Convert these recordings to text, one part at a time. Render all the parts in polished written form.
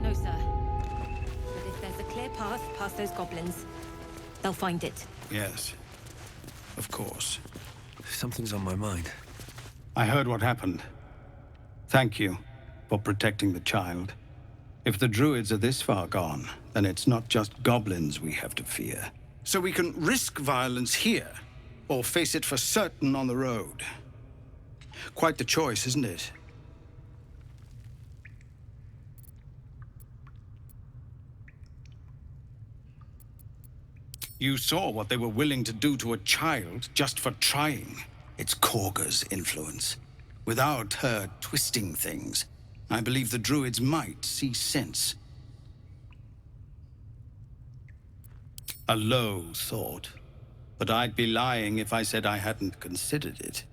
No, sir. But if there's a clear path past those goblins, they'll find it. Yes, of course. Something's on my mind. I heard what happened. Thank you for protecting the child. If the druids are this far gone, then it's not just goblins we have to fear. So we can risk violence here, or face it for certain on the road. Quite the choice, isn't it? You saw what they were willing to do to a child just for trying. It's Korga's influence. Without her twisting things, I believe the druids might see sense. A low thought, but I'd be lying if I said I hadn't considered it.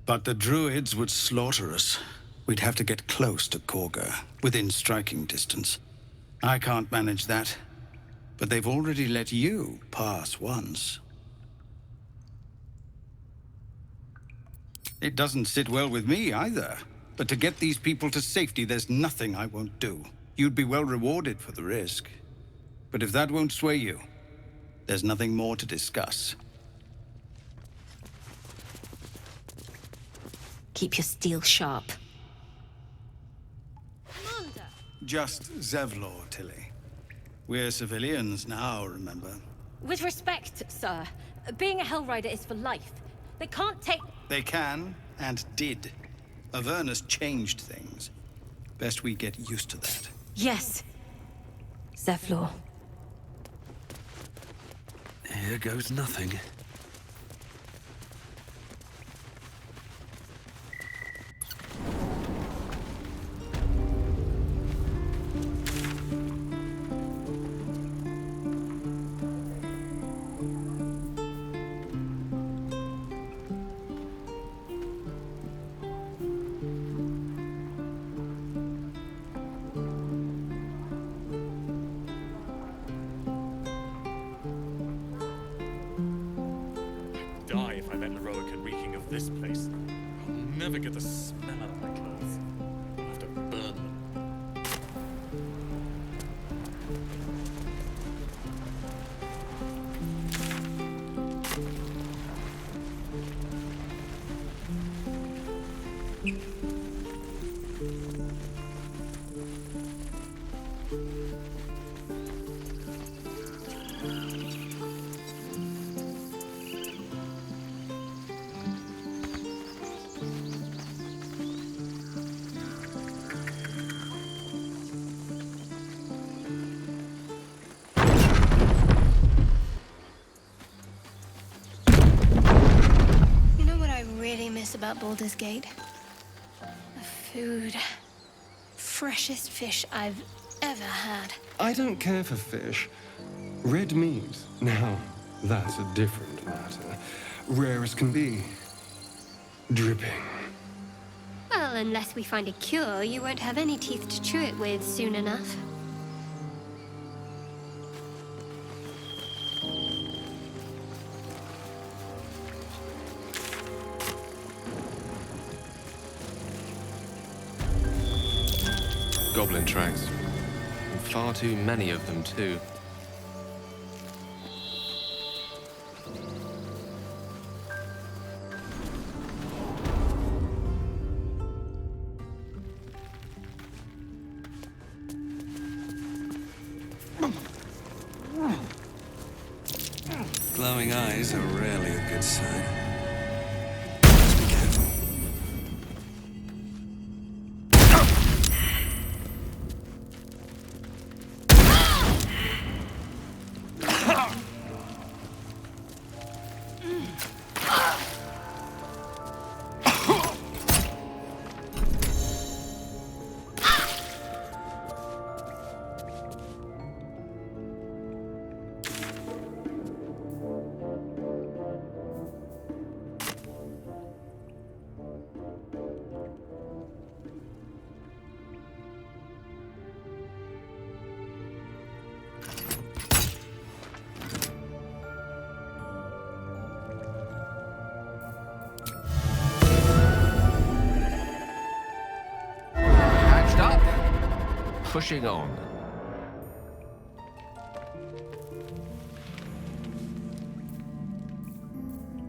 But the druids would slaughter us. We'd have to get close to Korga, within striking distance. I can't manage that. But they've already let you pass once. It doesn't sit well with me either. But to get these people to safety, there's nothing I won't do. You'd be well rewarded for the risk. But if that won't sway you, there's nothing more to discuss. Keep your steel sharp. Commander! Just Zevlor, Tilly. We're civilians now, remember? With respect, sir, being a Hellrider is for life. They can't take... They can, and did. Avernus changed things. Best we get used to that. Yes. Zevlor. Here goes nothing. Die if I met Leroica reeking of this place. I'll never get the smell out of my clothes. I'll have to burn them. You know what I really miss about Baldur's Gate? The food. Freshest fish I've ever had. I don't care for fish. Red meat, now, that's a different matter. Rare as can be. Dripping. Well, unless we find a cure, you won't have any teeth to chew it with soon enough. Goblin tracks. And far too many of them, too. Glowing eyes are rarely a good sign. Just be careful. pushing on.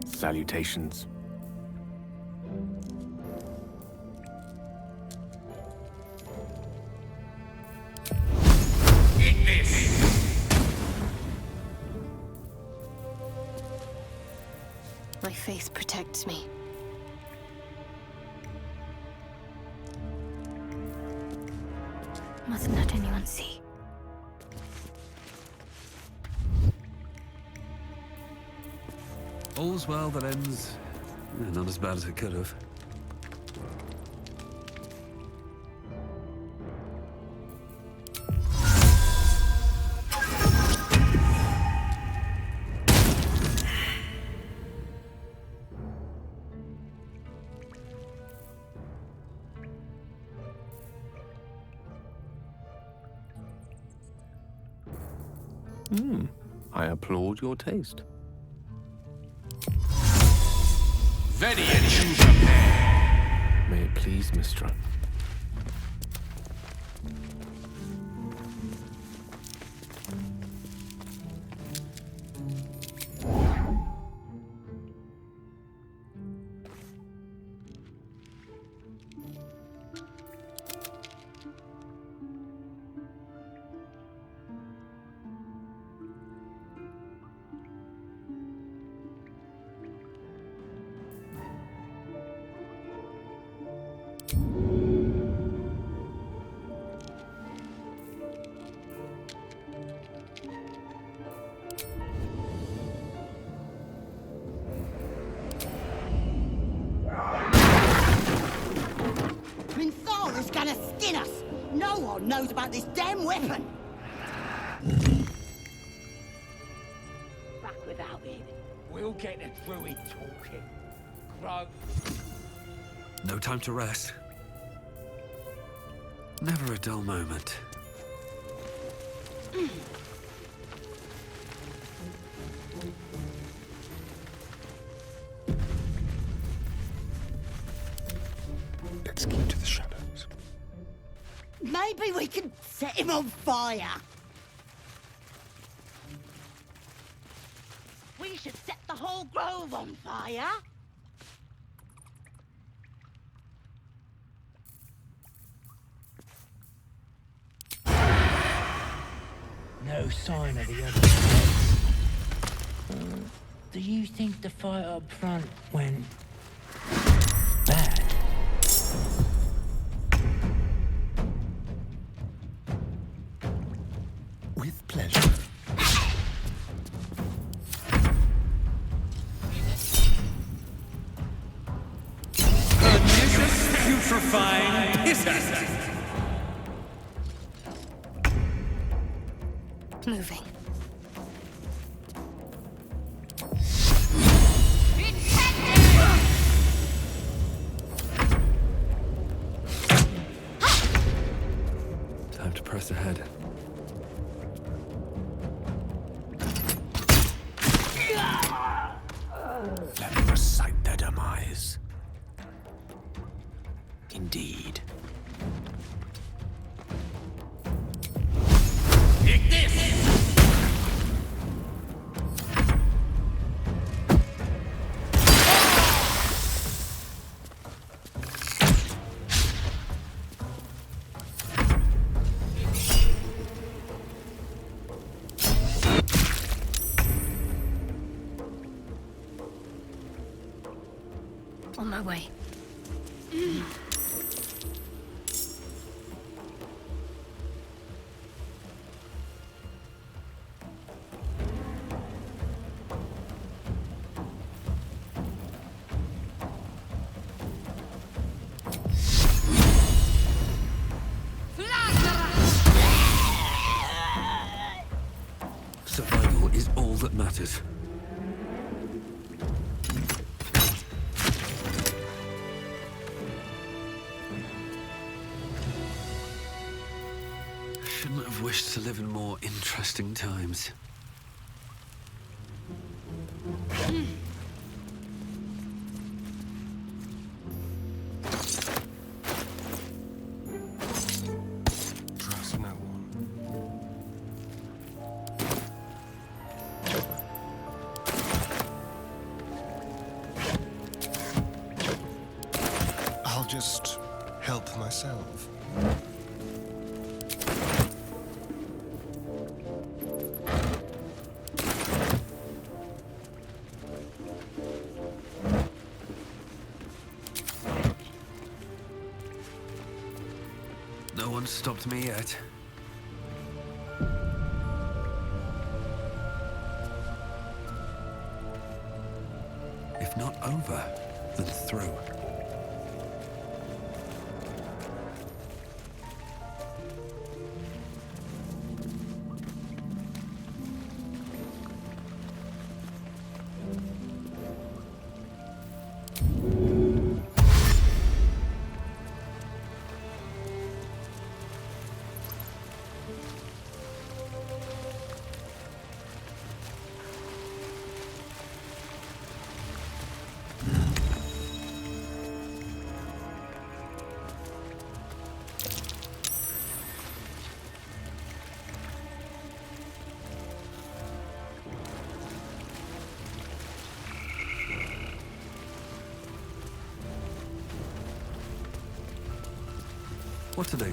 Salutations. My faith protects me. Mustn't let anyone see. All's well that ends. Not as bad as it could have. I applaud your taste. May it please, Mistra. Minthara's gonna skin us! No one knows about this damn weapon! Back without it. We'll get the druid talking. Grow. No time to rest. Never a dull moment. Let's keep to the shadows. Maybe we can set him on fire. We should set the whole grove on fire. No sign of the other. Do you think the fight up front went bad? With pleasure. Pernicious, putrefying pisser! Moving. Time to press ahead. Let me recite their demise. Indeed. On my way. Survival is all that matters. Shouldn't have wished to live in more interesting times. Trust myself. No one's stopped me yet. If not over, then through. What to do?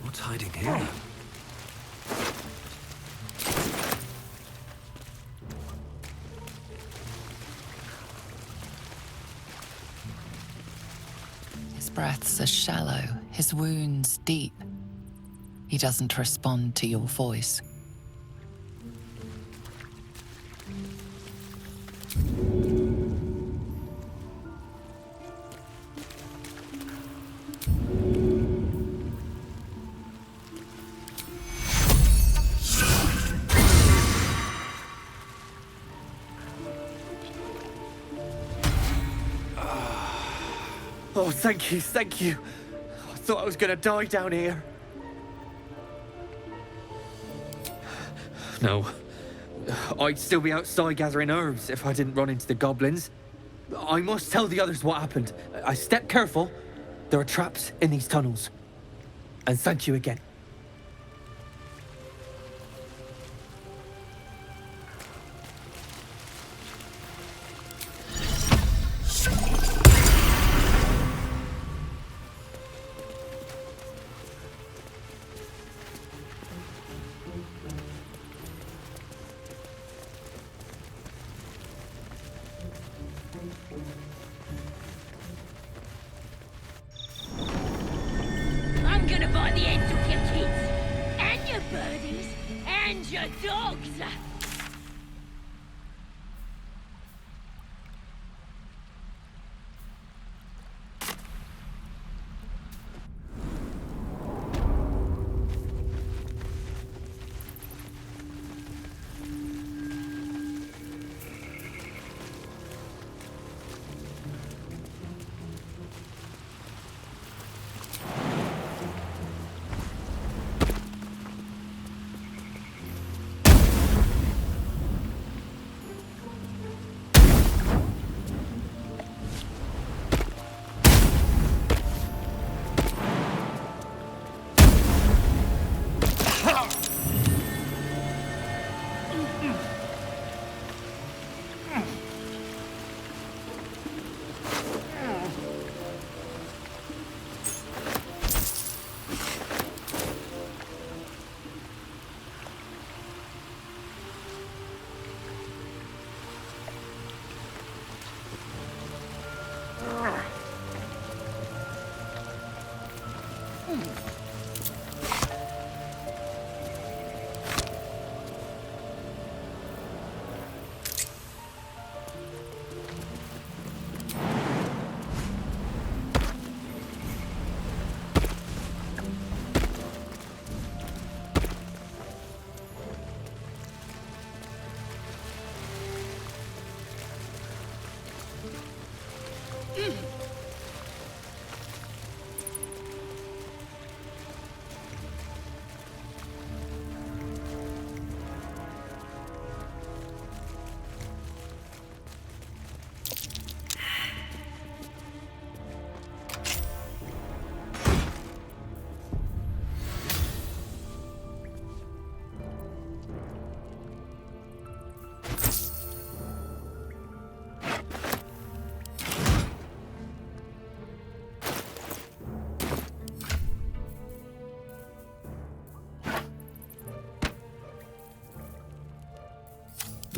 What's hiding here? His breaths are shallow, his wounds deep. He doesn't respond to your voice. Oh, thank you, thank you. I thought I was gonna die down here. No. I'd still be outside gathering herbs if I didn't run into the goblins. I must tell the others what happened. I stepped careful. There are traps in these tunnels. And thank you again. I'm gonna buy the ends of your kids, and your birdies, and your dogs.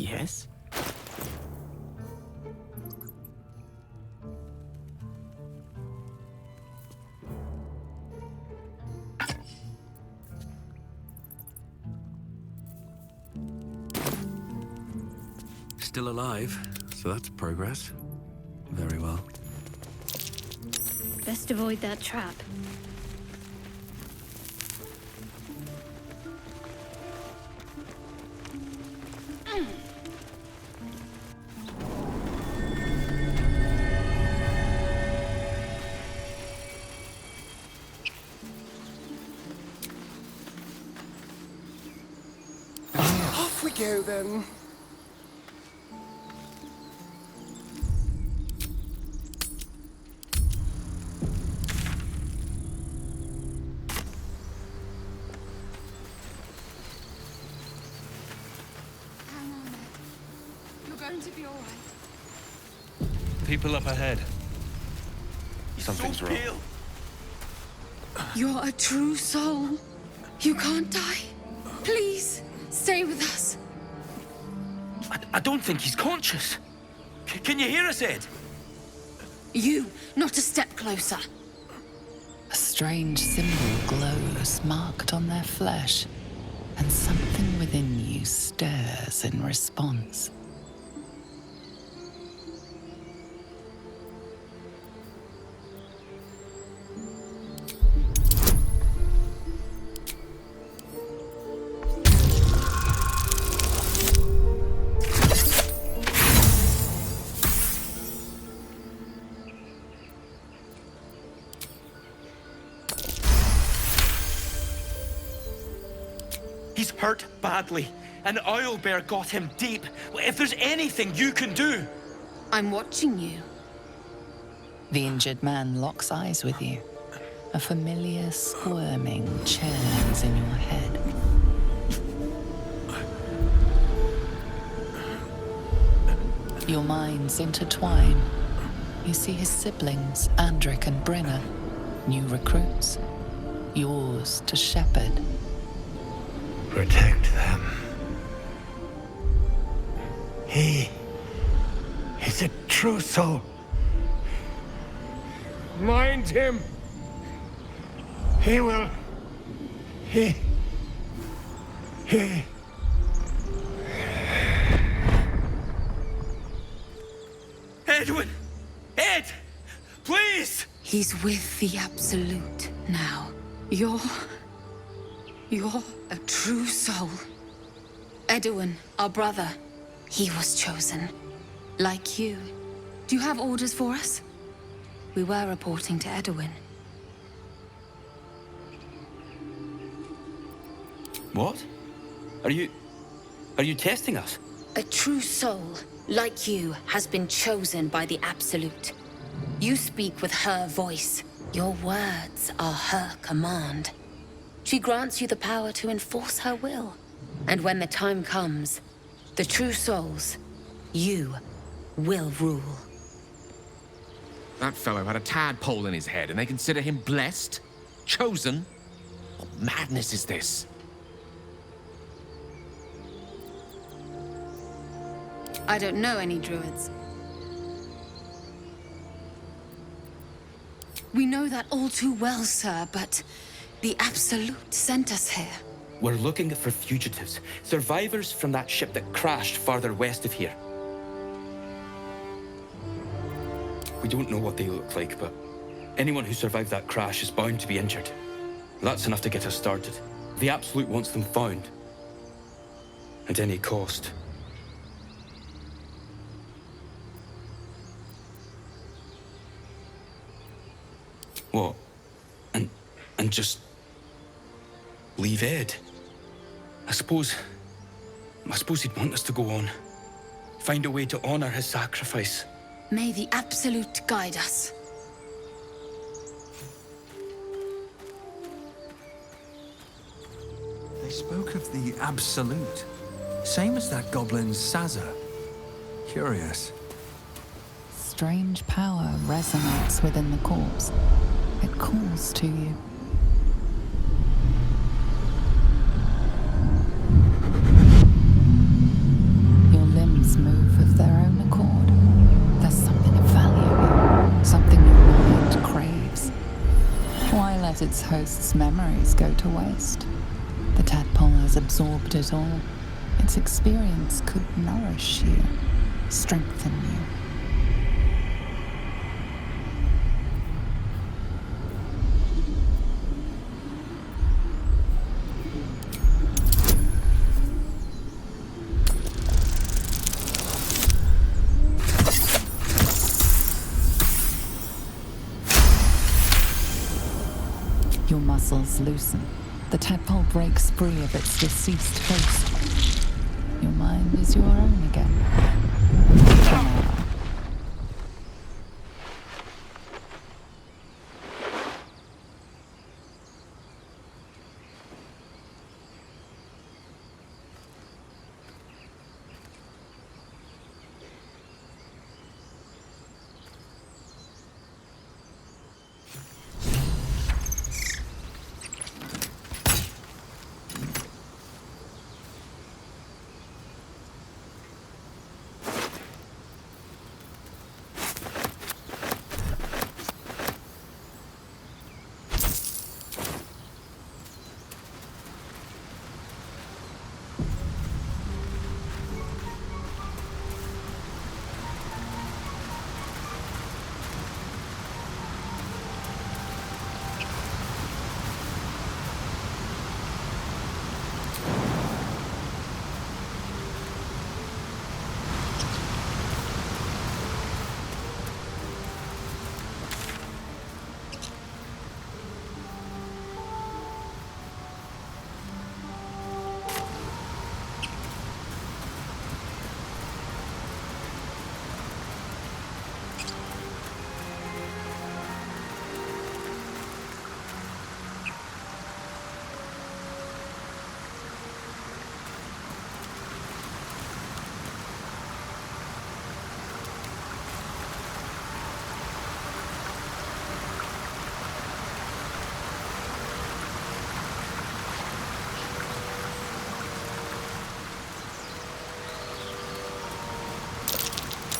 Yes? Still alive, so that's progress. Very well. Best avoid that trap. Off we go then. Hang on, Ed. You're going to be all right. People up ahead. Something's wrong. You're a true soul. You can't die. Please, stay with us. I don't think he's conscious. Can you hear us, Ed? You, not a step closer. A strange symbol glows, marked on their flesh, and something within you stirs in response. He's hurt badly. An oil bear got him deep. If there's anything you can do... I'm watching you. The injured man locks eyes with you. A familiar squirming churns in your head. Your minds intertwine. You see his siblings, Andric and Brenna, new recruits, yours to shepherd. Protect them. He is a true soul. Mind him. He will. He. Edwin! Ed! Please! He's with the Absolute now. You're a true soul. Edwin, our brother, he was chosen. Like you. Do you have orders for us? We were reporting to Edwin. What? Are you testing us? A true soul, like you, has been chosen by the Absolute. You speak with her voice. Your words are her command. She grants you the power to enforce her will. And when the time comes, the true souls, you, will rule. That fellow had a tadpole in his head, and they consider him blessed? Chosen? What madness is this? I don't know any druids. We know that all too well, sir, but the Absolute sent us here. We're looking for fugitives. Survivors from that ship that crashed farther west of here. We don't know what they look like, but anyone who survived that crash is bound to be injured. That's enough to get us started. The Absolute wants them found. At any cost. What? And just leave Ed? I suppose he'd want us to go on. Find a way to honor his sacrifice. May the Absolute guide us. They spoke of the Absolute. Same as that goblin Sazza. Curious. Strange power resonates within the corpse. It calls to you. Your its host's memories go to waste. The tadpole has absorbed it all. Its experience could nourish you, strengthen you. Your muscles loosen. The tadpole breaks free of its deceased host. Your mind is your own again. For now.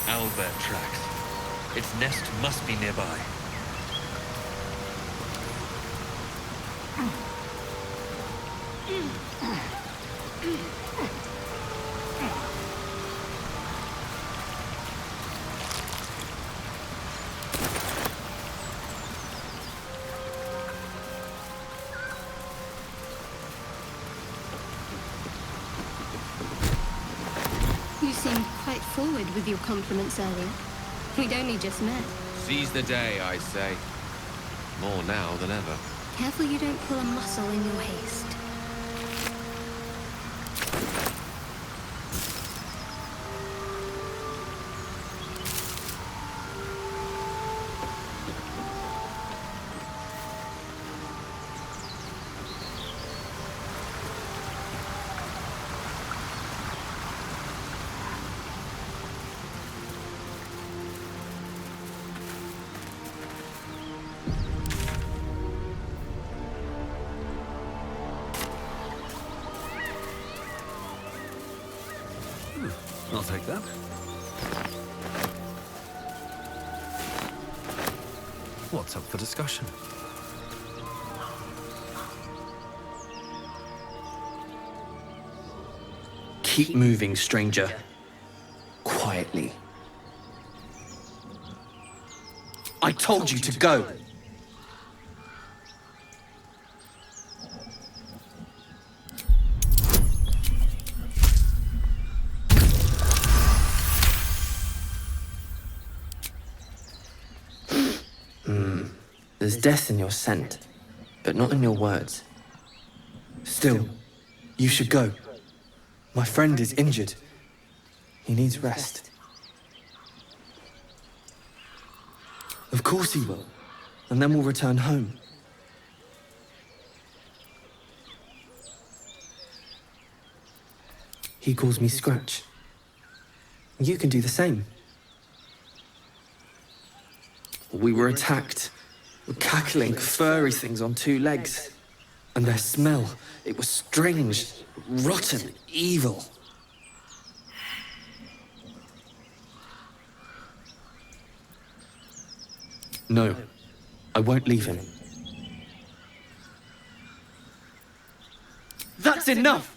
Owlbear tracks. Its nest must be nearby. You seemed quite forward with your compliments earlier. We'd only just met. Seize the day, I say. More now than ever. Careful you don't pull a muscle in your haste. I'll take that. What's up for discussion? Keep moving, stranger. Quietly. I told you to go! There's death in your scent, but not in your words. Still, you should go. My friend is injured. He needs rest. Of course he will. And then we'll return home. He calls me Scratch. You can do the same. We were attacked. Cackling, furry things on two legs. And their smell, it was strange, rotten, evil. No, I won't leave him. That's enough!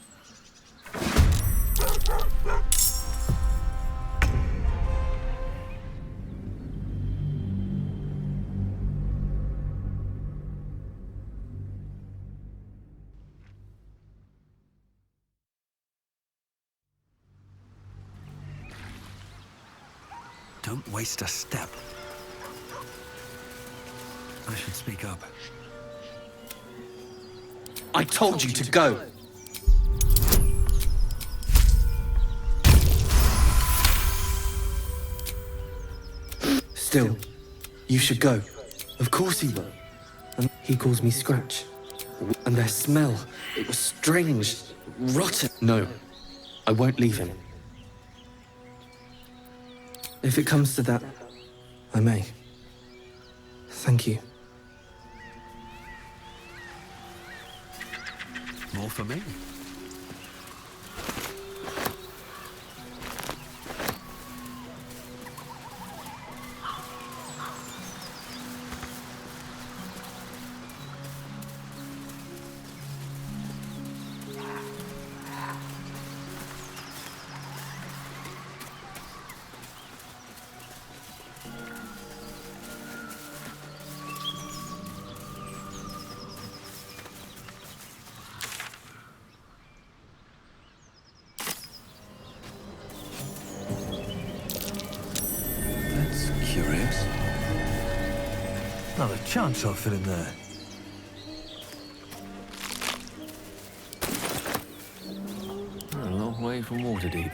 Don't waste a step. I should speak up. I told you to go! Still, you should go. Of course he will. And he calls me Scratch. And their smell, it was strange, rotten. No, I won't leave him. If it comes to that, I may. Thank you. More for me. Curious. Not a chance I'll fit in there. A long way from Waterdeep.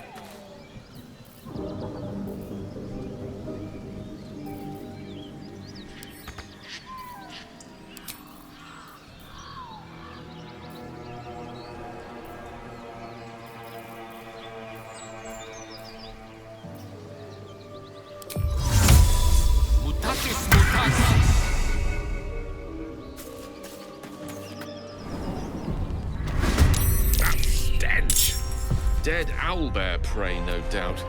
That stench! Dead owlbear prey, no doubt.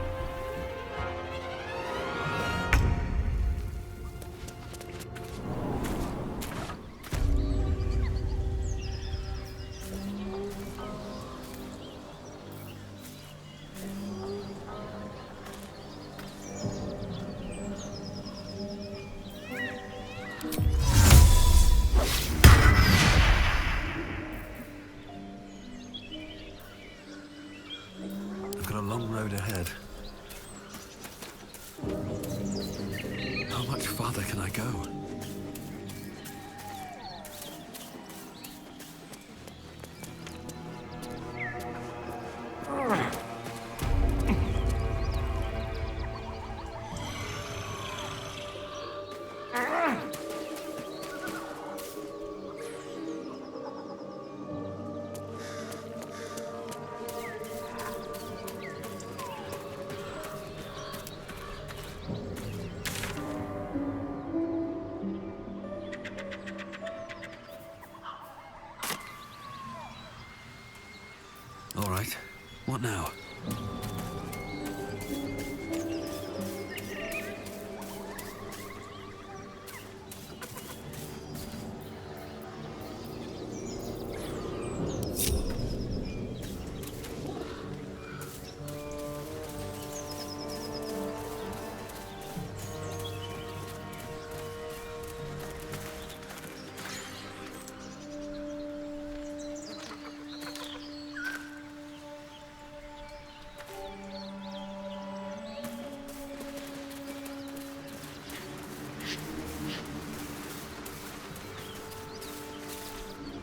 I've got a long road ahead. How much farther can I go? All right. What now?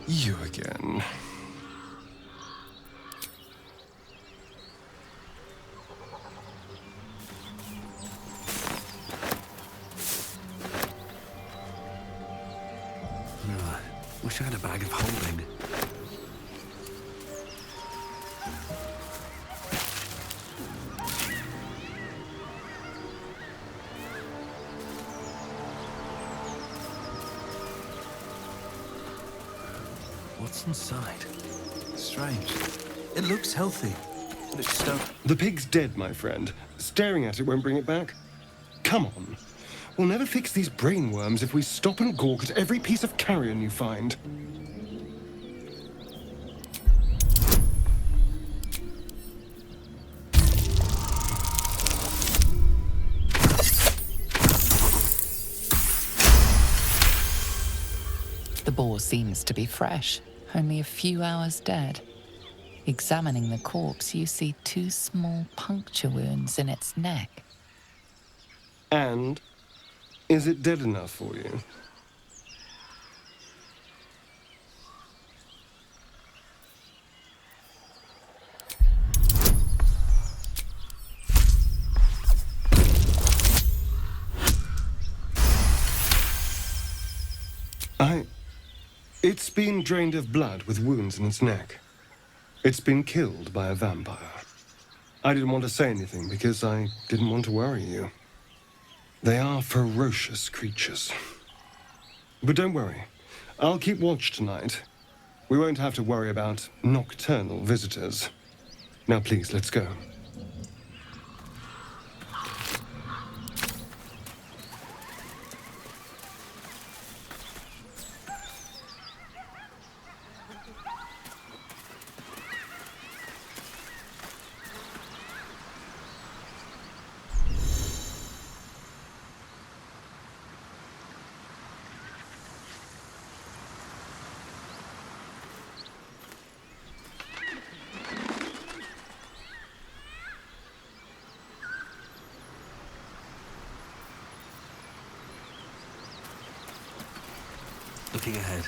You again. Wish I had a bag of holding. What's inside? Strange. It looks healthy, but it's stuck. The pig's dead, my friend. Staring at it won't bring it back. Come on. We'll never fix these brainworms if we stop and gawk at every piece of carrion you find. spore seems to be fresh, only a few hours dead. Examining the corpse, you see 2 small puncture wounds in its neck. And is it dead enough for you? It's been drained of blood with wounds in its neck. It's been killed by a vampire. I didn't want to say anything because I didn't want to worry you. They are ferocious creatures. But don't worry. I'll keep watch tonight. We won't have to worry about nocturnal visitors. Now please, let's go. Looking ahead.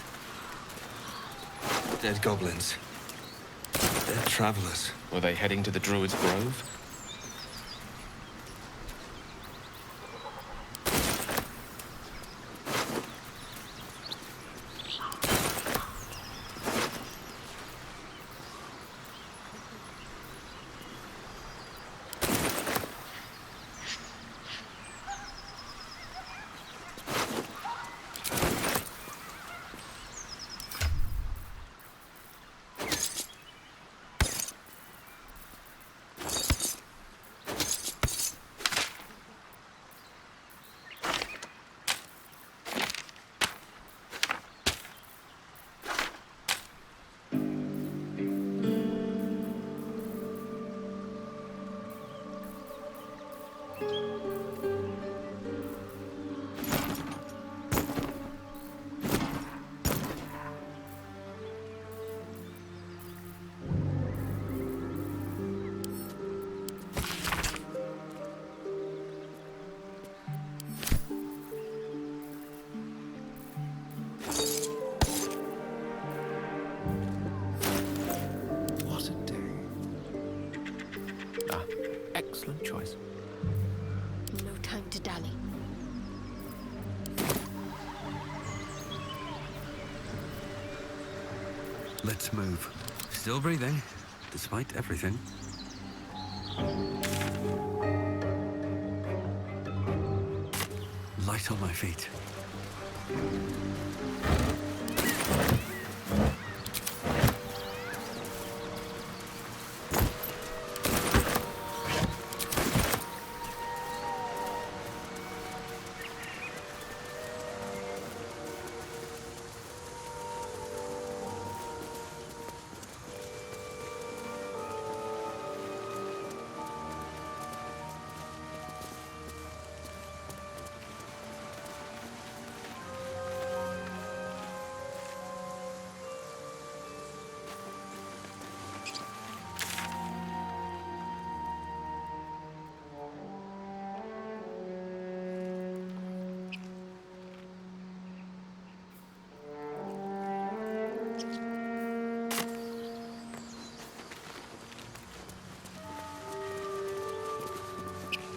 Dead goblins. Dead travelers. Were they heading to the Druid's Grove? Excellent choice. No time to dally. Let's move. Still breathing, despite everything. Light on my feet.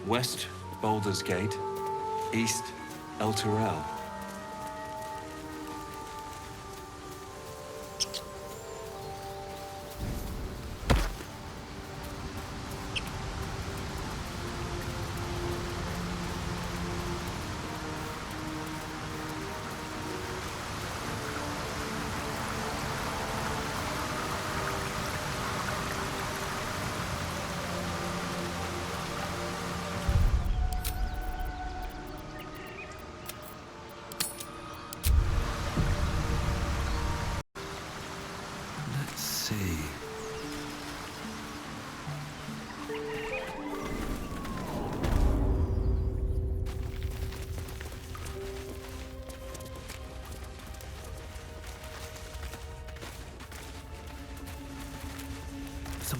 West, Baldur's Gate. East, El Turel.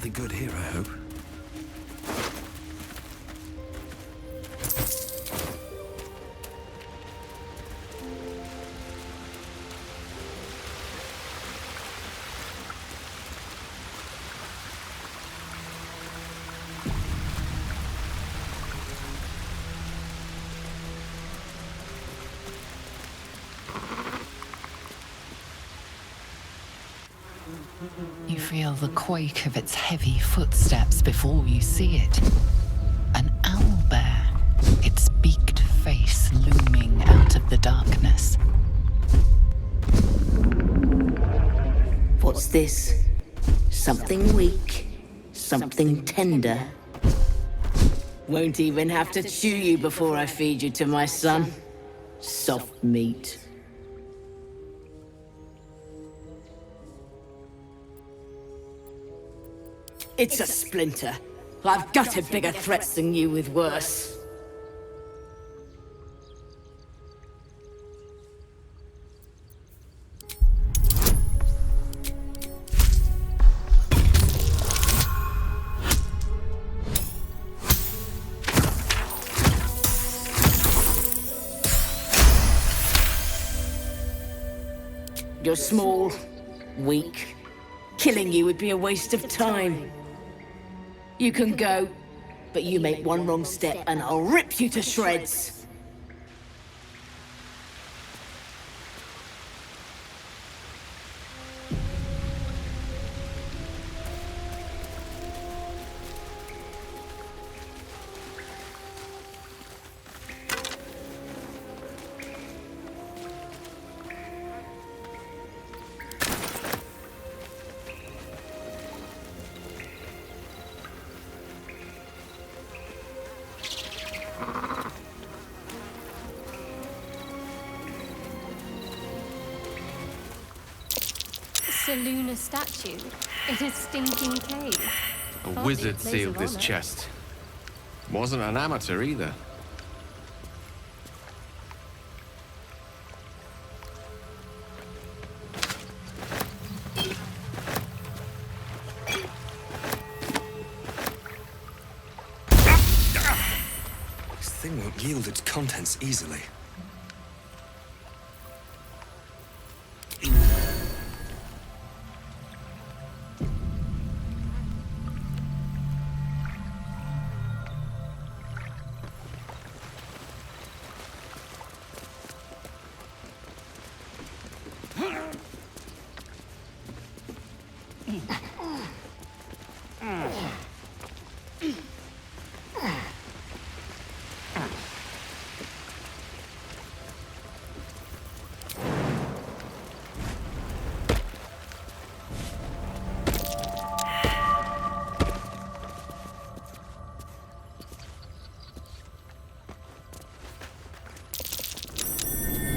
Nothing good here, I hope. You feel the quake of its heavy footsteps before you see it. An owlbear, its beaked face looming out of the darkness. What's this? Something weak, something tender. Won't even have to chew you before I feed you to my son. Soft meat. It's a splinter. I've gutted bigger threats than you with worse. You're small, weak. Killing you would be a waste of time. You can go, but you make one wrong step and I'll rip you to shreds. Lunar statue in a stinking cave. A Hardly wizard place sealed of this honor. chest. Wasn't an amateur either. This thing won't yield its contents easily.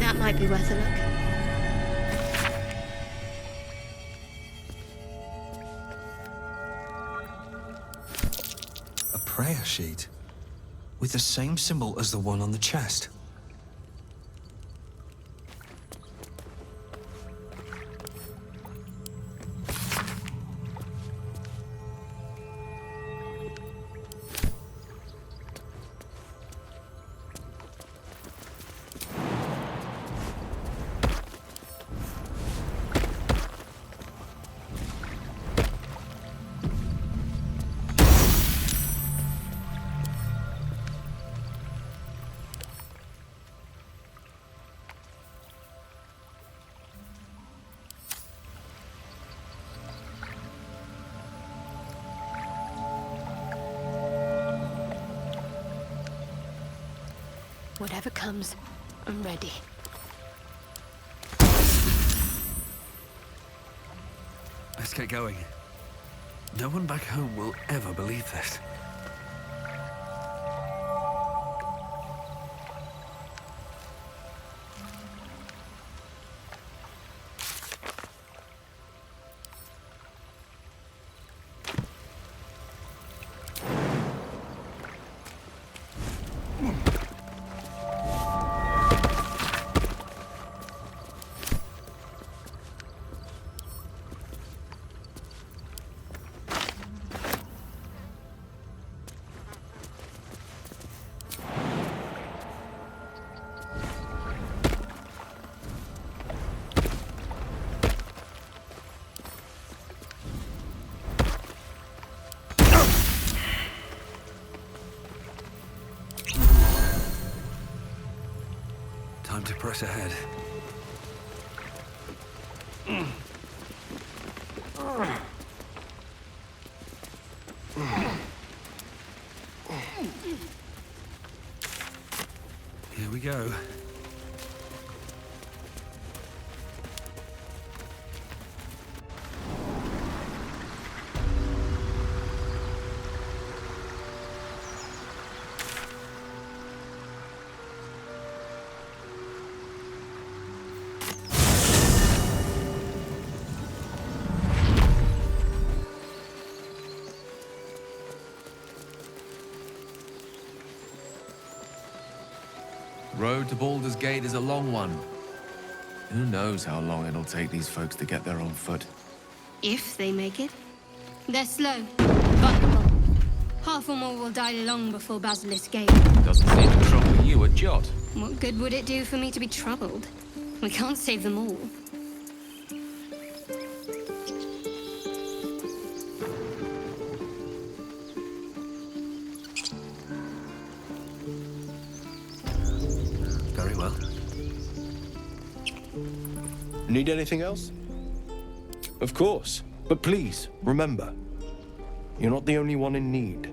That might be worth a look. A prayer sheet with the same symbol as the one on the chest. Whatever comes, I'm ready. Let's get going. No one back home will ever believe this. Time to press ahead. Here we go. Road to Baldur's Gate is a long one. Who knows how long it'll take these folks to get there on foot. If they make it. They're slow, vulnerable. Half or more will die long before Basilisk Gate. Doesn't seem to trouble you a jot. What good would it do for me to be troubled? We can't save them all. Very well. Need anything else? Of course. But please, remember, you're not the only one in need.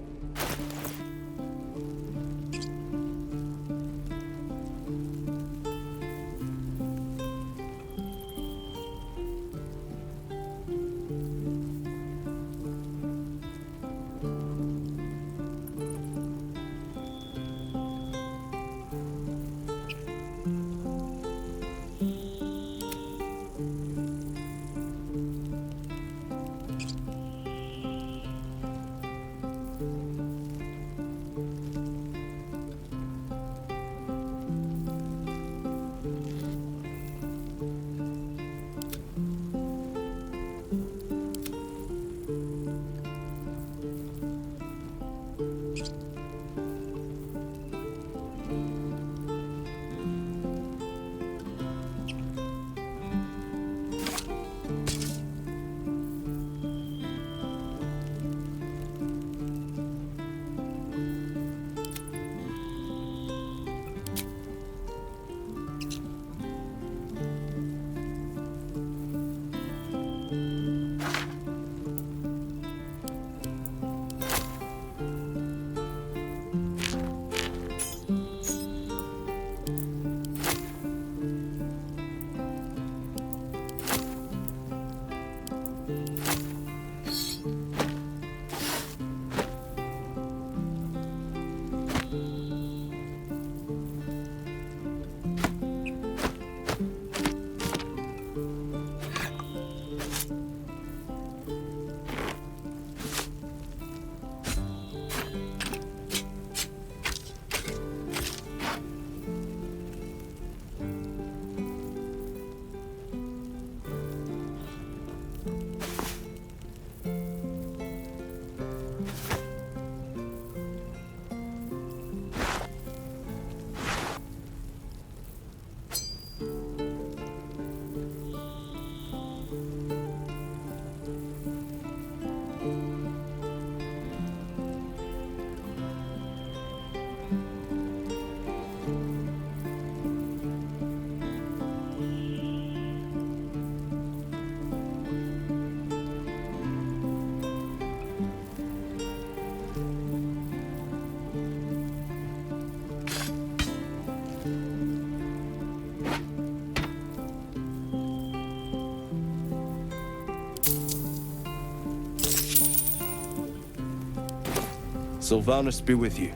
Sylvanus be with you.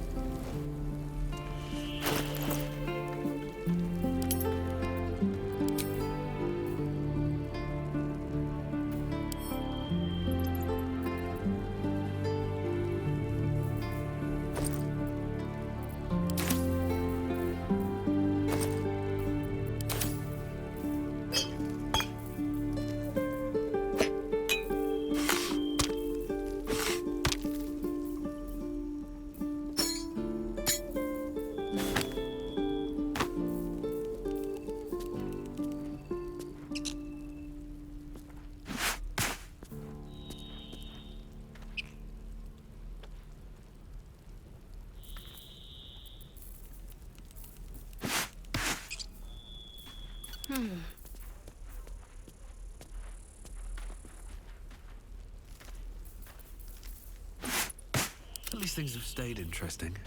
At least things have stayed interesting.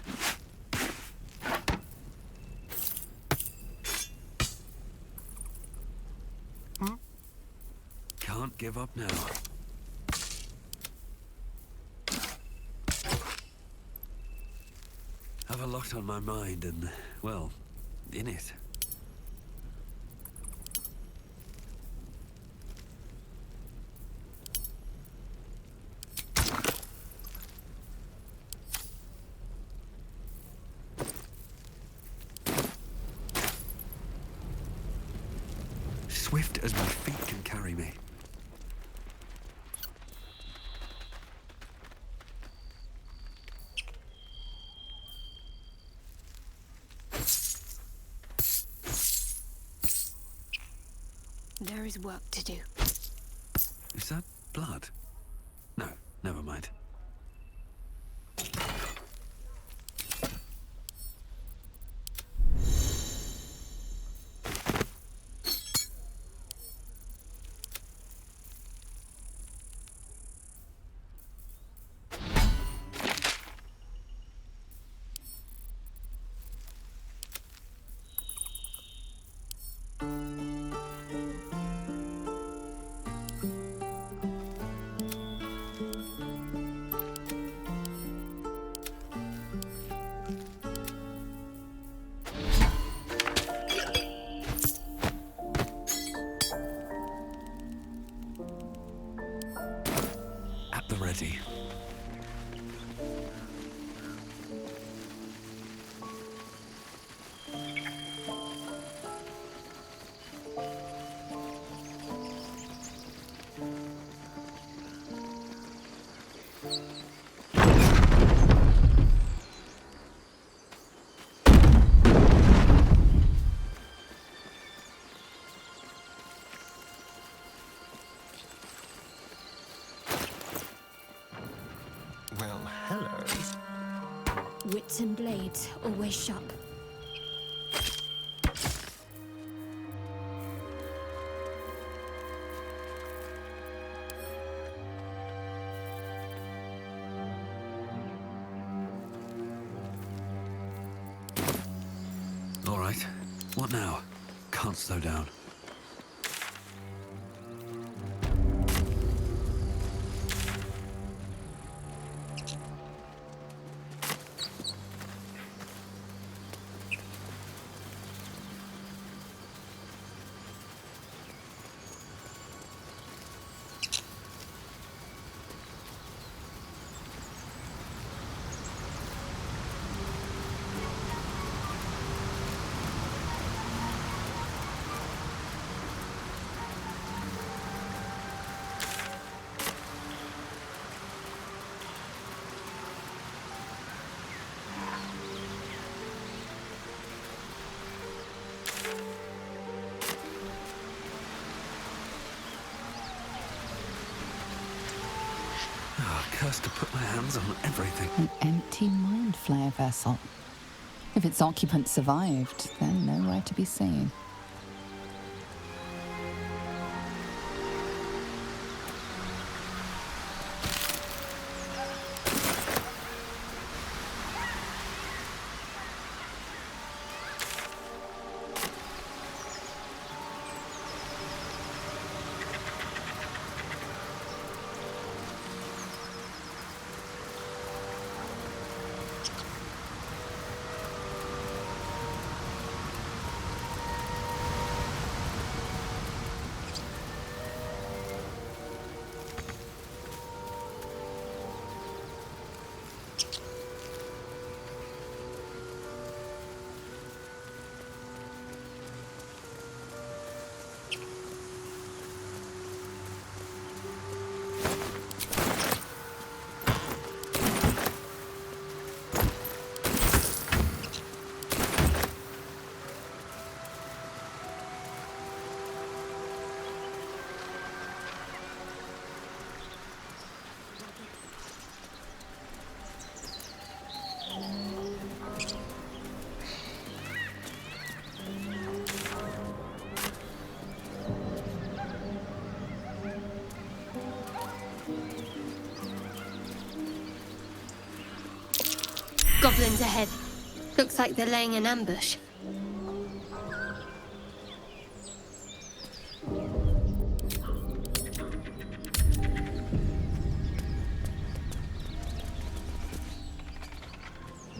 Can't give up now. Have a lot on my mind and, well, in it. Swift as my feet can carry me. There is work to do. Is that blood? No, never mind. At the ready. Well, hello. Wits and blades, always sharp. All right. What now? Can't slow down. Cursed to put my hands on everything. An empty mind flare vessel. If its occupant survived, they're nowhere to be seen. Goblins ahead. Looks like they're laying an ambush.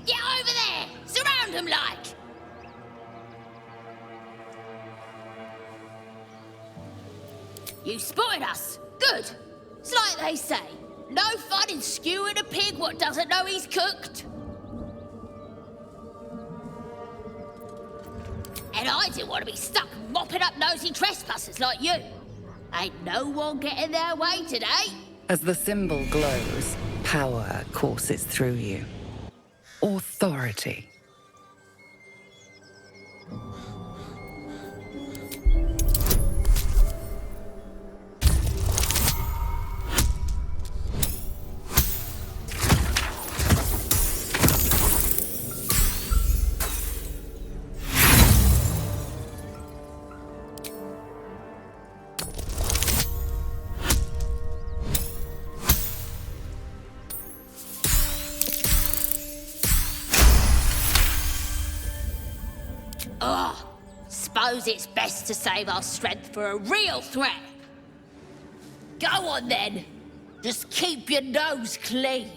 Get over there! Surround them like! You spotted us. Good. It's like they say. No fun in skewing a pig what doesn't know he's cooked. And I didn't want to be stuck mopping up nosy trespassers like you. Ain't no one getting their way today. As the symbol glows, power courses through you. Authority. Suppose it's best to save our strength for a real threat. Go on then. Just keep your nose clean.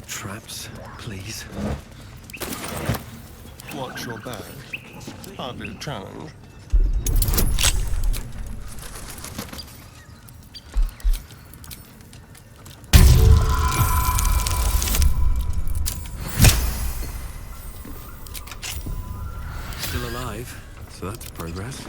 Traps, please. Watch your back. Hardly a challenge. Still alive, so that's progress.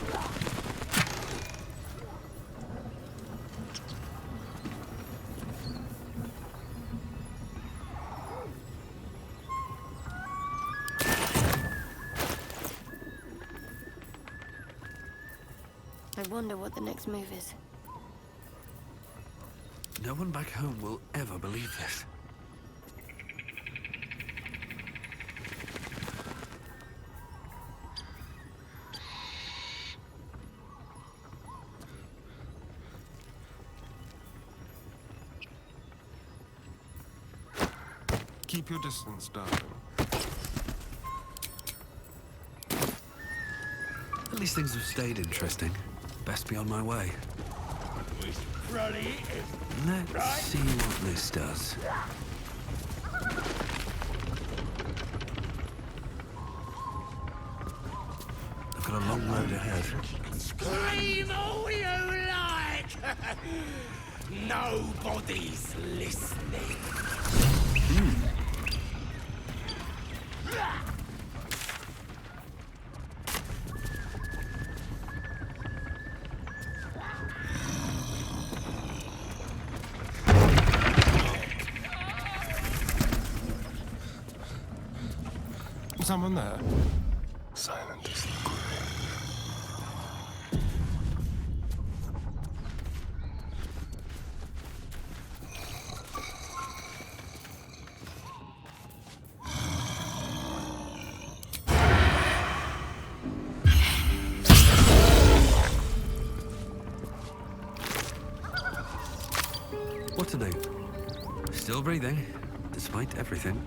I wonder what the next move is. No one back home will ever believe this. Keep your distance, darling. At least things have stayed interesting. Best be on my way. Let's see what this does. I've got a long road ahead. Scream all you like! Nobody's listening. Someone there? Silent as the grave. What to do? Still breathing, despite everything.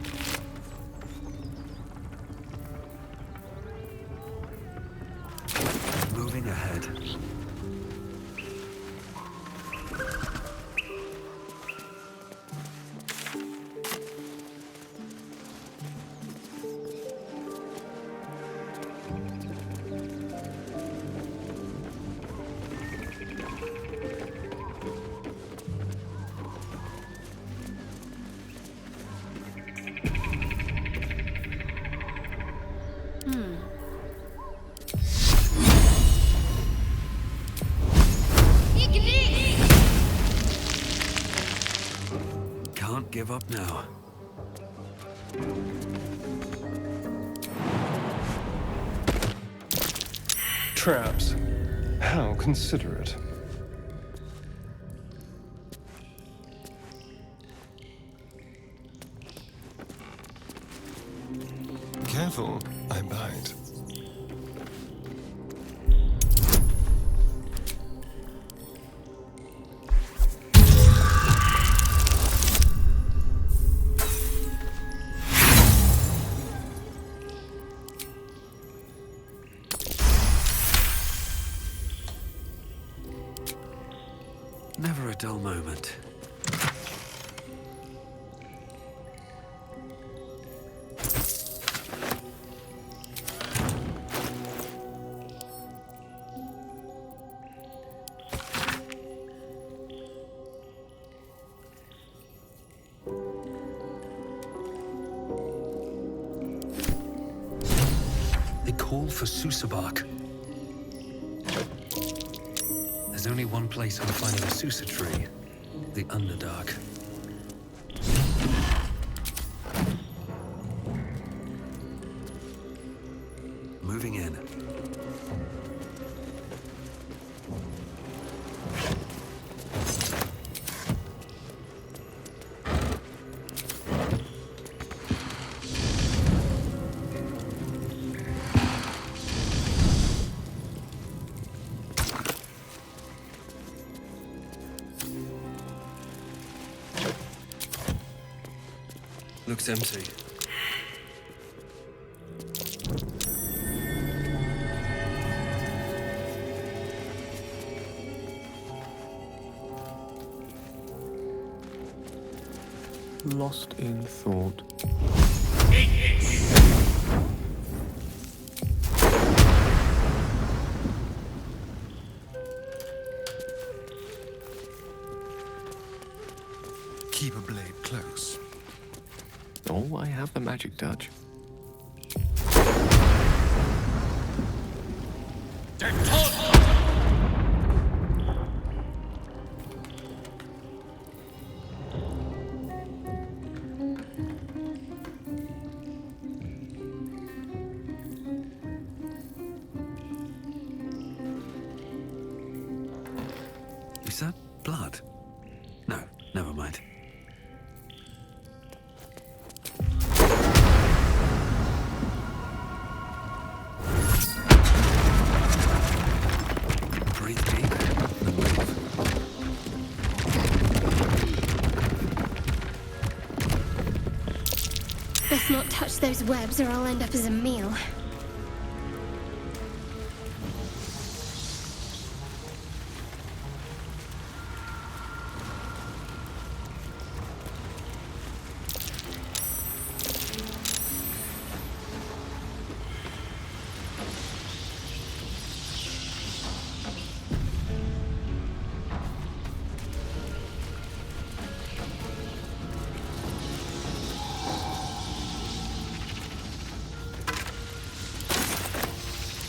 ahead. Can't give up now. Traps. How considerate. Careful, I bite. Never a dull moment. They call for Susabark. There's only one place I'm finding a Susa tree. The Underdark. Moving in. Looks empty. Lost in thought. Keep a blade close. Oh, I have the magic touch. Is that blood? No, never mind. Breathe deep and move. Best not touch those webs or I'll end up as a meal.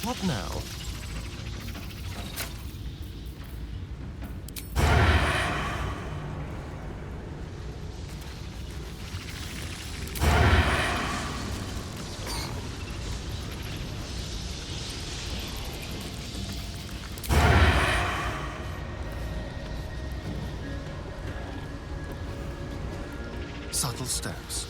What now? Subtle steps.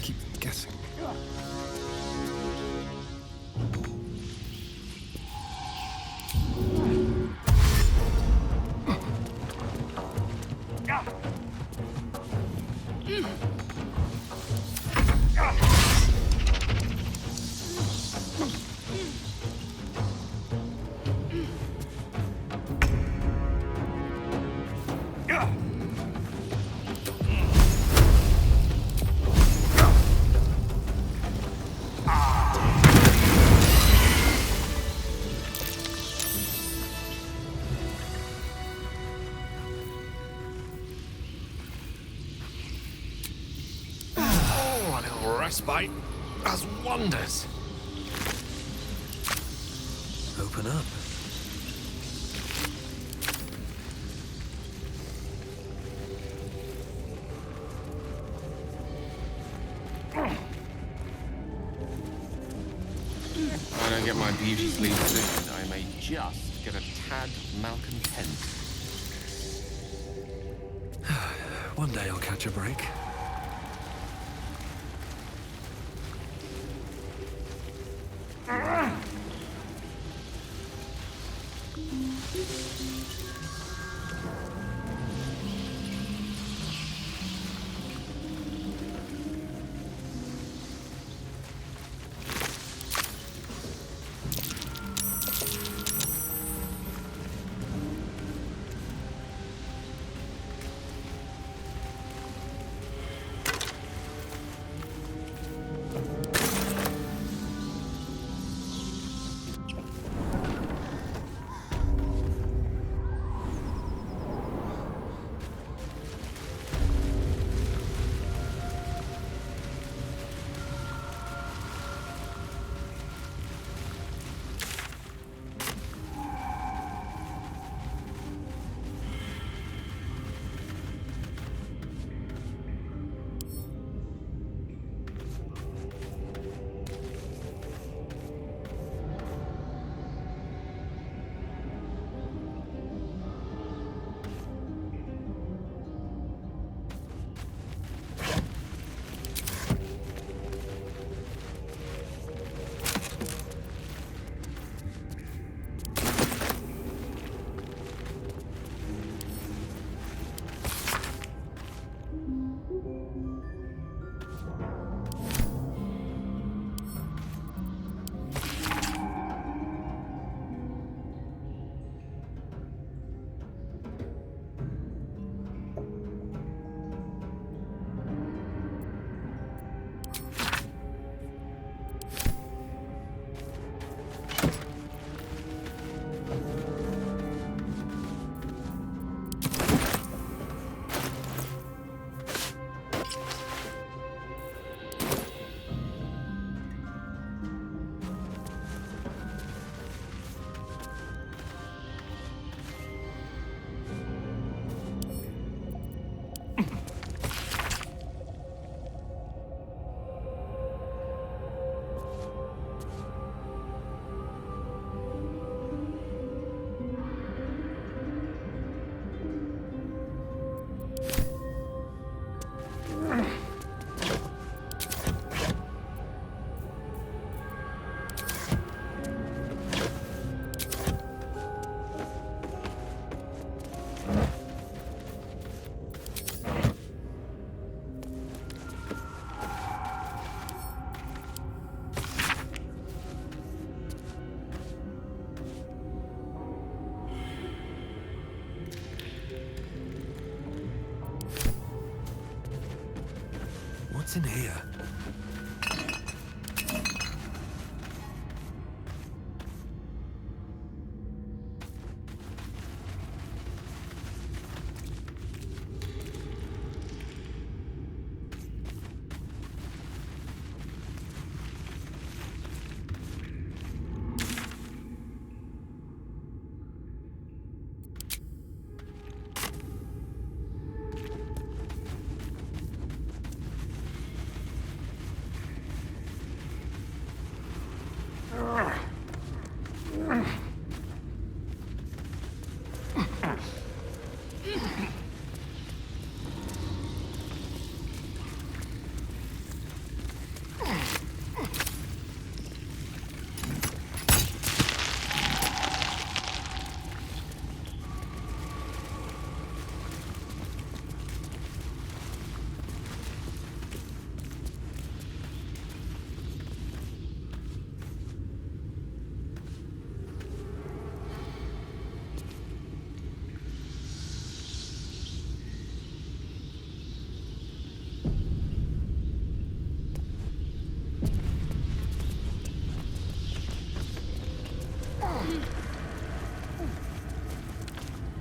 Keep guessing. Oh, a little respite does wonders. Open up. If I don't get my beauty sleep soon, I may just get a tad malcontent. One day I'll catch a break. What's in here?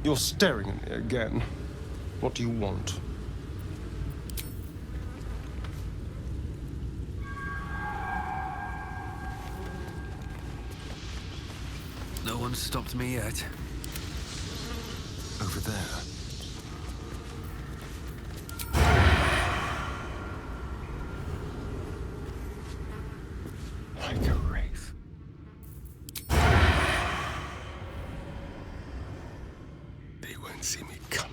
You're staring at me again. What do you want? No one stopped me yet. Over there. Like a wraith. They won't see me coming.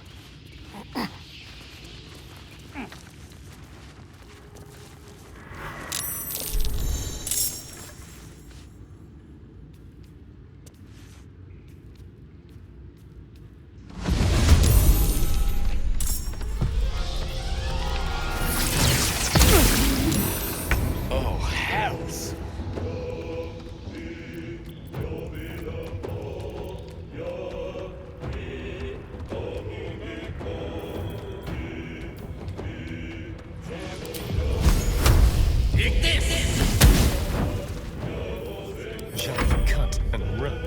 Oh, hells! Take this! Jump, cut, and run.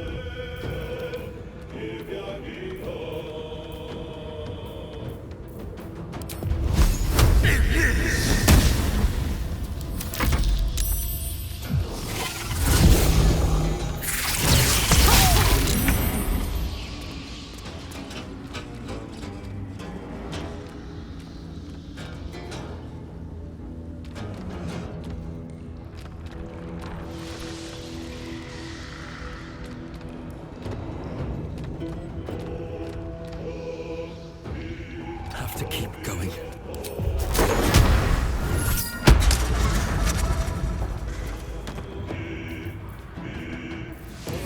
Have to keep going.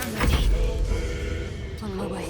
I'm ready. On my way.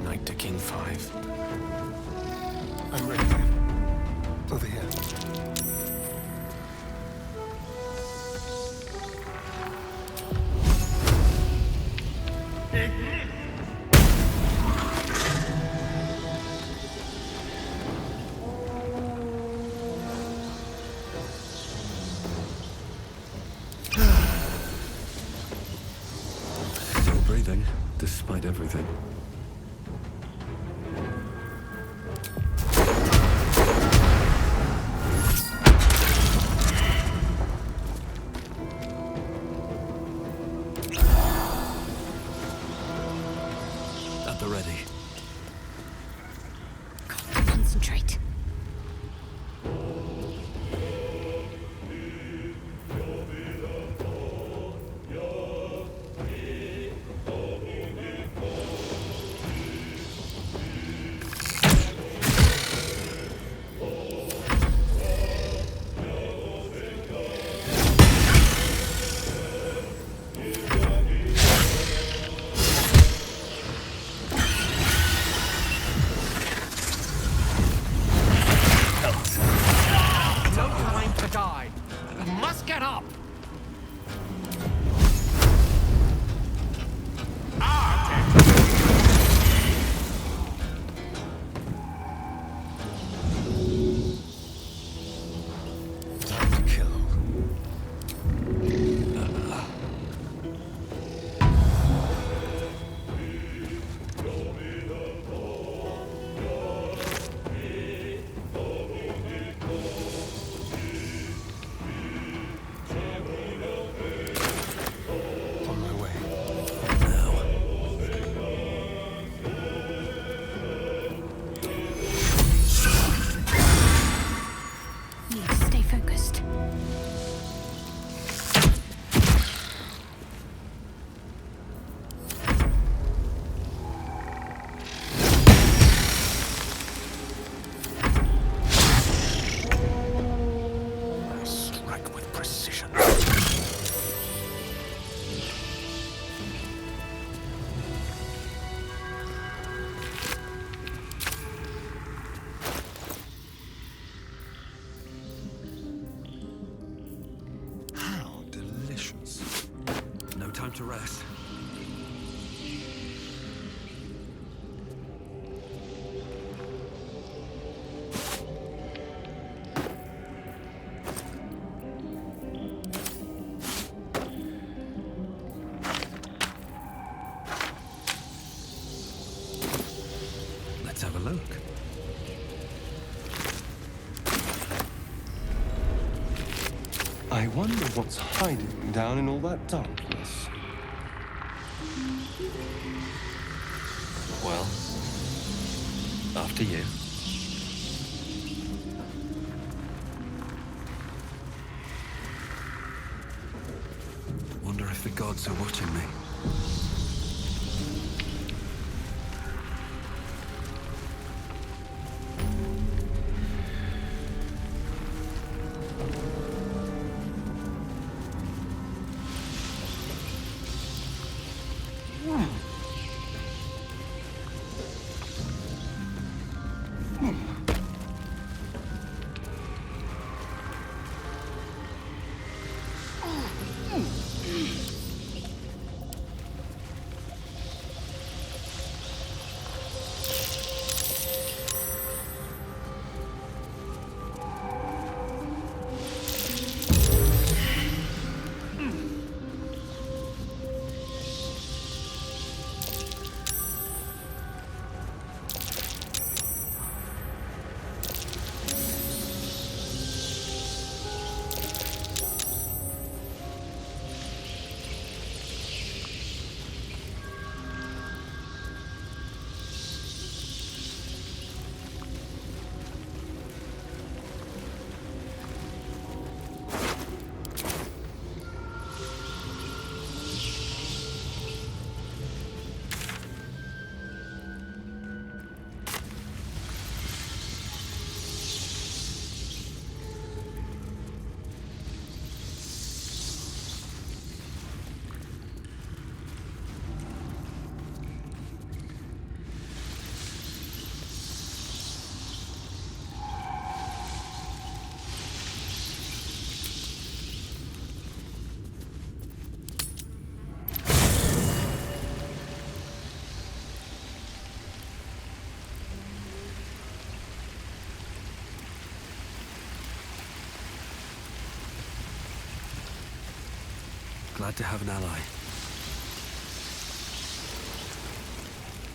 Knight to King 5. I'm ready. Over here. Still breathing, despite everything. At the ready. Concentrate. look. I wonder what's hiding down in all that darkness. Well, after you. Wonder if the gods are watching me. Glad to have an ally.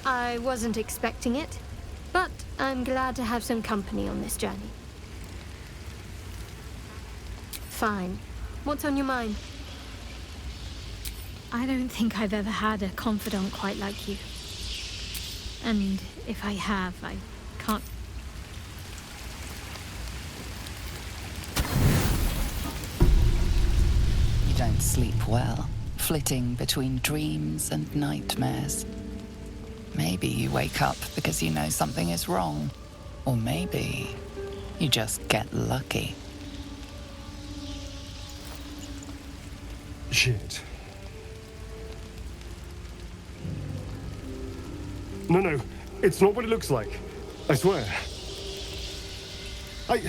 I wasn't expecting it, but I'm glad to have some company on this journey. Fine. What's on your mind? I don't think I've ever had a confidant quite like you. And if I have, I can't... You don't sleep well, flitting between dreams and nightmares. Maybe you wake up because you know something is wrong. Or maybe you just get lucky. Shit. No, it's not what it looks like. I swear. I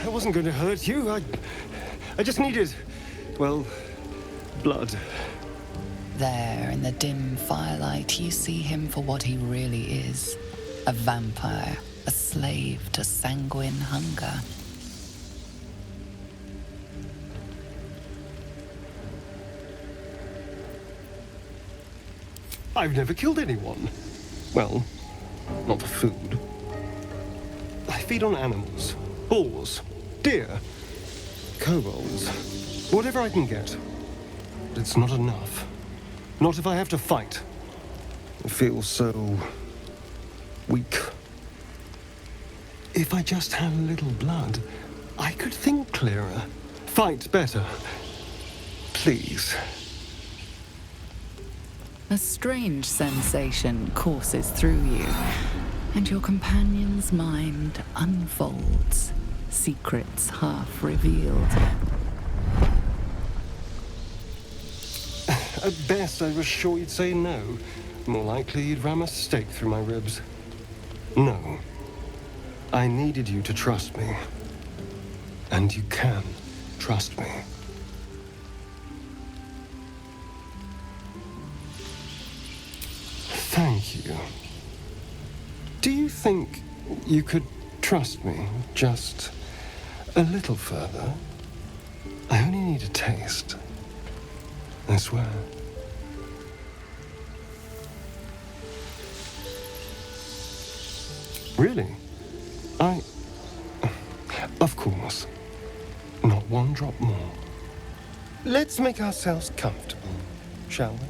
wasn't going to hurt you. I just needed, well, blood. There, in the dim firelight, you see him for what he really is. A vampire, a slave to sanguine hunger. I've never killed anyone. Well, not for food. I feed on animals, boars, deer, kobolds, whatever I can get. But it's not enough. Not if I have to fight. I feel so weak. If I just had a little blood, I could think clearer, fight better. Please. A strange sensation courses through you, and your companion's mind unfolds, secrets half revealed. At best, I was sure you'd say no. More likely, you'd ram a stake through my ribs. No. I needed you to trust me. And you can trust me. Thank you. Do you think you could trust me just a little further? I only need a taste. I swear. Really? Of course. Not one drop more. Let's make ourselves comfortable, shall we?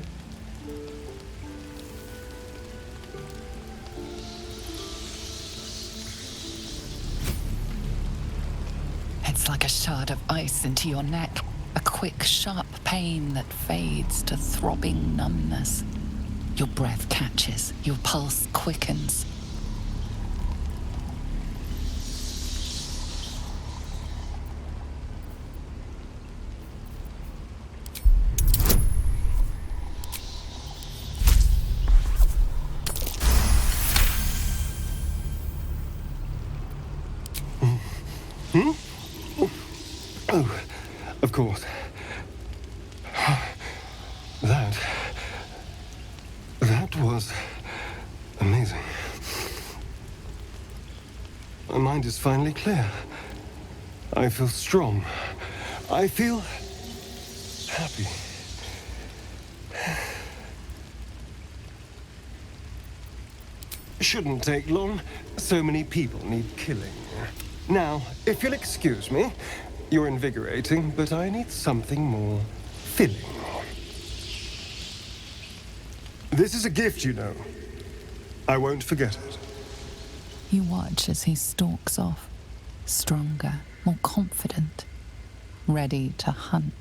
It's like a shard of ice into your neck. A quick, sharp pain that fades to throbbing numbness. Your breath catches, your pulse quickens. Oh, of course. That was amazing. My mind is finally clear. I feel strong. I feel happy. Shouldn't take long. So many people need killing. Now, if you'll excuse me, you're invigorating, but I need something more filling. This is a gift, you know. I won't forget it. You watch as he stalks off, stronger, more confident, ready to hunt.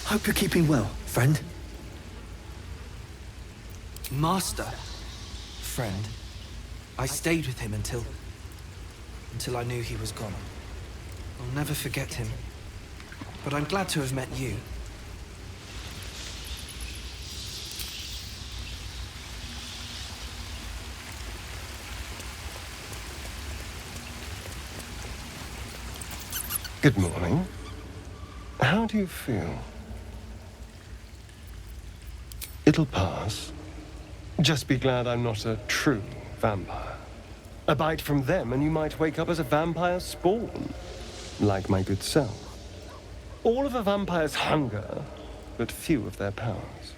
Hope you're keeping well, friend. Master. Friend. I stayed with him until I knew he was gone. I'll never forget him. But I'm glad to have met you. Good morning. How do you feel? It'll pass. Just be glad I'm not a true vampire. A bite from them and you might wake up as a vampire spawn. Like my good self. All of a vampire's hunger, but few of their powers.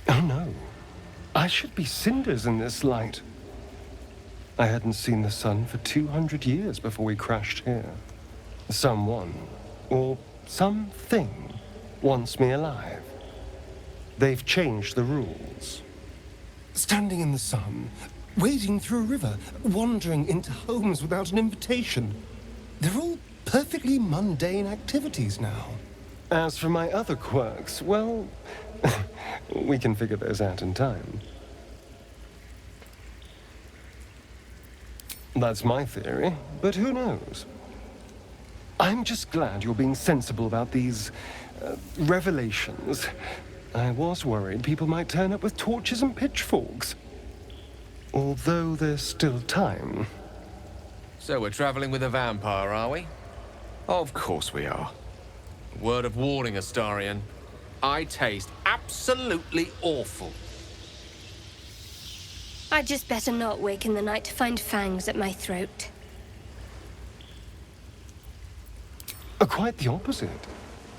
Oh no. I should be cinders in this light. I hadn't seen the sun for 200 years before we crashed here. Someone, or something, wants me alive. They've changed the rules. Standing in the sun, wading through a river, wandering into homes without an invitation. They're all perfectly mundane activities now. As for my other quirks, well, we can figure those out in time. That's my theory, but who knows? I'm just glad you're being sensible about these revelations. I was worried people might turn up with torches and pitchforks. Although there's still time. So we're traveling with a vampire, are we? Of course we are. Word of warning, Astarion. I taste absolutely awful. I'd just better not wake in the night to find fangs at my throat. Quite the opposite.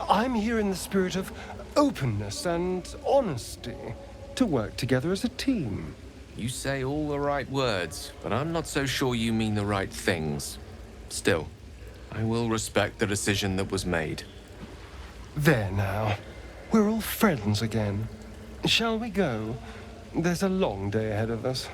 I'm here in the spirit of openness and honesty to work together as a team. You say all the right words, but I'm not so sure you mean the right things. Still, I will respect the decision that was made. There now. We're all friends again. Shall we go? There's a long day ahead of us.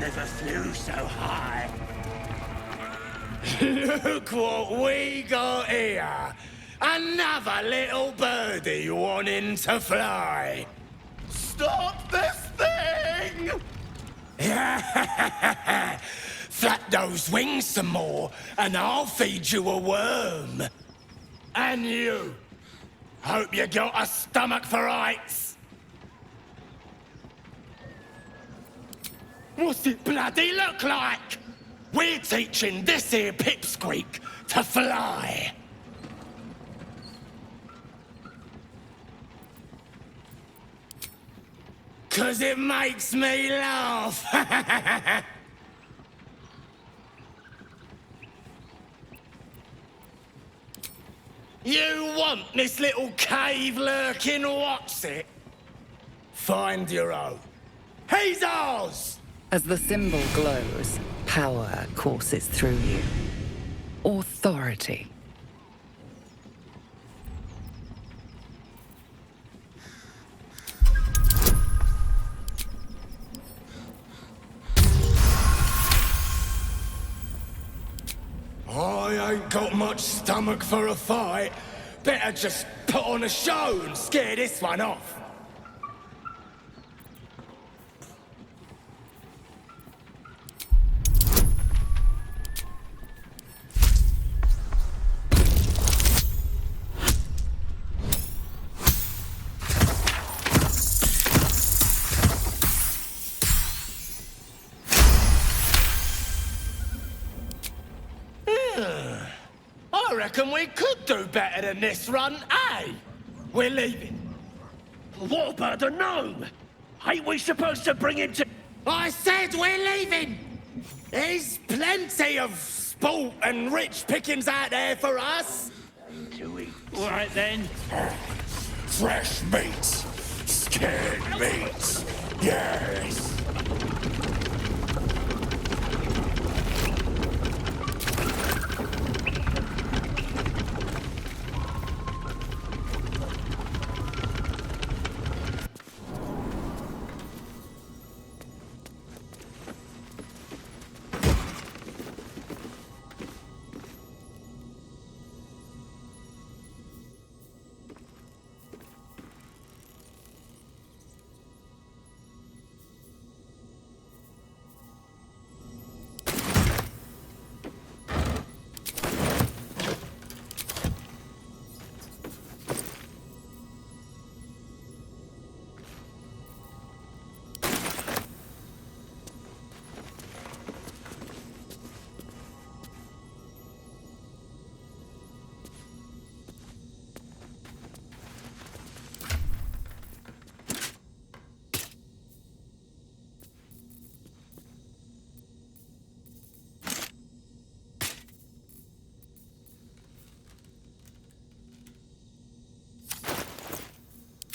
never flew so high. Look what we got here. Another little birdie wanting to fly. Stop this thing! Flap those wings some more, and I'll feed you a worm. And you. Hope you got a stomach for heights. What's it bloody look like? We're teaching this here pipsqueak to fly. 'Cause it makes me laugh. You want this little cave lurking what's it? Find your own. He's ours! As the symbol glows, power courses through you. Authority. I ain't got much stomach for a fight. Better just put on a show and scare this one off. I reckon we could do better than this run, eh? We're leaving. What about the gnome? Ain't we supposed to bring him to... I said we're leaving! There's plenty of sport and rich pickings out there for us. All right, then. Fresh meats. Scared meats. Yes.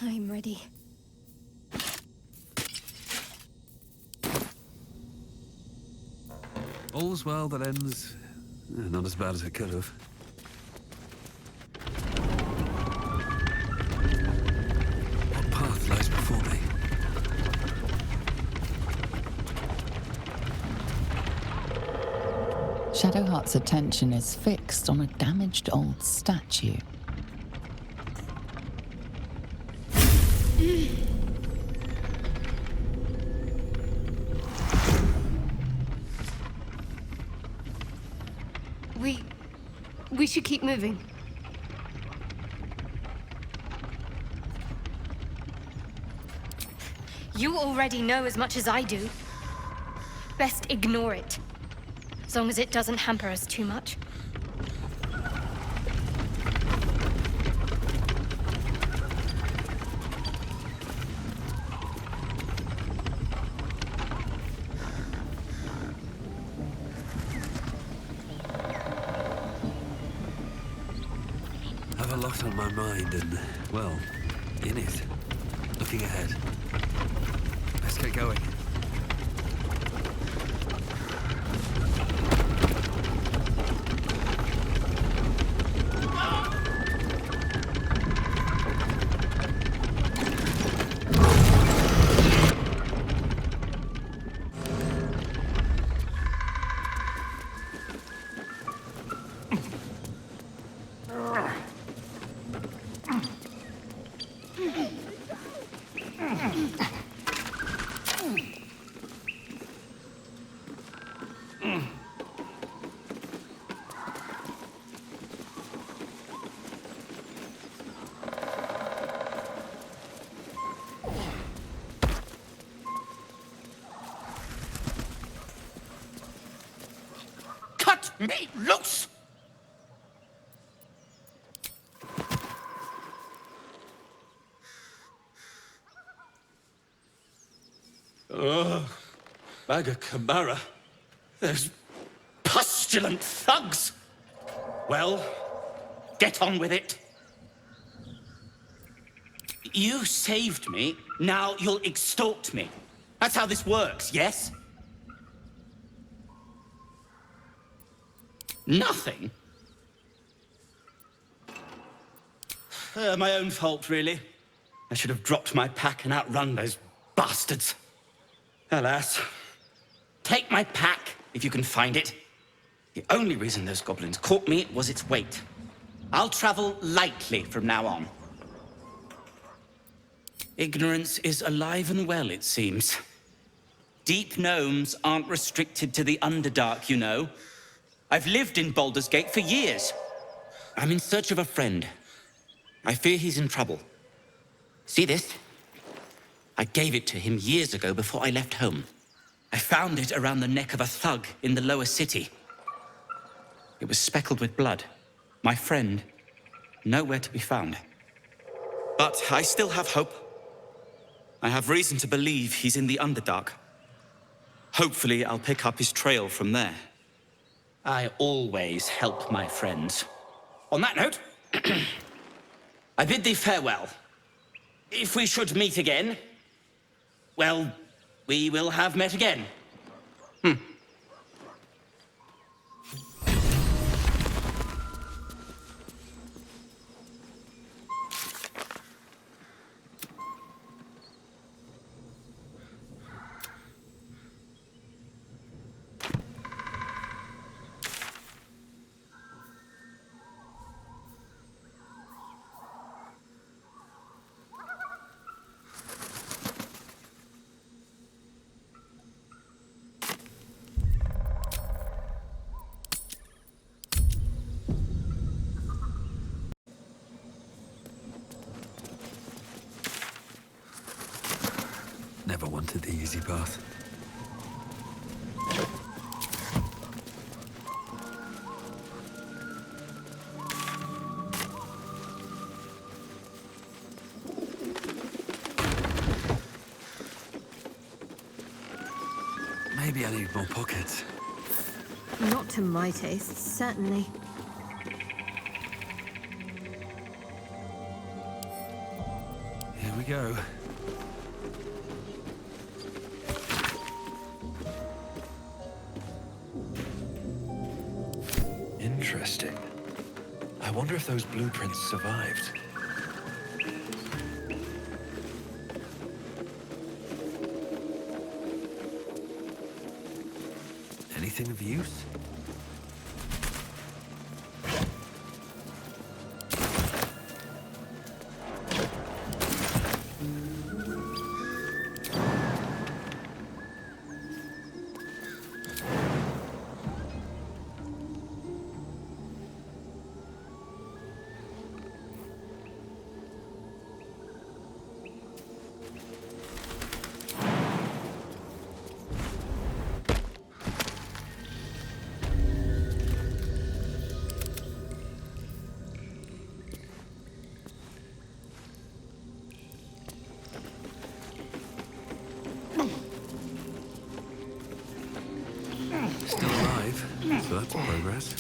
I'm ready. All's well that ends... not as bad as it could have. What path lies before me? Shadowheart's attention is fixed on a damaged old statue. We should keep moving. You already know as much as I do. Best ignore it. As long as it doesn't hamper us too much. I've a lot on my mind and, well, in it. Looking ahead. Let's get going. Cut me loose! Ugh. Maga Kamara. Those pustulant thugs! Well, get on with it. You saved me, now you'll extort me. That's how this works, yes? Nothing? My own fault, really. I should have dropped my pack and outrun those bastards. Alas. Take my pack, if you can find it. The only reason those goblins caught me was its weight. I'll travel lightly from now on. Ignorance is alive and well, it seems. Deep gnomes aren't restricted to the Underdark, you know. I've lived in Baldur's Gate for years. I'm in search of a friend. I fear he's in trouble. See this? I gave it to him years ago before I left home. I found it around the neck of a thug in the lower city. It was speckled with blood. My friend, nowhere to be found. But I still have hope. I have reason to believe he's in the Underdark. Hopefully, I'll pick up his trail from there. I always help my friends. On that note, I bid thee farewell. If we should meet again, well, we will have met again. Never wanted the easy path. Maybe I need more pockets. Not to my taste, certainly. Here we go. Interesting. I wonder if those blueprints survived. Anything of use? Still alive, so that's progress.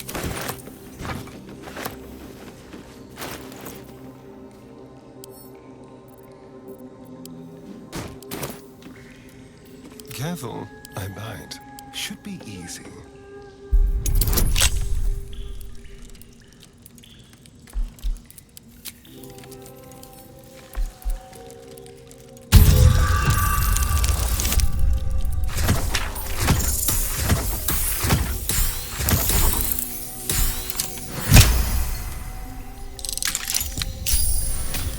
Careful, I bite. Should be easy.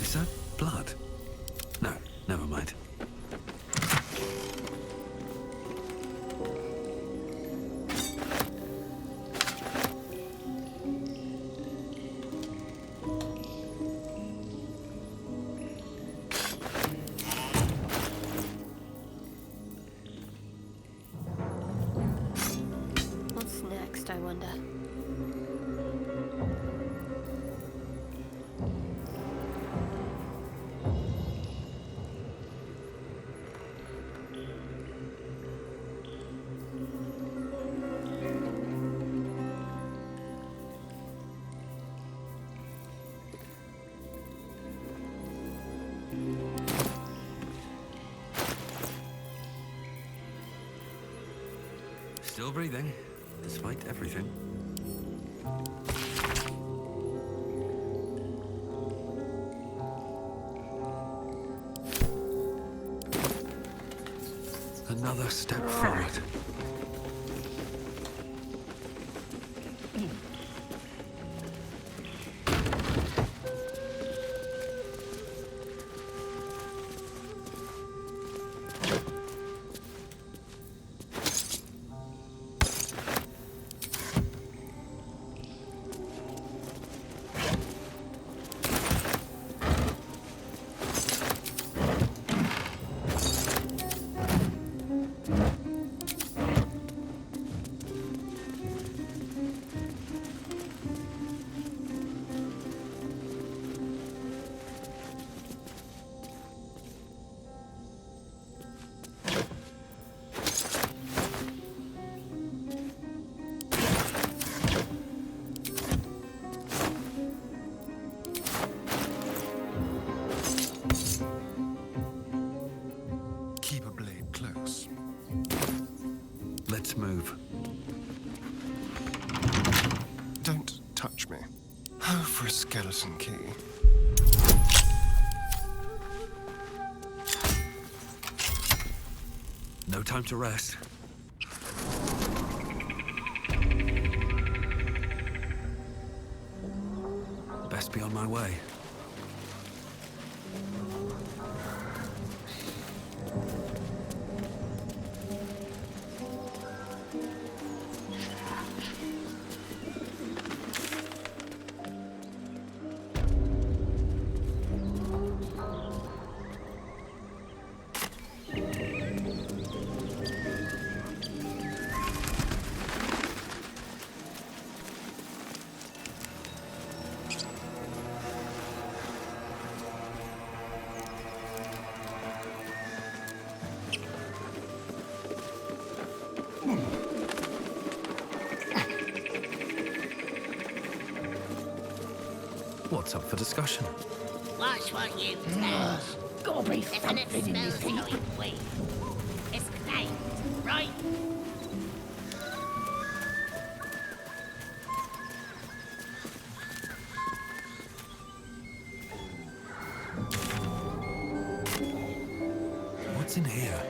Is that blood? No, never mind. mind. What's next, I wonder? Still breathing, despite everything. Another step forward. Keep a blade close. Let's move. Don't touch me. Oh, for a skeleton key. No time to rest. Best be on my way. What's up for discussion? Watch what you say. Gotta be Isn't it something in this smells heat. so weak? It's claimed, right? What's in here?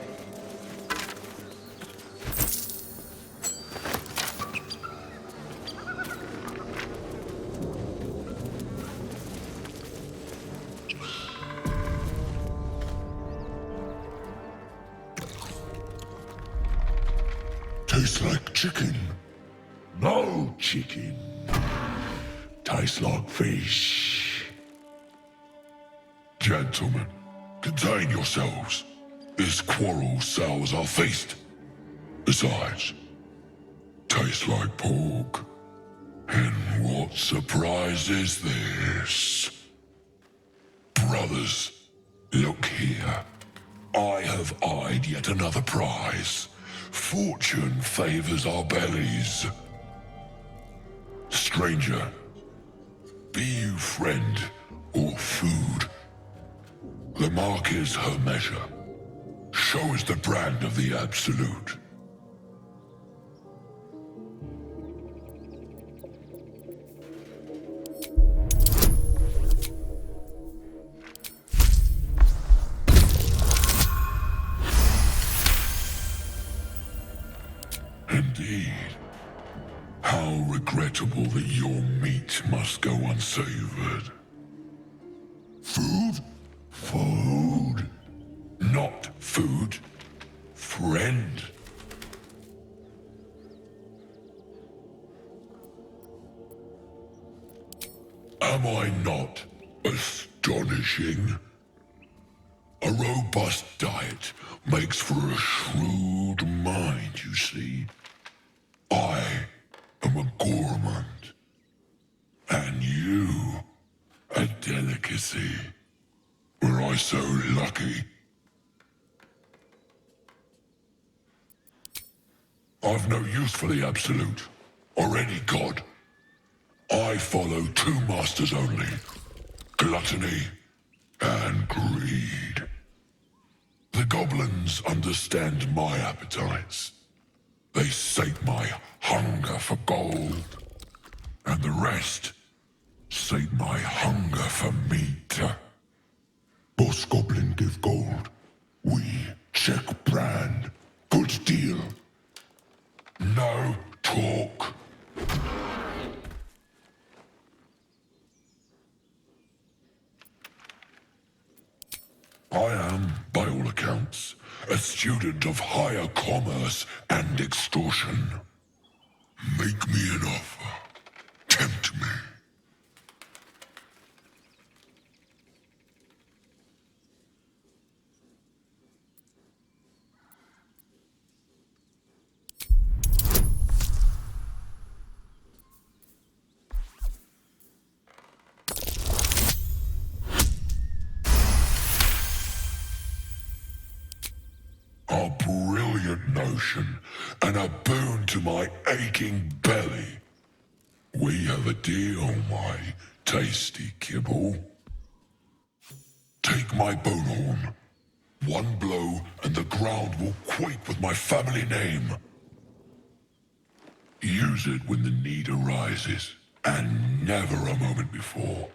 Tastes like chicken. No chicken. Tastes like fish. Gentlemen, contain yourselves. This quarrel sours our feast. Besides, tastes like pork. And what surprise is this? Brothers, look here. I have eyed yet another prize. Fortune favors our bellies. Stranger, be you friend or food, the mark is her measure. Show us the brand of the Absolute. Indeed. How regrettable that your meat must go unsavored. Food? Food? food, friend. Am I not astonishing? A robust diet makes for a shrewd mind, you see. I am a gourmand, and you a delicacy. Were I so lucky? I've no use for the Absolute, or any god. I follow two masters only, gluttony and greed. The goblins understand my appetites. They sate my hunger for gold, and the rest sate my hunger for meat. Boss goblin give gold. We check brand. Good deal. No talk. I am, by all accounts, a student of higher commerce and extortion. Make me an offer. Tempt me. A brilliant notion, and a boon to my aching belly. We have a deal, my tasty kibble. Take my bone horn. One blow, and the ground will quake with my family name. Use it when the need arises, and never a moment before.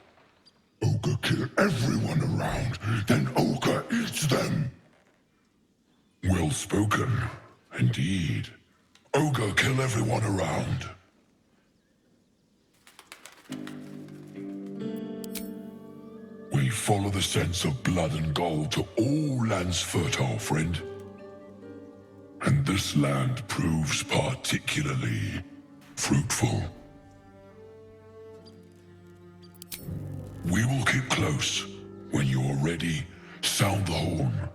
Ogre kill everyone around, then Ogre eats them. Well spoken, indeed. Ogre kill everyone around. We follow the sense of blood and gold to all lands fertile, friend. And this land proves particularly fruitful. We will keep close. When you are ready, sound the horn.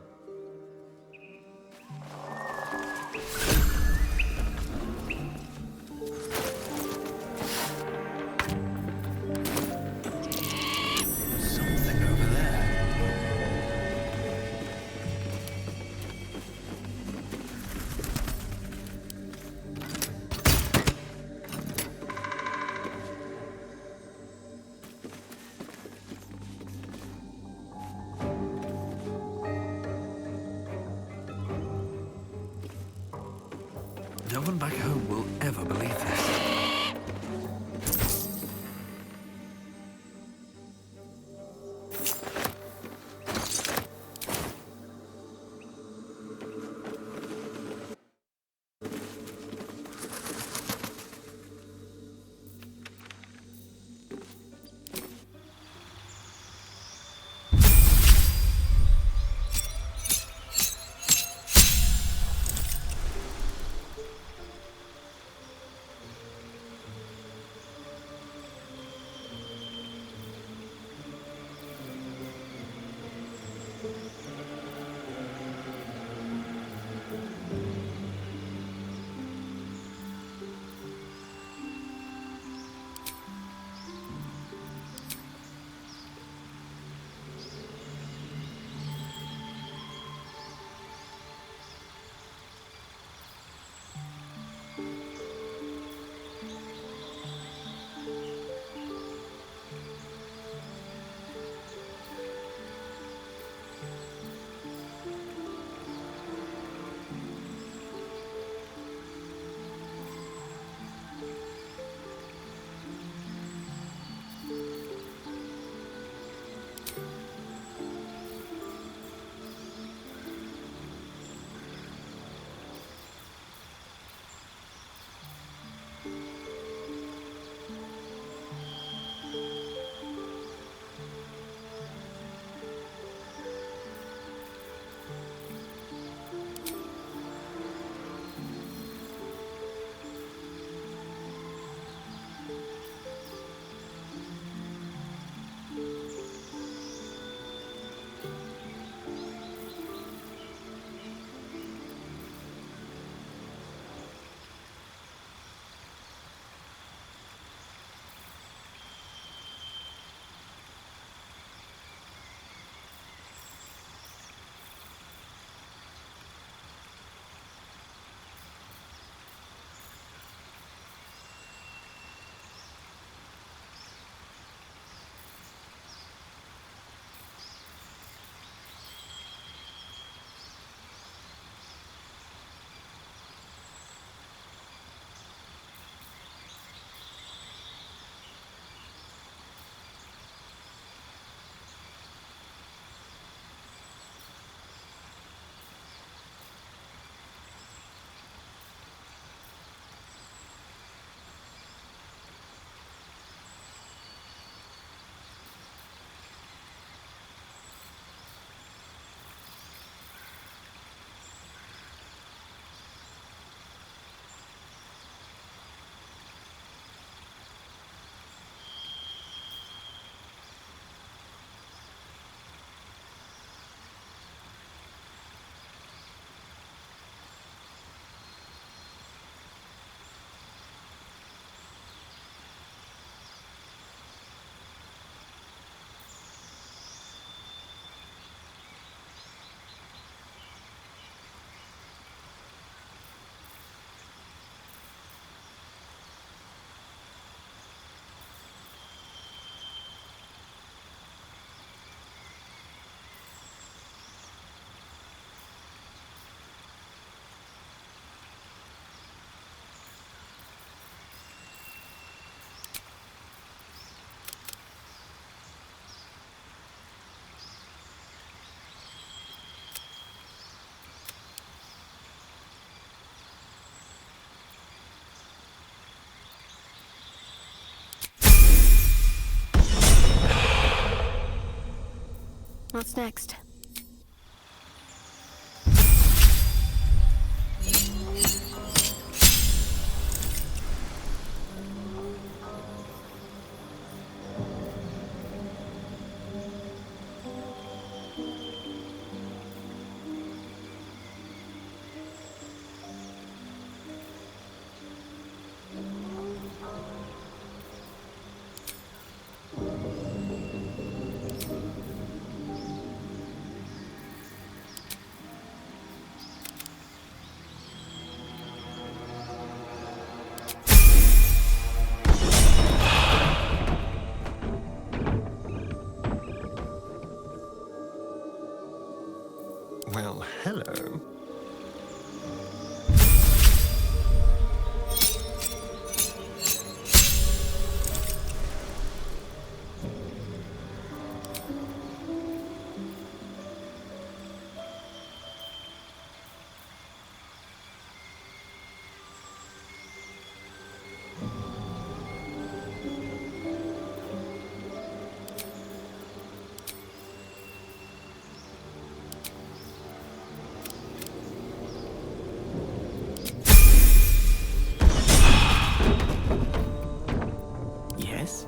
No one back home will ever believe this. What's next? Well, hello. Yes?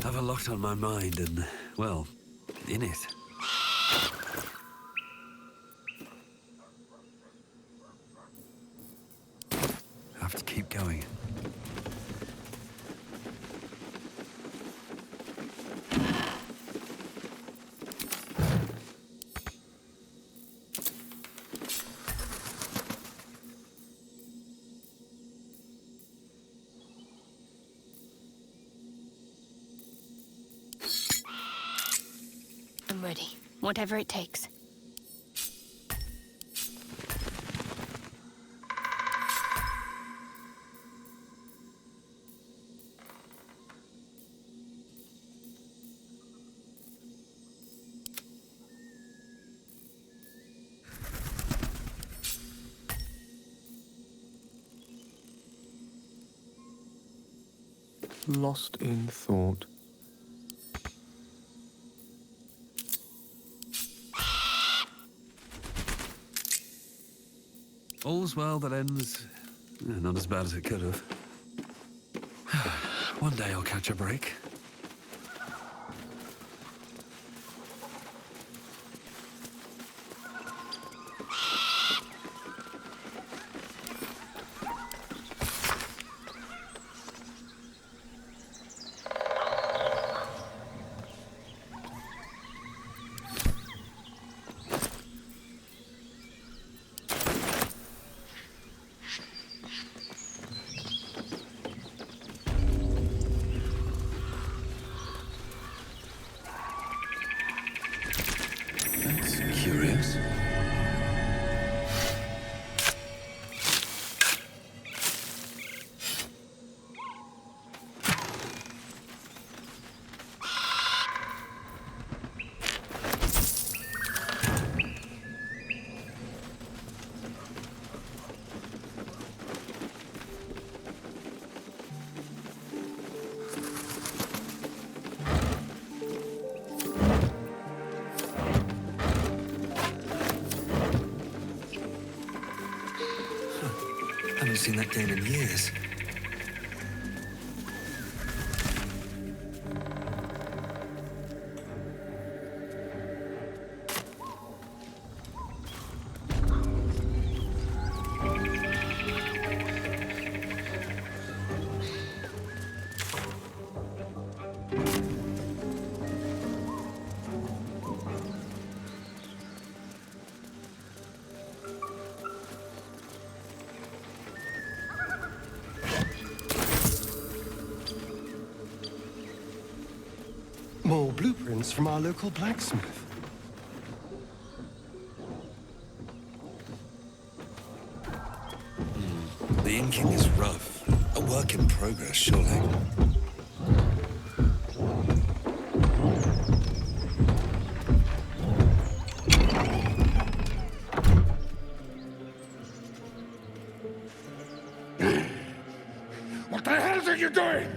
I've a lot on my mind and, well, in it. Have to keep going. I'm ready. Whatever it takes. Lost in thought. All's well that ends not as bad as it could have. One day I'll catch a break. seen that game in years. More blueprints from our local blacksmith. The inking is rough. A work in progress, surely. What the hell are you doing?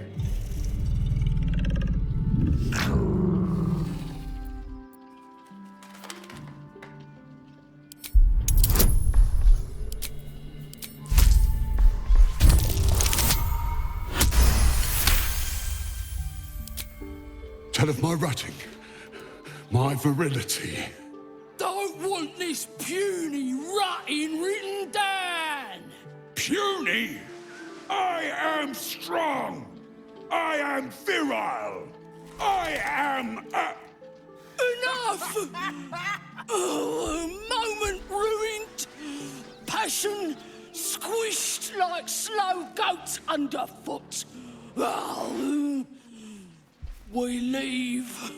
Tell of my writing, my virility. Don't want this puny rotting written down! Puny? I am strong. I am virile. I am Enough! Oh, a moment ruined. Passion squished like slow goats underfoot. Oh, we leave.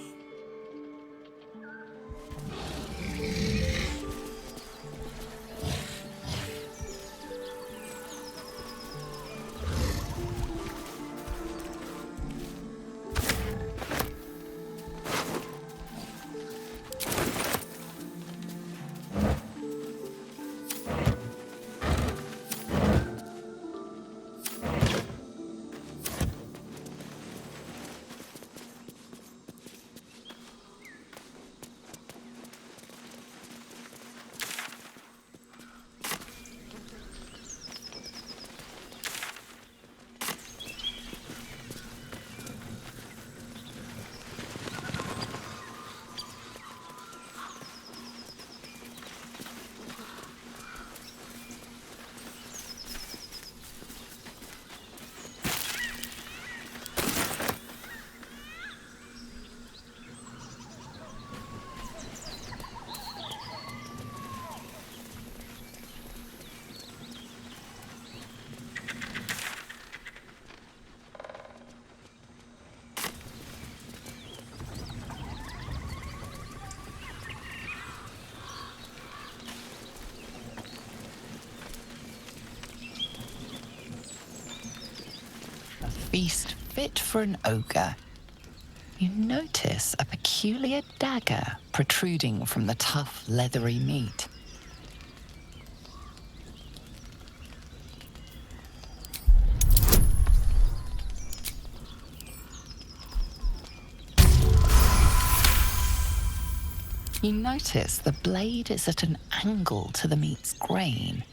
Feast fit for an ogre. You notice a peculiar dagger protruding from the tough, leathery meat. You notice the blade is at an angle to the meat's grain.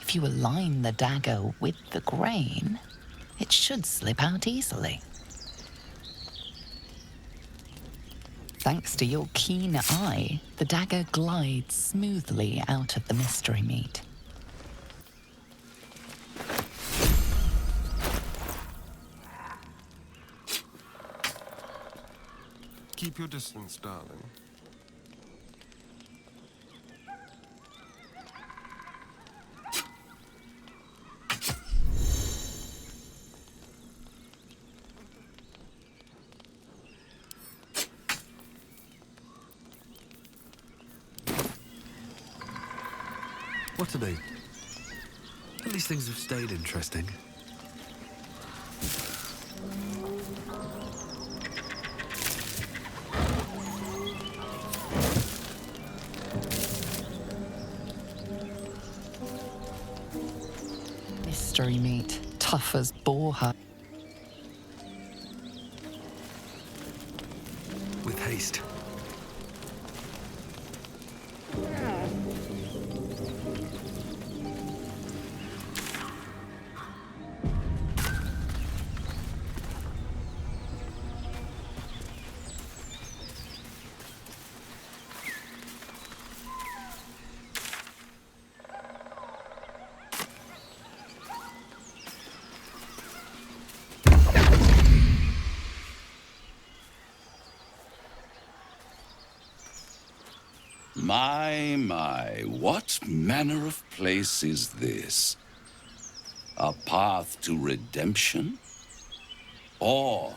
If you align the dagger with the grain, it should slip out easily. Thanks to your keen eye, the dagger glides smoothly out of the mystery meat. Keep your distance, darling. What are they? At least things have stayed interesting. Mystery meat, tough as boar hide. With haste. My, what manner of place is this? A path to redemption? Or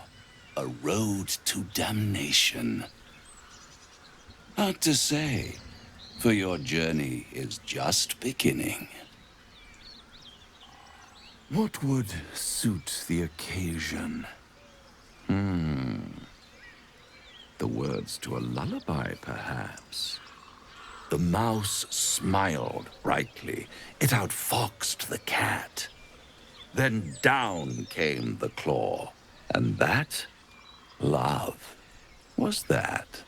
a road to damnation? Hard to say, for your journey is just beginning. What would suit the occasion? The words to a lullaby, perhaps. The mouse smiled brightly. It outfoxed the cat. Then down came the claw. And that, love, was that.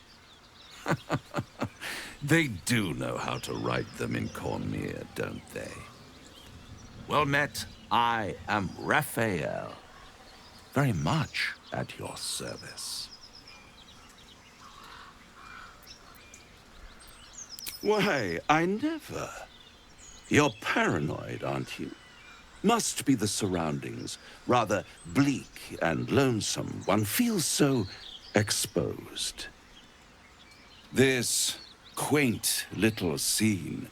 They do know how to write them in Cornmeer, don't they? Well met, I am Raphael. Very much at your service. Why, I never. You're paranoid, aren't you? Must be the surroundings. Rather bleak and lonesome. One feels so exposed. This quaint little scene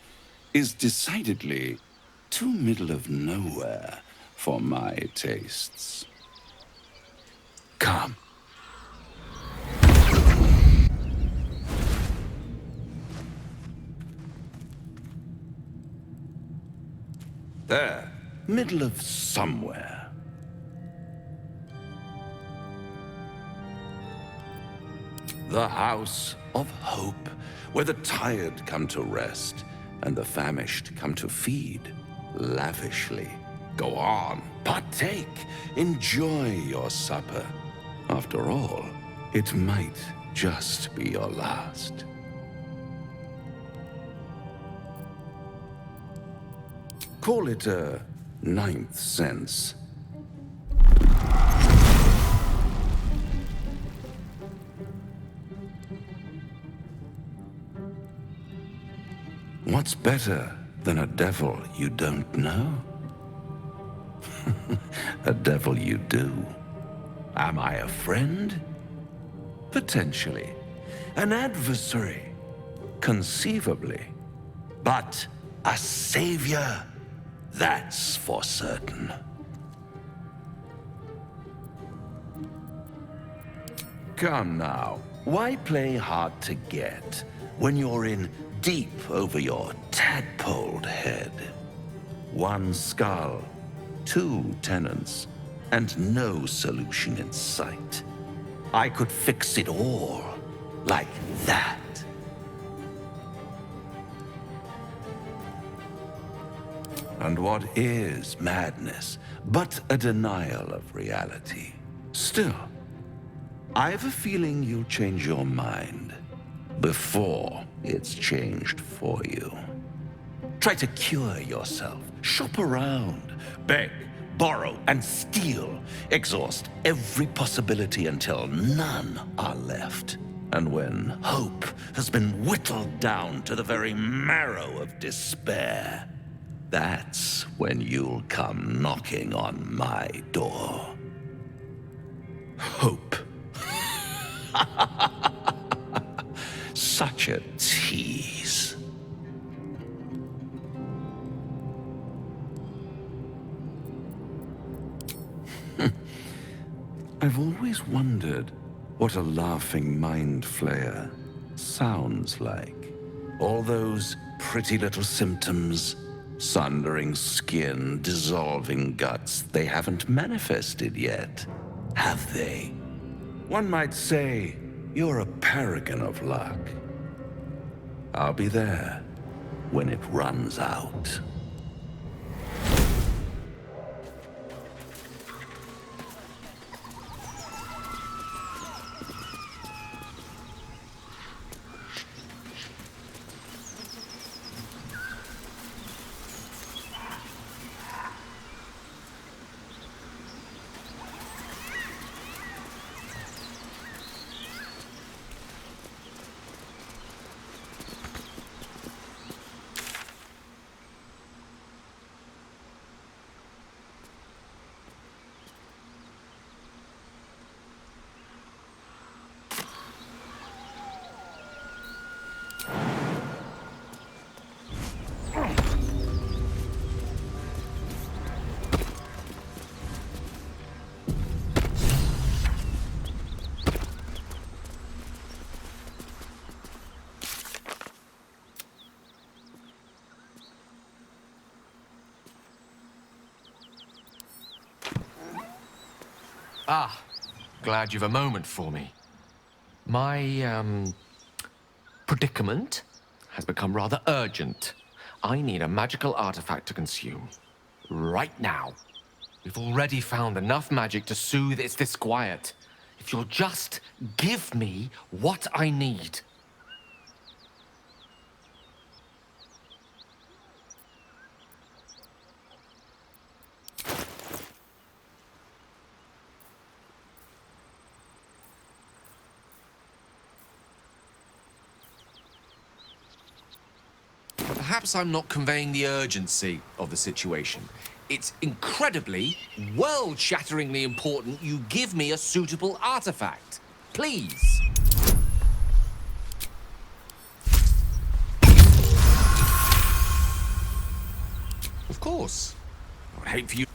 is decidedly too middle of nowhere for my tastes. Come. There, middle of somewhere. The House of Hope, where the tired come to rest and the famished come to feed lavishly. Go on, partake, enjoy your supper. After all, it might just be your last. Call it a ninth sense. What's better than a devil you don't know? A devil you do. Am I a friend? Potentially. An adversary? Conceivably. But a savior? That's for certain. Come now, why play hard to get when you're in deep over your tadpoled head? One skull, two tenants, and no solution in sight. I could fix it all like that. And what is madness but a denial of reality? Still, I have a feeling you'll change your mind before it's changed for you. Try to cure yourself, shop around, beg, borrow, and steal. Exhaust every possibility until none are left. And when hope has been whittled down to the very marrow of despair, that's when you'll come knocking on my door. Hope. Such a tease. I've always wondered what a laughing mind flayer sounds like. All those pretty little symptoms, sundering skin, dissolving guts, they haven't manifested yet, have they? One might say you're a paragon of luck. I'll be there when it runs out. Ah, glad you've a moment for me. My, predicament has become rather urgent. I need a magical artifact to consume. Right now. We've already found enough magic to soothe its disquiet. If you'll just give me what I need. Perhaps I'm not conveying the urgency of the situation. It's incredibly, world-shatteringly important you give me a suitable artifact. Please. Of course. I would hate for you...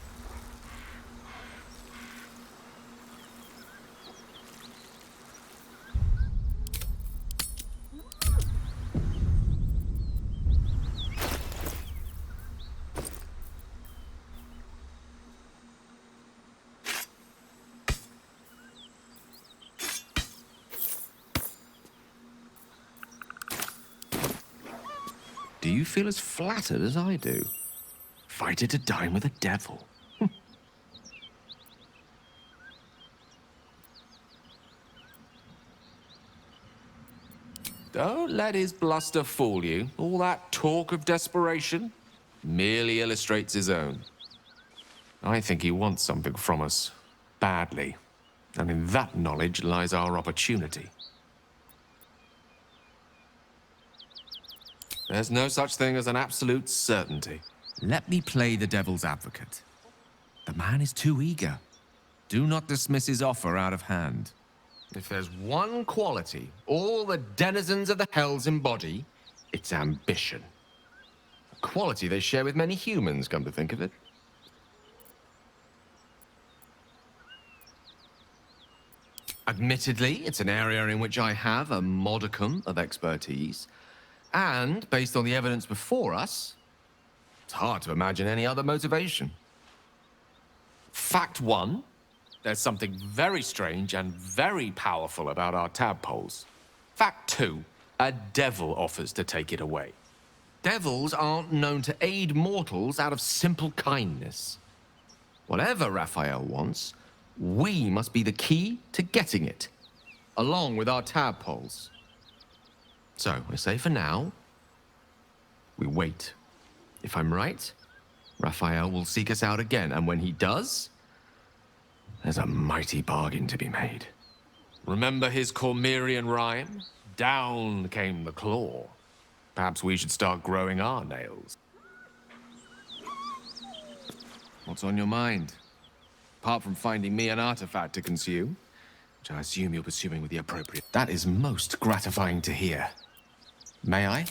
Do you feel as flattered as I do? Invited to dine with a devil. Don't let his bluster fool you. All that talk of desperation merely illustrates his own. I think he wants something from us. Badly. And in that knowledge lies our opportunity. There's no such thing as an absolute certainty. Let me play the devil's advocate. The man is too eager. Do not dismiss his offer out of hand. If there's one quality all the denizens of the hells embody, it's ambition. A quality they share with many humans, come to think of it. Admittedly, it's an area in which I have a modicum of expertise. And, based on the evidence before us, it's hard to imagine any other motivation. Fact one, there's something very strange and very powerful about our tadpoles. Fact two, a devil offers to take it away. Devils aren't known to aid mortals out of simple kindness. Whatever Raphael wants, we must be the key to getting it, along with our tadpoles. So, I say for now, we wait. If I'm right, Raphael will seek us out again, and when he does, there's a mighty bargain to be made. Remember his Cormyrean rhyme? Down came the claw. Perhaps we should start growing our nails. What's on your mind? Apart from finding me an artifact to consume, which I assume you're pursuing with the appropriate... That is most gratifying to hear. May I?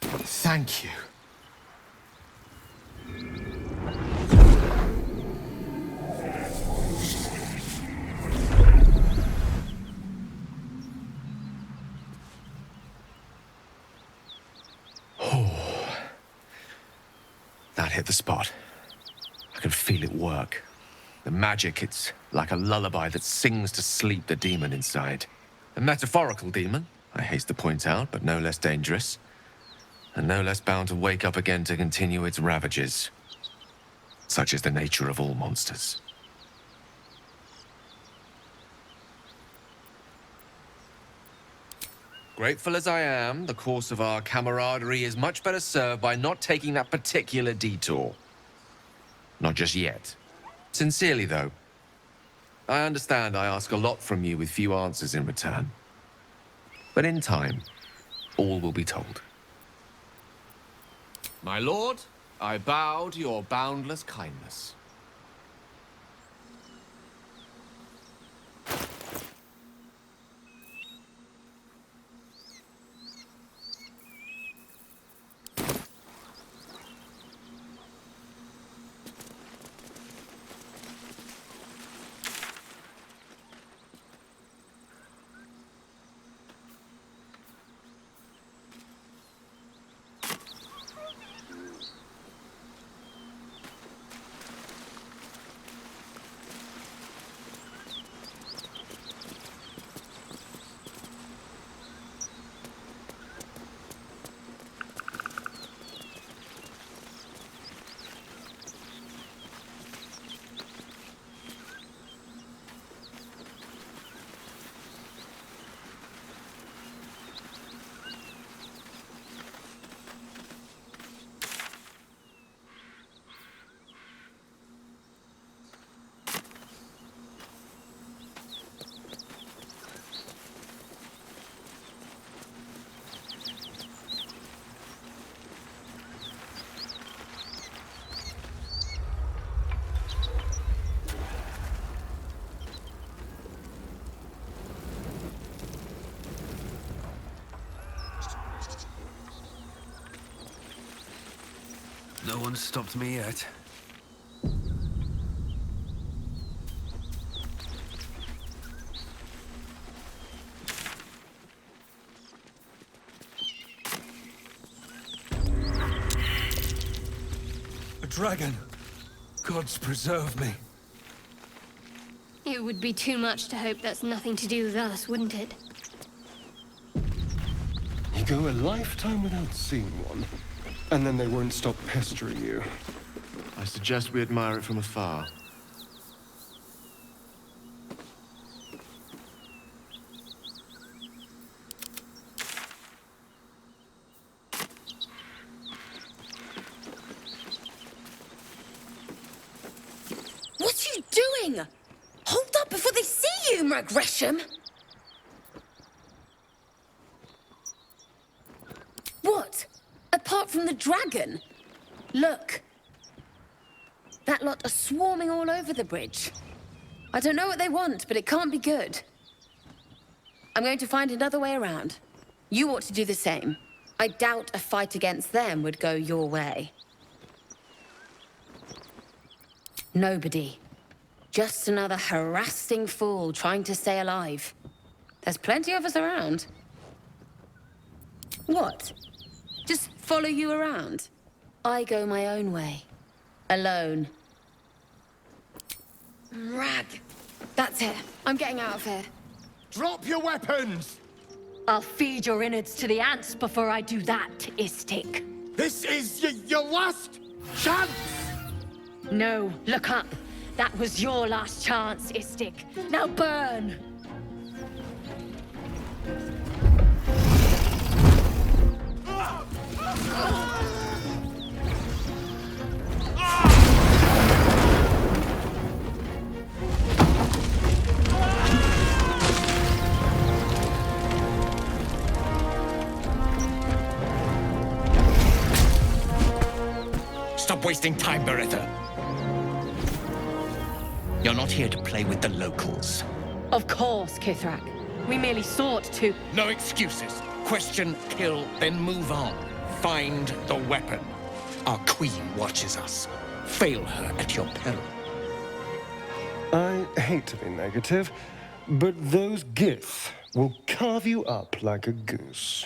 Thank you. That hit the spot. I can feel it work. The magic, it's like a lullaby that sings to sleep the demon inside. A metaphorical demon, I haste to point out, but no less dangerous. And no less bound to wake up again to continue its ravages. Such is the nature of all monsters. Grateful as I am, the course of our camaraderie is much better served by not taking that particular detour. Not just yet. Sincerely, though. I understand I ask a lot from you with few answers in return. But in time, all will be told. My lord, I bow to your boundless kindness. No one's stopped me yet. A dragon! Gods preserve me. It would be too much to hope that's nothing to do with us, wouldn't it? You go a lifetime without seeing one, and then they won't stop pestering you. I suggest we admire it from afar. What are you doing? Hold up before they see you, Gresham! What? Apart from the dragon? Look. That lot are swarming all over the bridge. I don't know what they want, but it can't be good. I'm going to find another way around. You ought to do the same. I doubt a fight against them would go your way. Nobody. Just another harassing fool trying to stay alive. There's plenty of us around. What? Just follow you around? I go my own way. Alone. Rag. That's it. I'm getting out of here. Drop your weapons! I'll feed your innards to the ants before I do that, Istik. This is your last chance! No, look up. That was your last chance, Istik. Now burn! Stop wasting time, Beretta. You're not here to play with the locals. Of course, Kithrak. We merely sought to... No excuses. Question, kill, then move on. Find the weapon. Our queen watches us. Fail her at your peril. I hate to be negative, but those Gith will carve you up like a goose.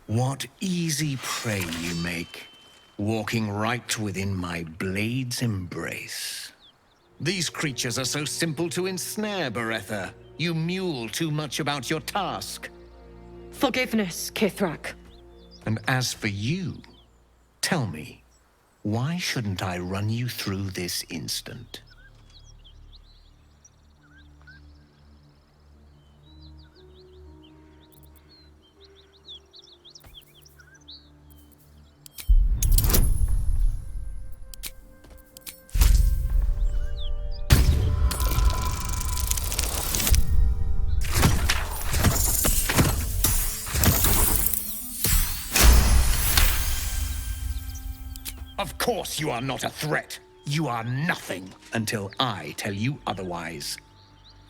What easy prey you make, walking right within my blade's embrace. These creatures are so simple to ensnare, Beretta. You mule too much about your task. Forgiveness, Kithrak. And as for you, tell me, why shouldn't I run you through this instant? Of course you are not a threat. You are nothing until I tell you otherwise.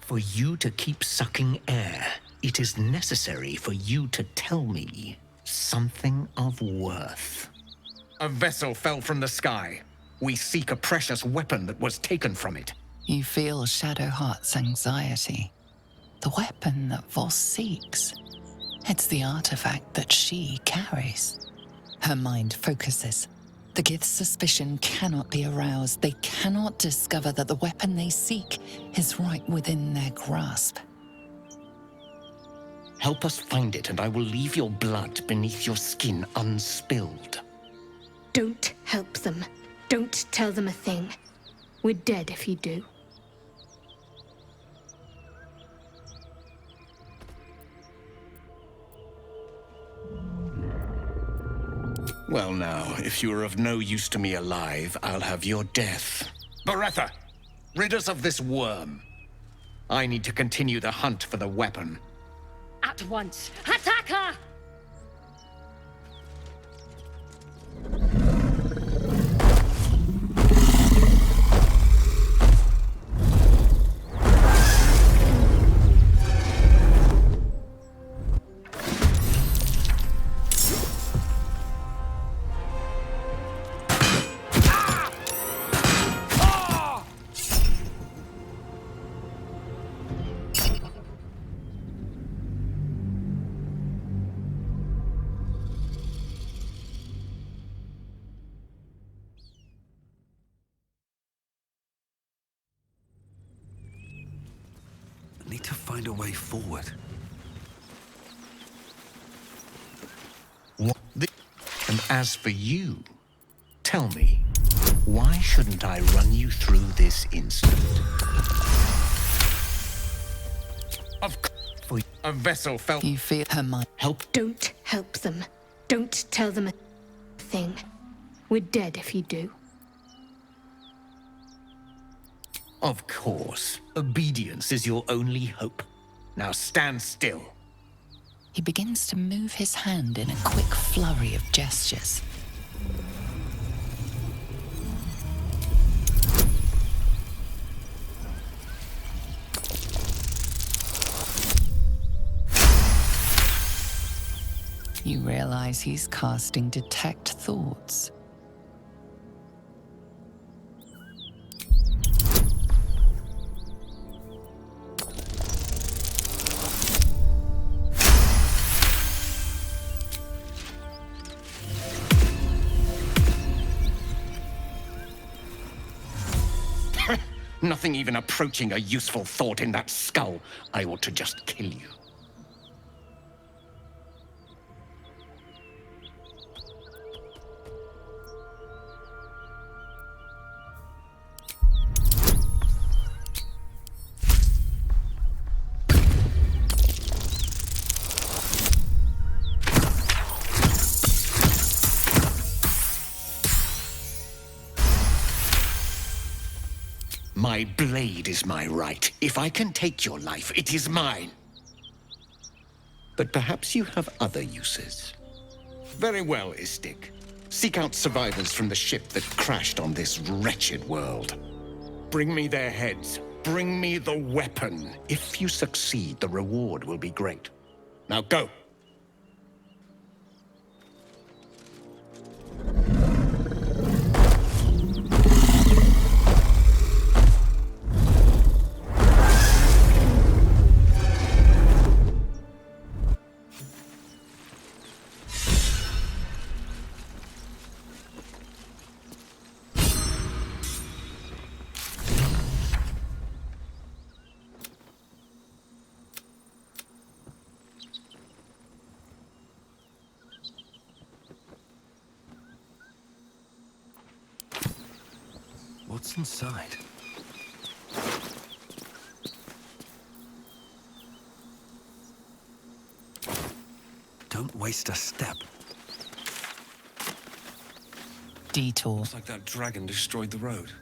For you to keep sucking air, it is necessary for you to tell me something of worth. A vessel fell from the sky. We seek a precious weapon that was taken from it. You feel Shadowheart's anxiety. The weapon that Voss seeks. It's the artifact that she carries. Her mind focuses. The Gith's suspicion cannot be aroused. They cannot discover that the weapon they seek is right within their grasp. Help us find it, and I will leave your blood beneath your skin unspilled. Don't help them. Don't tell them a thing. We're dead if you do. Well now, if you are of no use to me alive, I'll have your death. Beretta, rid us of this worm. I need to continue the hunt for the weapon. At once. Attack her! I need to find a way forward. And as for you, tell me, why shouldn't I run you through this instant? For a vessel fell. You feel her mind. Help. Don't help them. Don't tell them a thing. We're dead if you do. Of course. Obedience is your only hope. Now stand still. He begins to move his hand in a quick flurry of gestures. You realize he's casting detect thoughts. Nothing even approaching a useful thought in that skull. I ought to just kill you. My blade is my right. If I can take your life, it is mine. But perhaps you have other uses. Very well, Istik. Seek out survivors from the ship that crashed on this wretched world. Bring me their heads. Bring me the weapon. If you succeed, the reward will be great. Now go. What's inside? Don't waste a step. Detour. Looks like that dragon destroyed the road.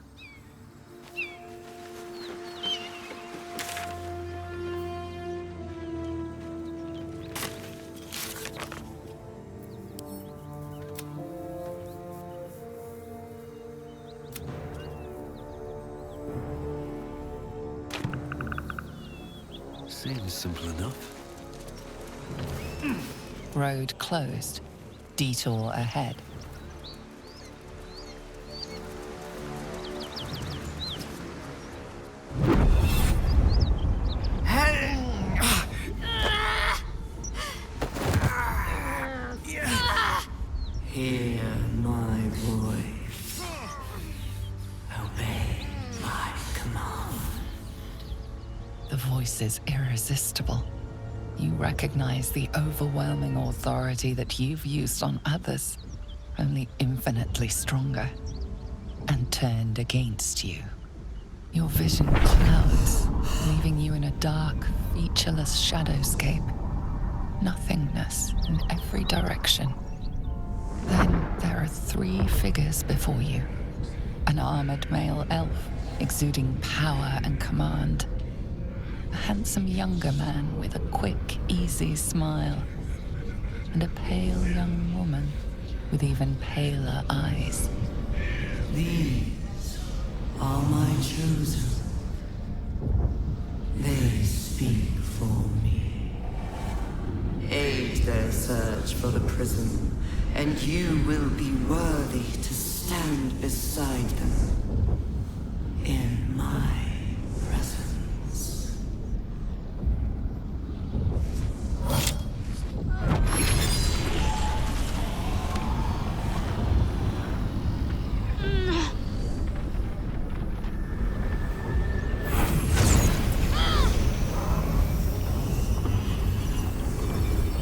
Seems simple enough. Road closed. Detour ahead. Hear my voice. Obey my command. The voice is irresistible. You recognize the overwhelming authority that you've used on others, only infinitely stronger, and turned against you. Your vision clouds, leaving you in a dark, featureless shadowscape. Nothingness in every direction. Then there are 3 figures before you. An armored male elf, exuding power and command. A handsome younger man with a quick, easy smile. And a pale young woman with even paler eyes. These are my chosen. They speak for me. Aid their search for the prison, and you will be worthy to stand beside them in my presence.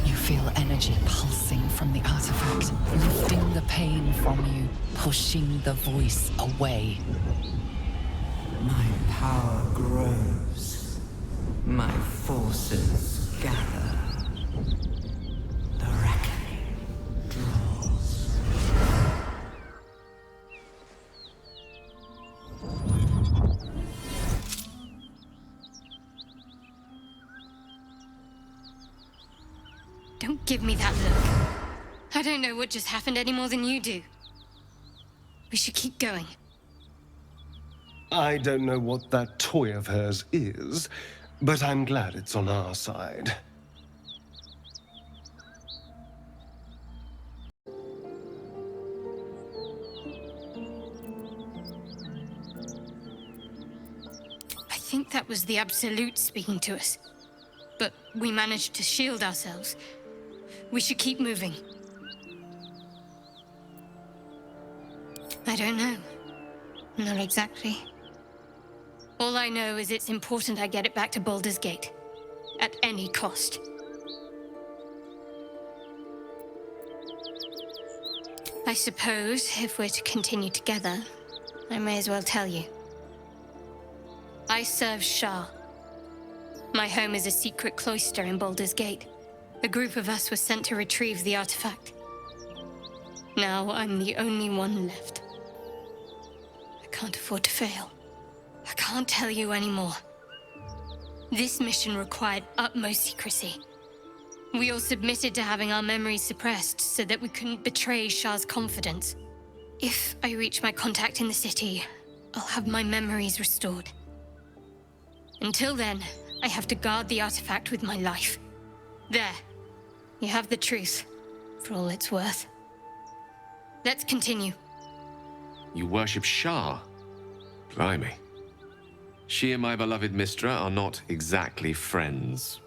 You feel energy pulsing from the artifact, lifting the pain from you, pushing the voice away. My power grows. My forces gather. The reckoning draws. Don't give me that look. I don't know what just happened any more than you do. We should keep going. I don't know what that toy of hers is, but I'm glad it's on our side. I think that was the Absolute speaking to us. But we managed to shield ourselves. We should keep moving. I don't know. Not exactly. All I know is it's important I get it back to Baldur's Gate. At any cost. I suppose, if we're to continue together, I may as well tell you. I serve Shah. My home is a secret cloister in Baldur's Gate. A group of us was sent to retrieve the artifact. Now I'm the only one left. I can't afford to fail. I can't tell you anymore. This mission required utmost secrecy. We all submitted to having our memories suppressed so that we couldn't betray Shah's confidence. If I reach my contact in the city, I'll have my memories restored. Until then, I have to guard the artifact with my life. There. You have the truth, for all it's worth. Let's continue. You worship Shah? Blimey. She and my beloved Mistra are not exactly friends.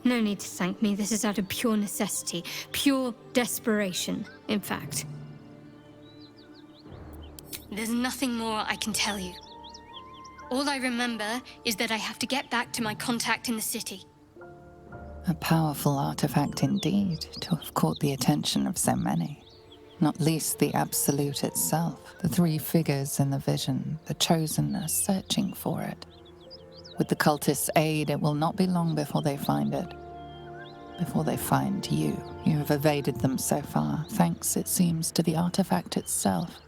No need to thank me. This is out of pure necessity. Pure desperation, in fact. There's nothing more I can tell you. All I remember is that I have to get back to my contact in the city. A powerful artifact indeed, to have caught the attention of so many. Not least the Absolute itself, the 3 figures in the vision, the Chosen are searching for it. With the cultists' aid, it will not be long before they find it. Before they find you. You have evaded them so far, thanks, it seems, to the artifact itself.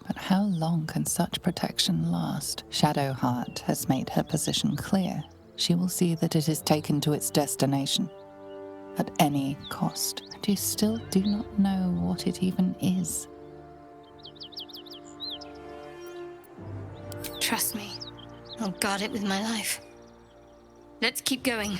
But how long can such protection last? Shadowheart has made her position clear. She will see that it is taken to its destination. At any cost. And you still do not know what it even is. Trust me. I'll guard it with my life. Let's keep going.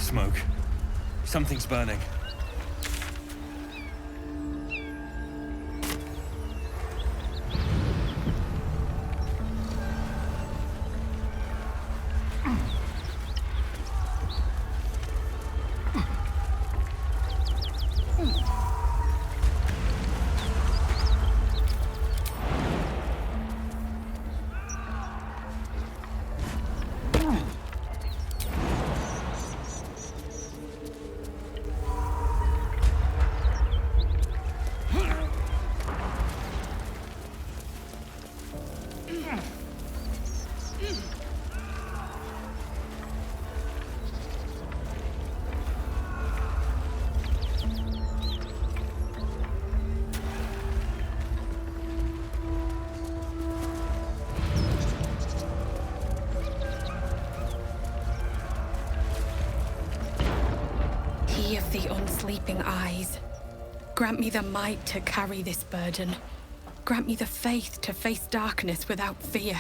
smoke. Something's burning. He of the unsleeping eyes, grant me the might to carry this burden. Grant me the faith to face darkness without fear.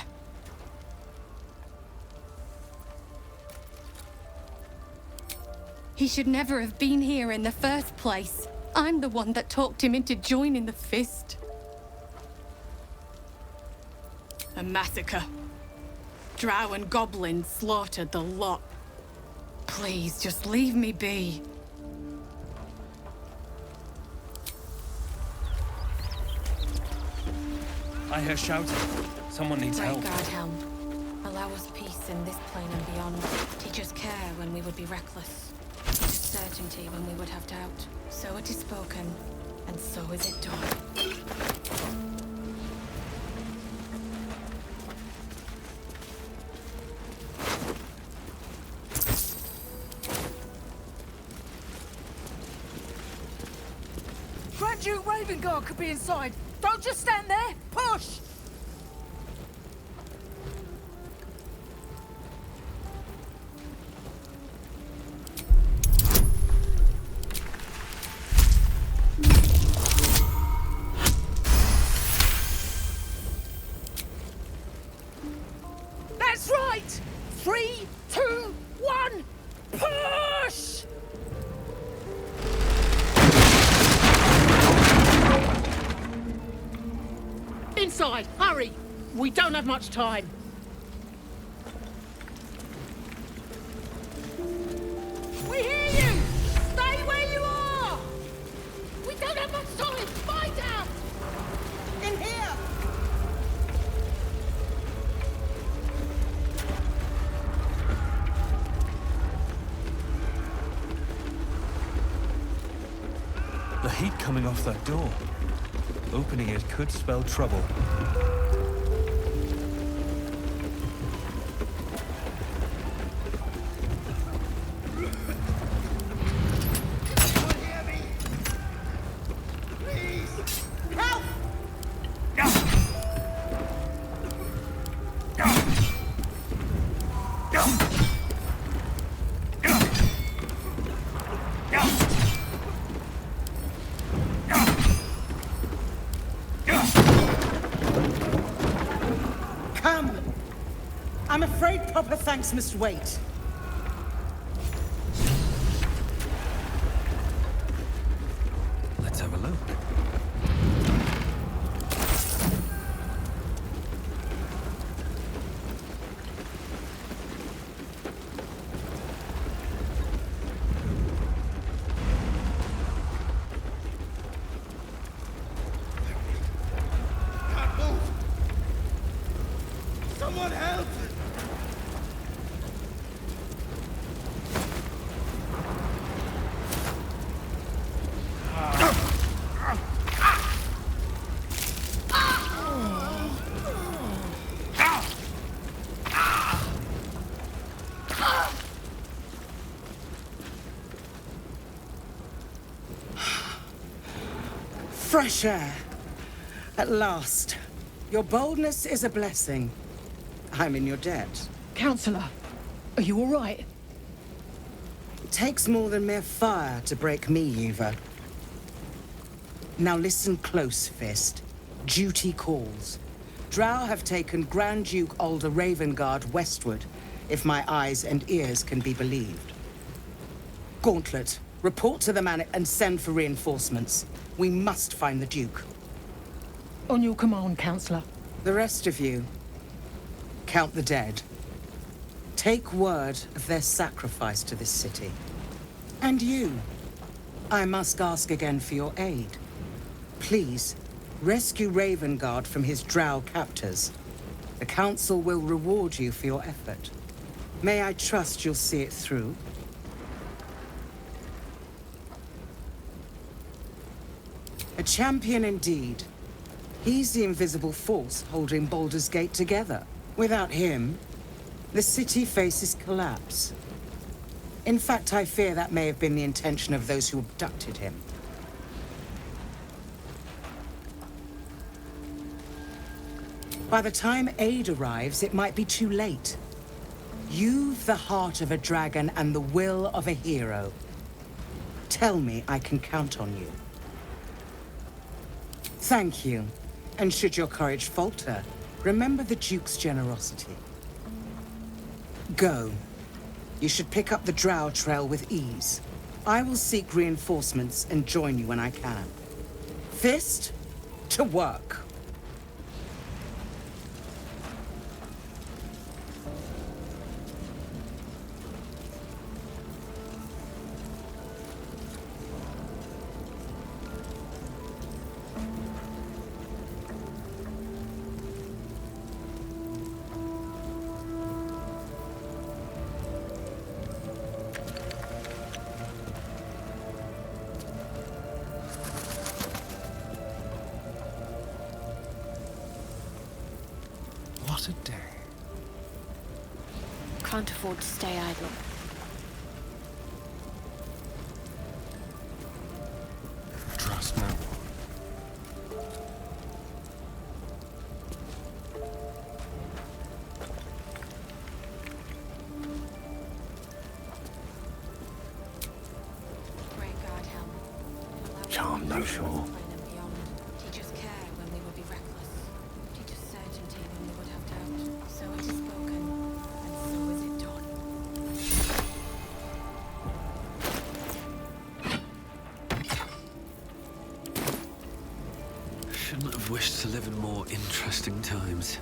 He should never have been here in the first place. I'm the one that talked him into joining the Fist. A massacre. Drow and goblins slaughtered the lot. Please, just leave me be. I hear shouting. Someone needs help. Great Guardhelm, allow us peace in this plane and beyond. Teach us care when we would be reckless. Teach us certainty when we would have doubt. So it is spoken, and so is it done. Grand Duke Ravengard could be inside. Don't just stand there. Push! That's right! 3, 2, 1, push! Inside, hurry! We don't have much time. We hear you! Stay where you are! We don't have much time! Fight out! In here! The heat coming off that door. Opening it could spell trouble. Help! Come! I'm afraid proper thanks must wait. Let's have a look. Can't move! Someone help! Fresh air. At last. Your boldness is a blessing. I'm in your debt. Counselor, are you all right? It takes more than mere fire to break me, Eva. Now listen close, Fist. Duty calls. Drow have taken Grand Duke Alder Ravengard westward, if my eyes and ears can be believed. Gauntlet, report to the man and send for reinforcements. We must find the Duke. On your command, Counselor. The rest of you, count the dead. Take word of their sacrifice to this city. And you, I must ask again for your aid. Please, rescue Ravengard from his drow captors. The Council will reward you for your effort. May I trust you'll see it through? A champion indeed. He's the invisible force holding Baldur's Gate together. Without him, the city faces collapse. In fact, I fear that may have been the intention of those who abducted him. By the time aid arrives, it might be too late. You've the heart of a dragon and the will of a hero. Tell me I can count on you. Thank you. And should your courage falter, remember the Duke's generosity. Go. You should pick up the Drow trail with ease. I will seek reinforcements and join you when I can. Fist, to work. What a day. Can't afford to stay idle. Trust no one. Charm no shore. Teach us care when we would be reckless. Teach us certainty when we would have doubt. So it is spoken, and so is it done. Shouldn't have wished to live in more interesting times.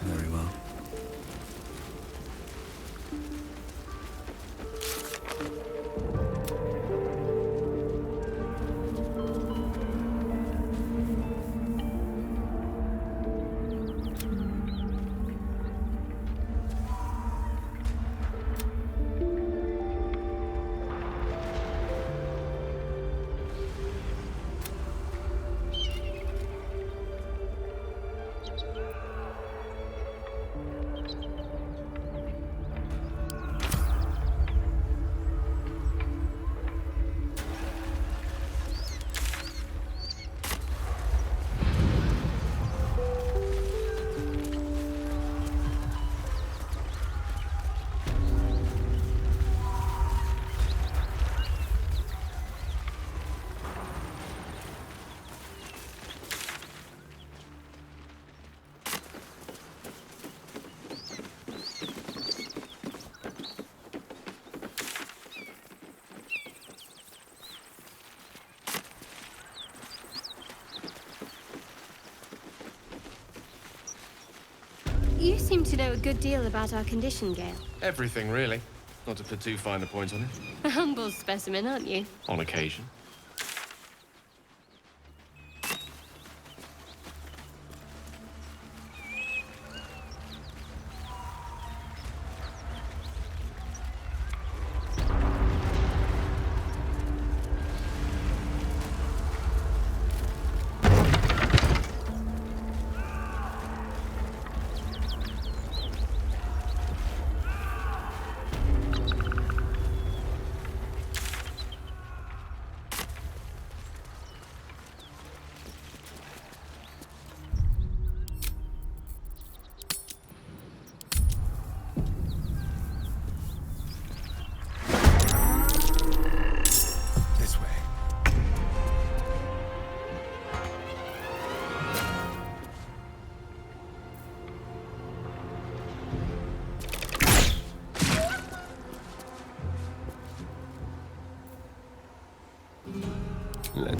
Very well. You seem to know a good deal about our condition, Gale. Everything, really. Not to put too fine a point on it. A humble specimen, aren't you? On occasion.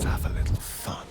Let's have a little fun.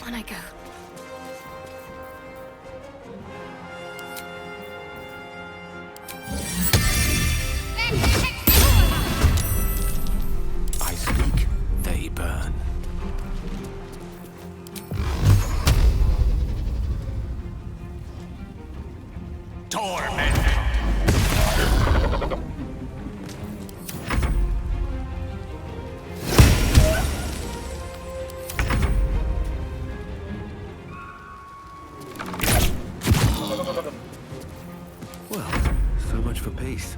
On I go. I speak, they burn. Torment! Well, so much for peace.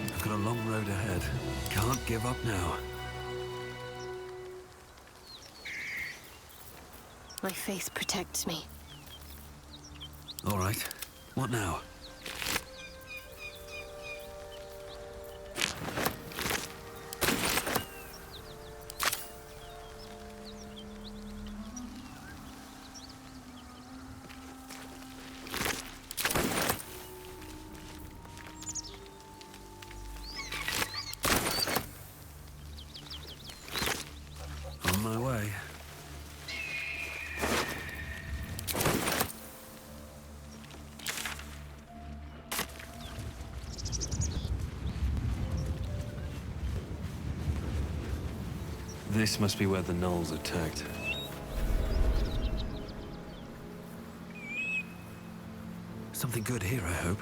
I've got a long road ahead. Can't give up now. My faith protects me. All right. What now? On my way. This must be where the gnolls attacked. Something good here, I hope.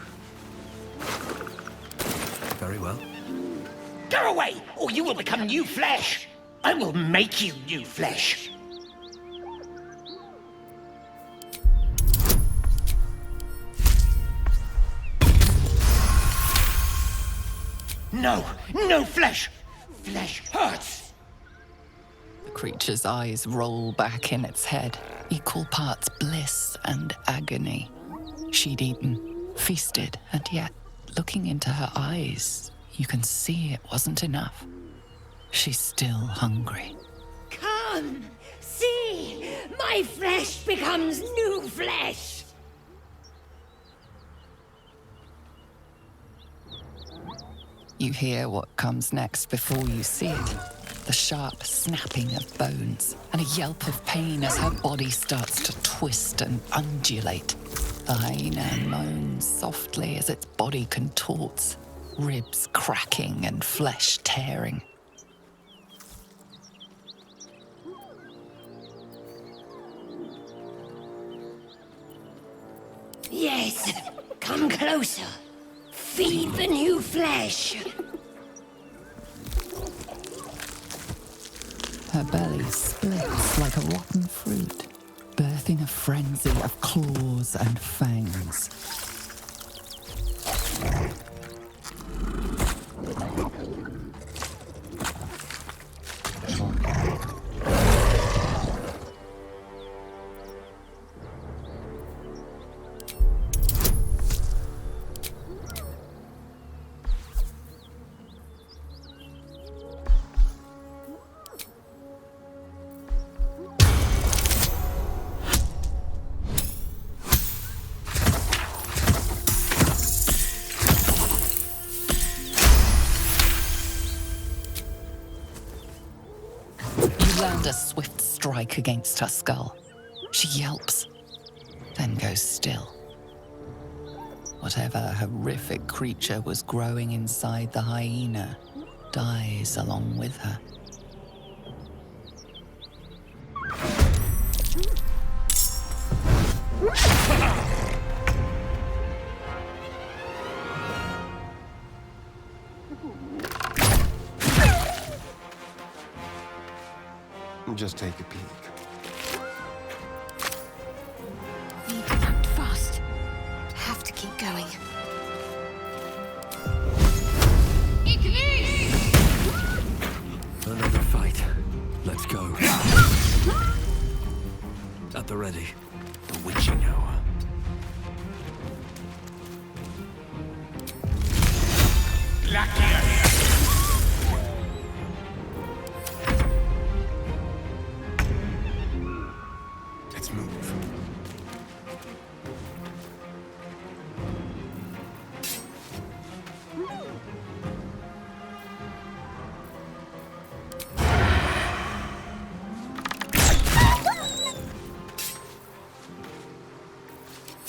Very well. Go away, or you will become new flesh! I will make you new flesh! No! No flesh! Flesh hurts! The creature's eyes roll back in its head, equal parts bliss and agony. She'd eaten, feasted, and yet, looking into her eyes, you can see it wasn't enough. She's still hungry. Come! See! My flesh becomes new flesh! You hear what comes next before you see it. The sharp snapping of bones, and a yelp of pain as her body starts to twist and undulate. The hyena moans softly as its body contorts, ribs cracking and flesh tearing. Yes! Come closer! Feed the new flesh! Her belly splits like a rotten fruit. birthing a frenzy of claws and fangs. Land a swift strike against her skull. She yelps, then goes still. Whatever horrific creature was growing inside the hyena dies along with her. Just take a peek. Need to act fast. Have to keep going. Another fight. Let's go. At the ready. The witching hour. Let's move.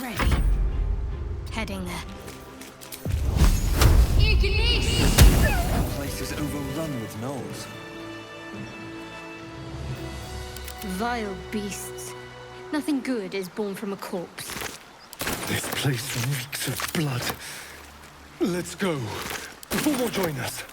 Ready. Heading there. The place is overrun with gnolls. Vile beasts. Nothing good is born from a corpse. This place reeks of blood. Let's go. Before more join us.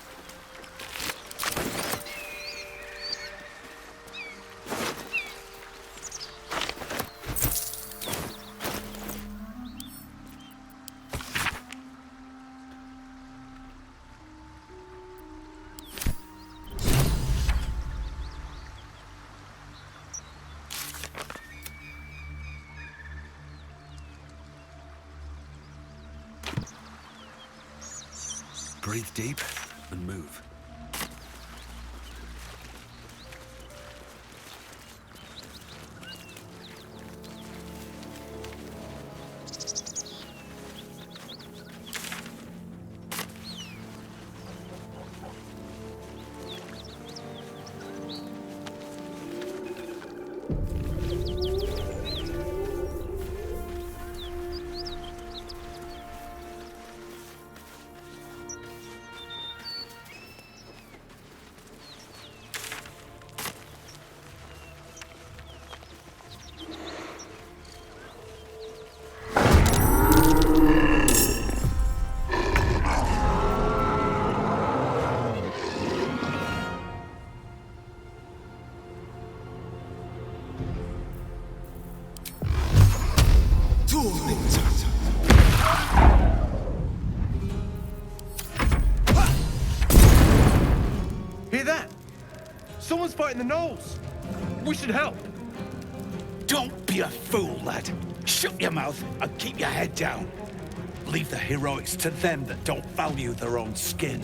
Breathe deep and move. Hear that? Someone's fighting the gnolls. We should help. Don't be a fool, lad. Shut your mouth and keep your head down. Leave the heroics to them that don't value their own skin.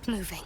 Moving.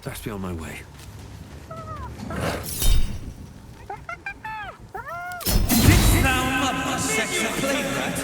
Best be on my way. Didst thou mother set a plague rat?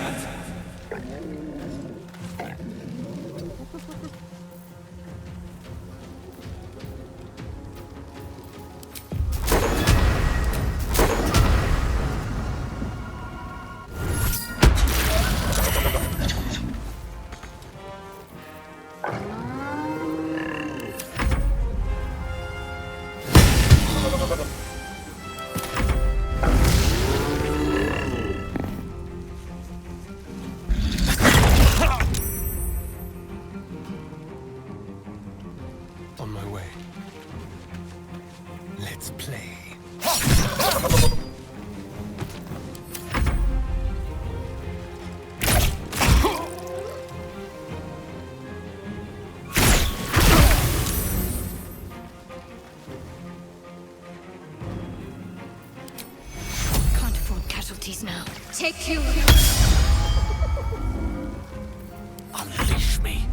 On my way. Let's play. Can't afford casualties now. Take you. Unleash me.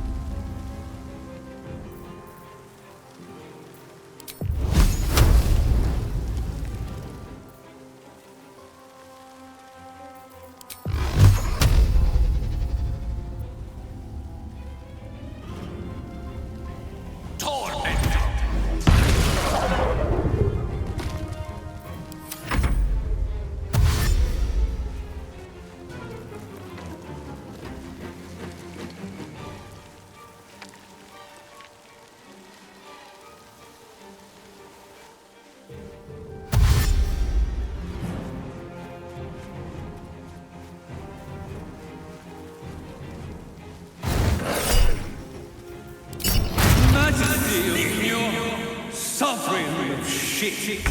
Majesty of Mjor, sovereign of shit.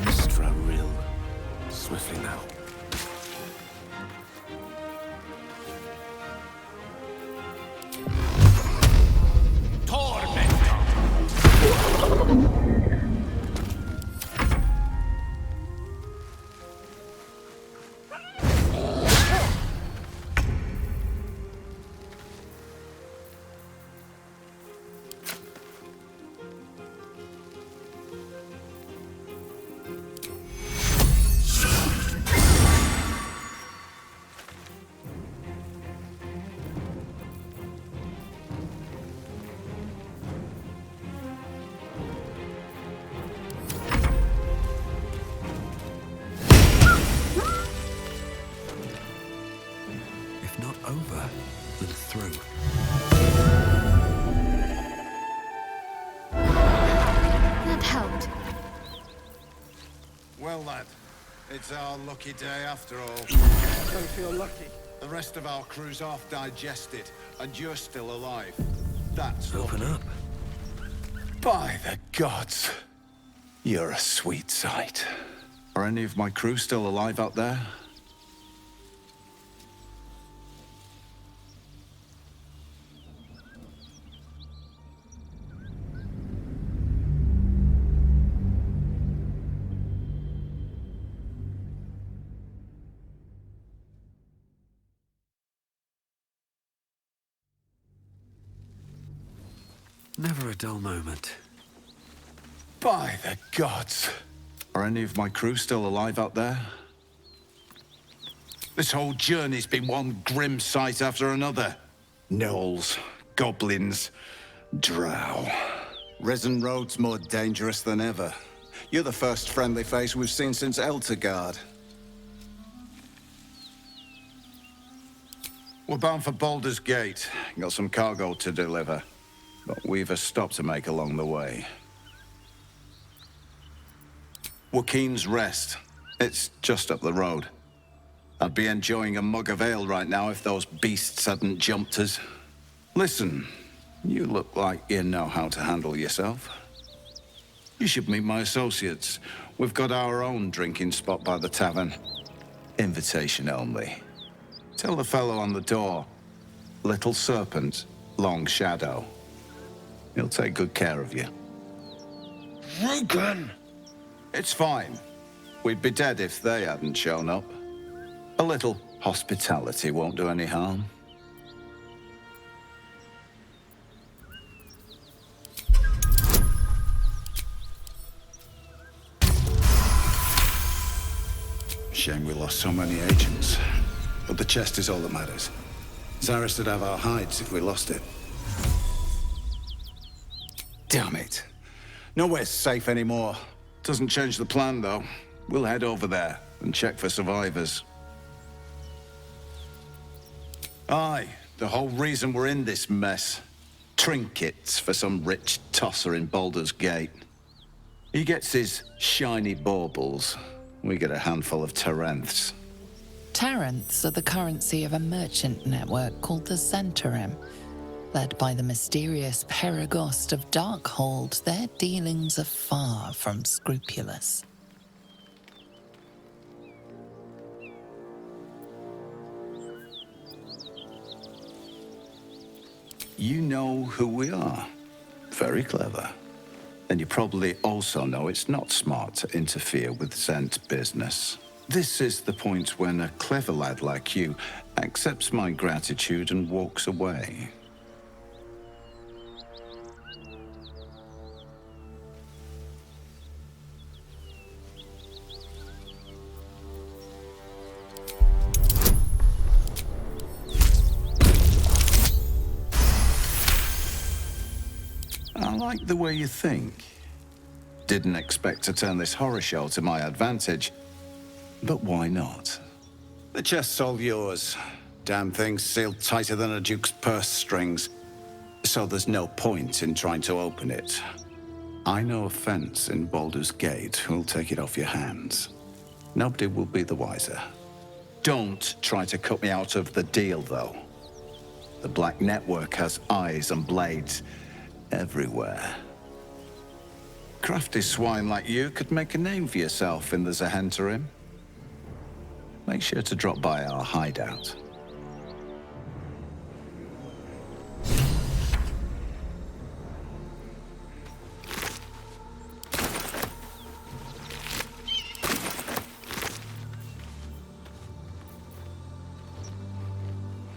Mistra Rill. Swiftly now. If not over, then through. That helped. Well, lad, it's our lucky day after all. Don't feel lucky. The rest of our crew's half digested, and you're still alive. That's Open up. By the gods, you're a sweet sight. Are any of my crew still alive out there? Never a dull moment. By the gods. Are any of my crew still alive out there? This whole journey's been one grim sight after another. Gnolls, goblins, drow. Risen Road's more dangerous than ever. You're the first friendly face we've seen since Eltergard. We're bound for Baldur's Gate. Got some cargo to deliver. But we've a stop to make along the way. Joaquin's Rest. It's just up the road. I'd be enjoying a mug of ale right now if those beasts hadn't jumped us. Listen, you look like you know how to handle yourself. You should meet my associates. We've got our own drinking spot by the tavern. Invitation only. Tell the fellow on the door, Little Serpent, Long Shadow. He'll take good care of you. Rugen! It's fine. We'd be dead if they hadn't shown up. A little hospitality won't do any harm. Shame we lost so many agents. But the chest is all that matters. Zaris would have our hides if we lost it. Damn it. Nowhere's safe anymore. Doesn't change the plan, though. We'll head over there and check for survivors. Aye, the whole reason we're in this mess. Trinkets for some rich tosser in Baldur's Gate. He gets his shiny baubles. We get a handful of Tarenths. Tarenths are the currency of a merchant network called the Zentarim. Led by the mysterious Perigost of Darkhold, their dealings are far from scrupulous. You know who we are. Very clever. And you probably also know it's not smart to interfere with Zent business. This is the point when a clever lad like you accepts my gratitude and walks away. I like the way you think. Didn't expect to turn this horror show to my advantage, but why not? The chest's all yours. Damn thing's sealed tighter than a duke's purse strings. So there's no point in trying to open it. I know a fence in Baldur's Gate who'll take it off your hands. Nobody will be the wiser. Don't try to cut me out of the deal, though. The Black Network has eyes and blades everywhere. Crafty swine like you could make a name for yourself in the Zahentarim. Make sure to drop by our hideout.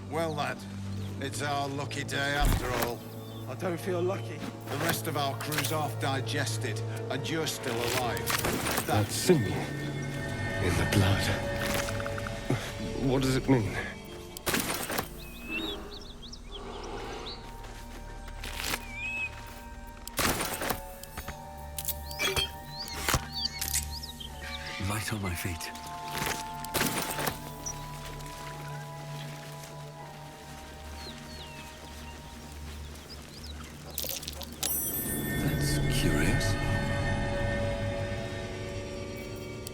Well, lad, it's our lucky day after all. I don't feel lucky. The rest of our crew's half digested, and you're still alive. That symbol in the blood. What does it mean? Light on my feet. Curious.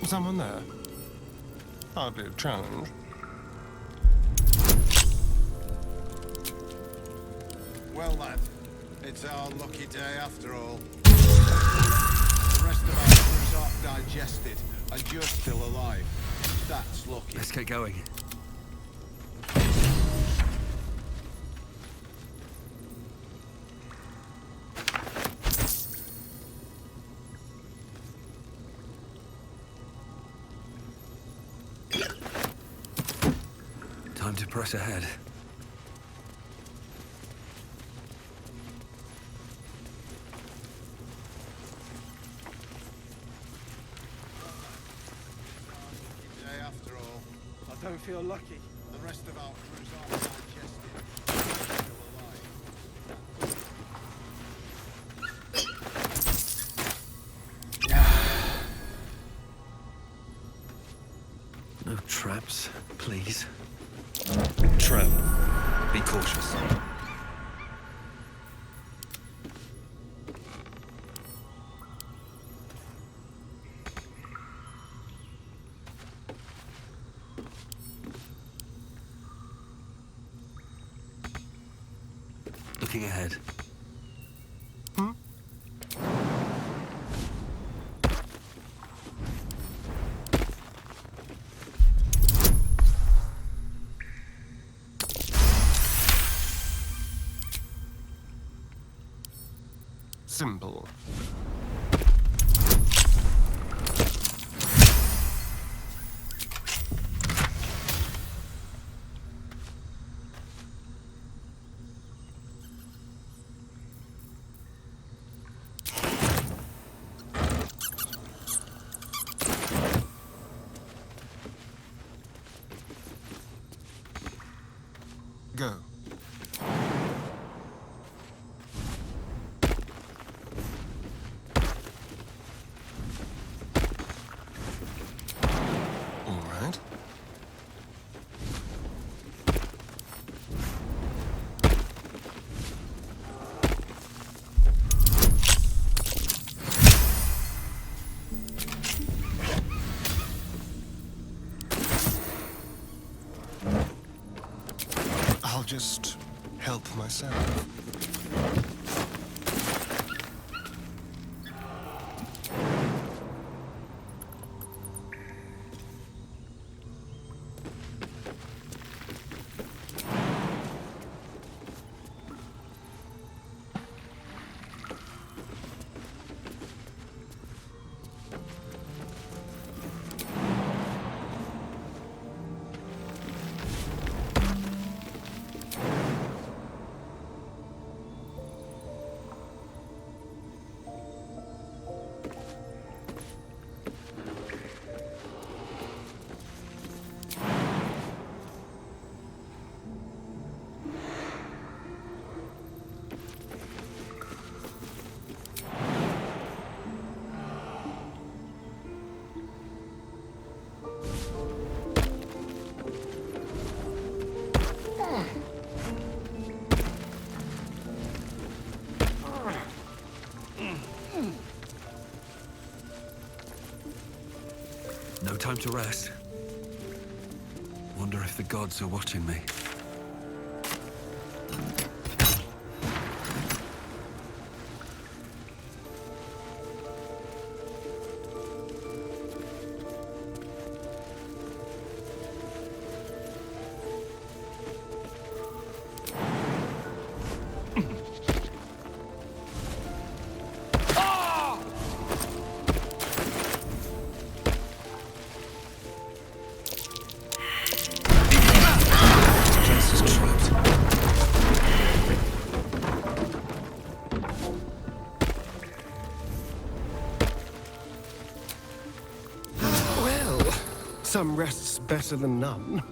Someone there? Hardly a challenge. Well, lad, it's our lucky day after all. The rest of our crew's half digested, and you're still alive. That's lucky. Let's get going. Time to press ahead. Day after all. I don't feel lucky. The rest of our crew's half digested. No traps, please. Trap. Be cautious. looking ahead. Simple. Go. All right. I'll just help myself. No time to rest. Wonder if the gods are watching me. Some rest's better than none.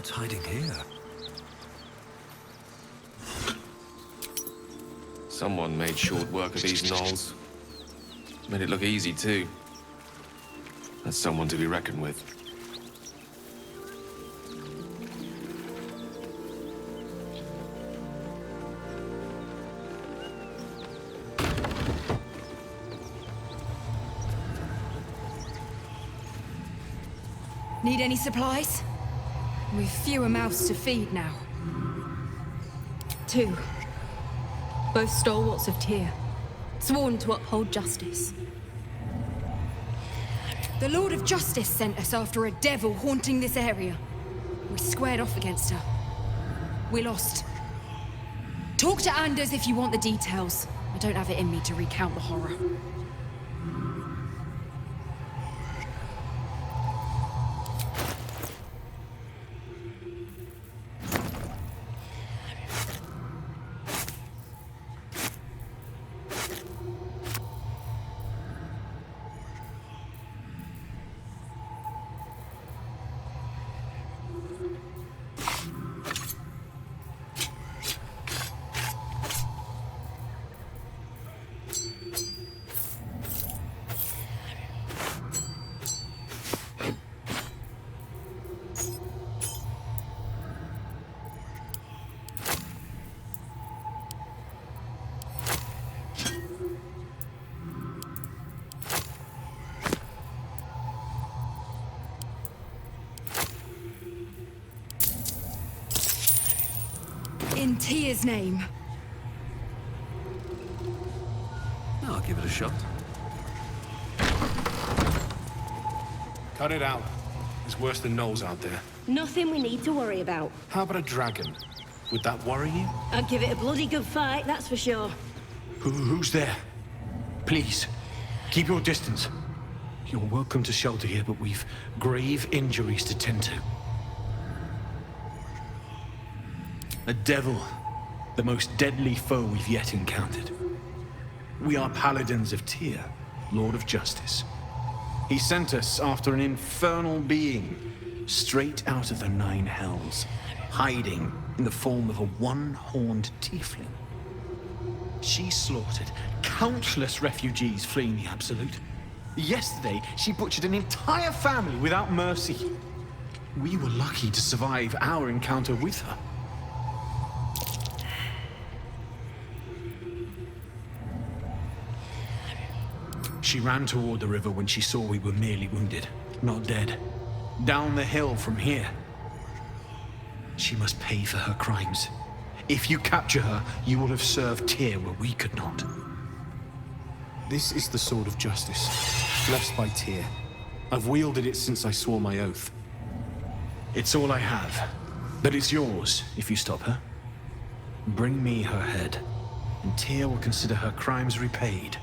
What's hiding here? Someone made short work of these gnolls. Made it look easy, too. That's someone to be reckoned with. Need any supplies? We've fewer mouths to feed now. 2. Both stalwarts of Tyr, sworn to uphold justice. The Lord of Justice sent us after a devil haunting this area. We squared off against her. We lost. Talk to Anders if you want the details. I don't have it in me to recount the horror. In Tyr's name. I'll give it a shot. Cut it out. It's worse than gnolls out there. Nothing we need to worry about. How about a dragon? Would that worry you? I'd give it a bloody good fight, that's for sure. Who's there? Please, keep your distance. You're welcome to shelter here, but we've grave injuries to tend to. A devil, the most deadly foe we've yet encountered. We are paladins of Tyr, Lord of Justice. He sent us after an infernal being, straight out of the Nine Hells, hiding in the form of a one-horned tiefling. She slaughtered countless refugees fleeing the Absolute. Yesterday, she butchered an entire family without mercy. We were lucky to survive our encounter with her. She ran toward the river when she saw we were merely wounded, not dead. Down the hill from here. She must pay for her crimes. If you capture her, you will have served Tyr where we could not. This is the sword of justice, blessed by Tyr. I've wielded it since I swore my oath. It's all I have, but it's yours if you stop her. Bring me her head, and Tyr will consider her crimes repaid.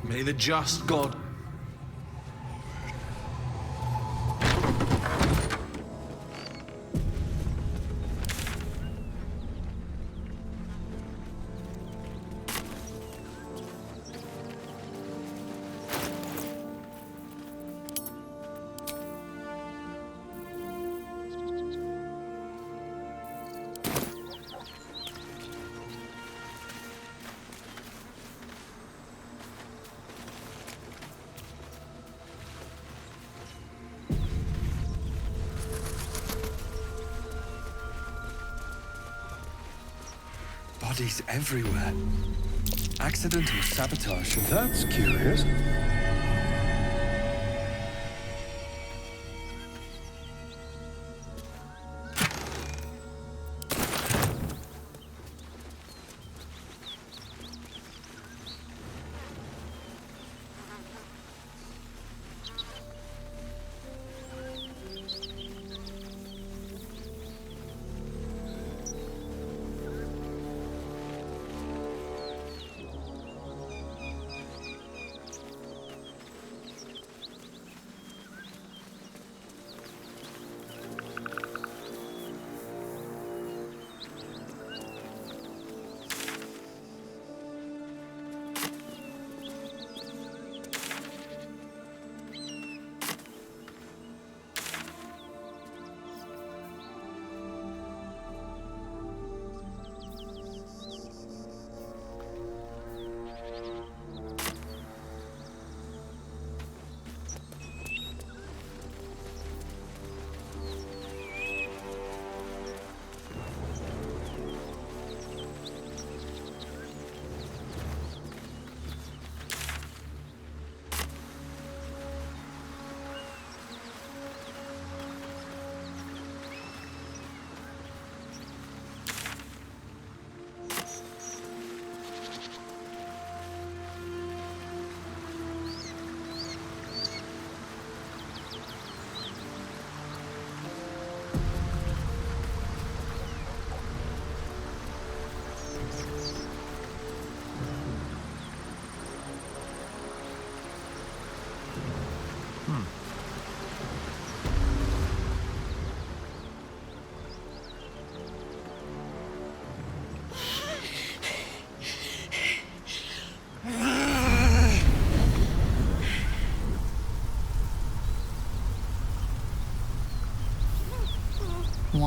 May the just God... Bodies everywhere. Accidental sabotage. That's curious.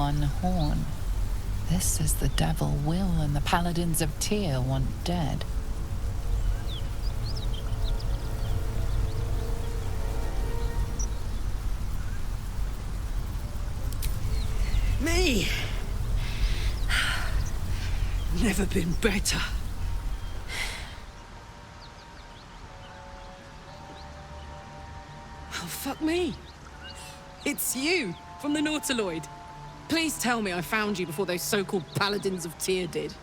one horn. This is the devil Will and the Paladins of Tyr want dead. Me! Never been better. Oh, fuck me. It's you, from the Nautiloid. Please tell me I found you before those so-called Paladins of Tyr did.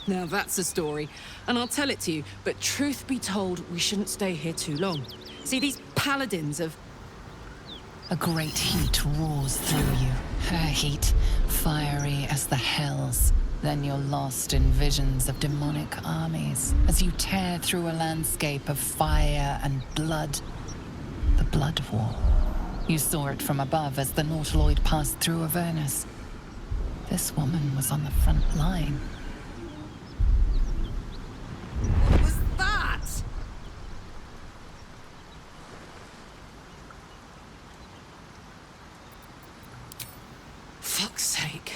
Now that's a story, and I'll tell it to you, but truth be told, we shouldn't stay here too long. See, these Paladins of... A great heat roars through you, her heat, fiery as the hells. Then you're lost in visions of demonic armies as you tear through a landscape of fire and blood. The Blood War. You saw it from above as the Nautiloid passed through Avernus. This woman was on the front line. What was that? Fuck's sake.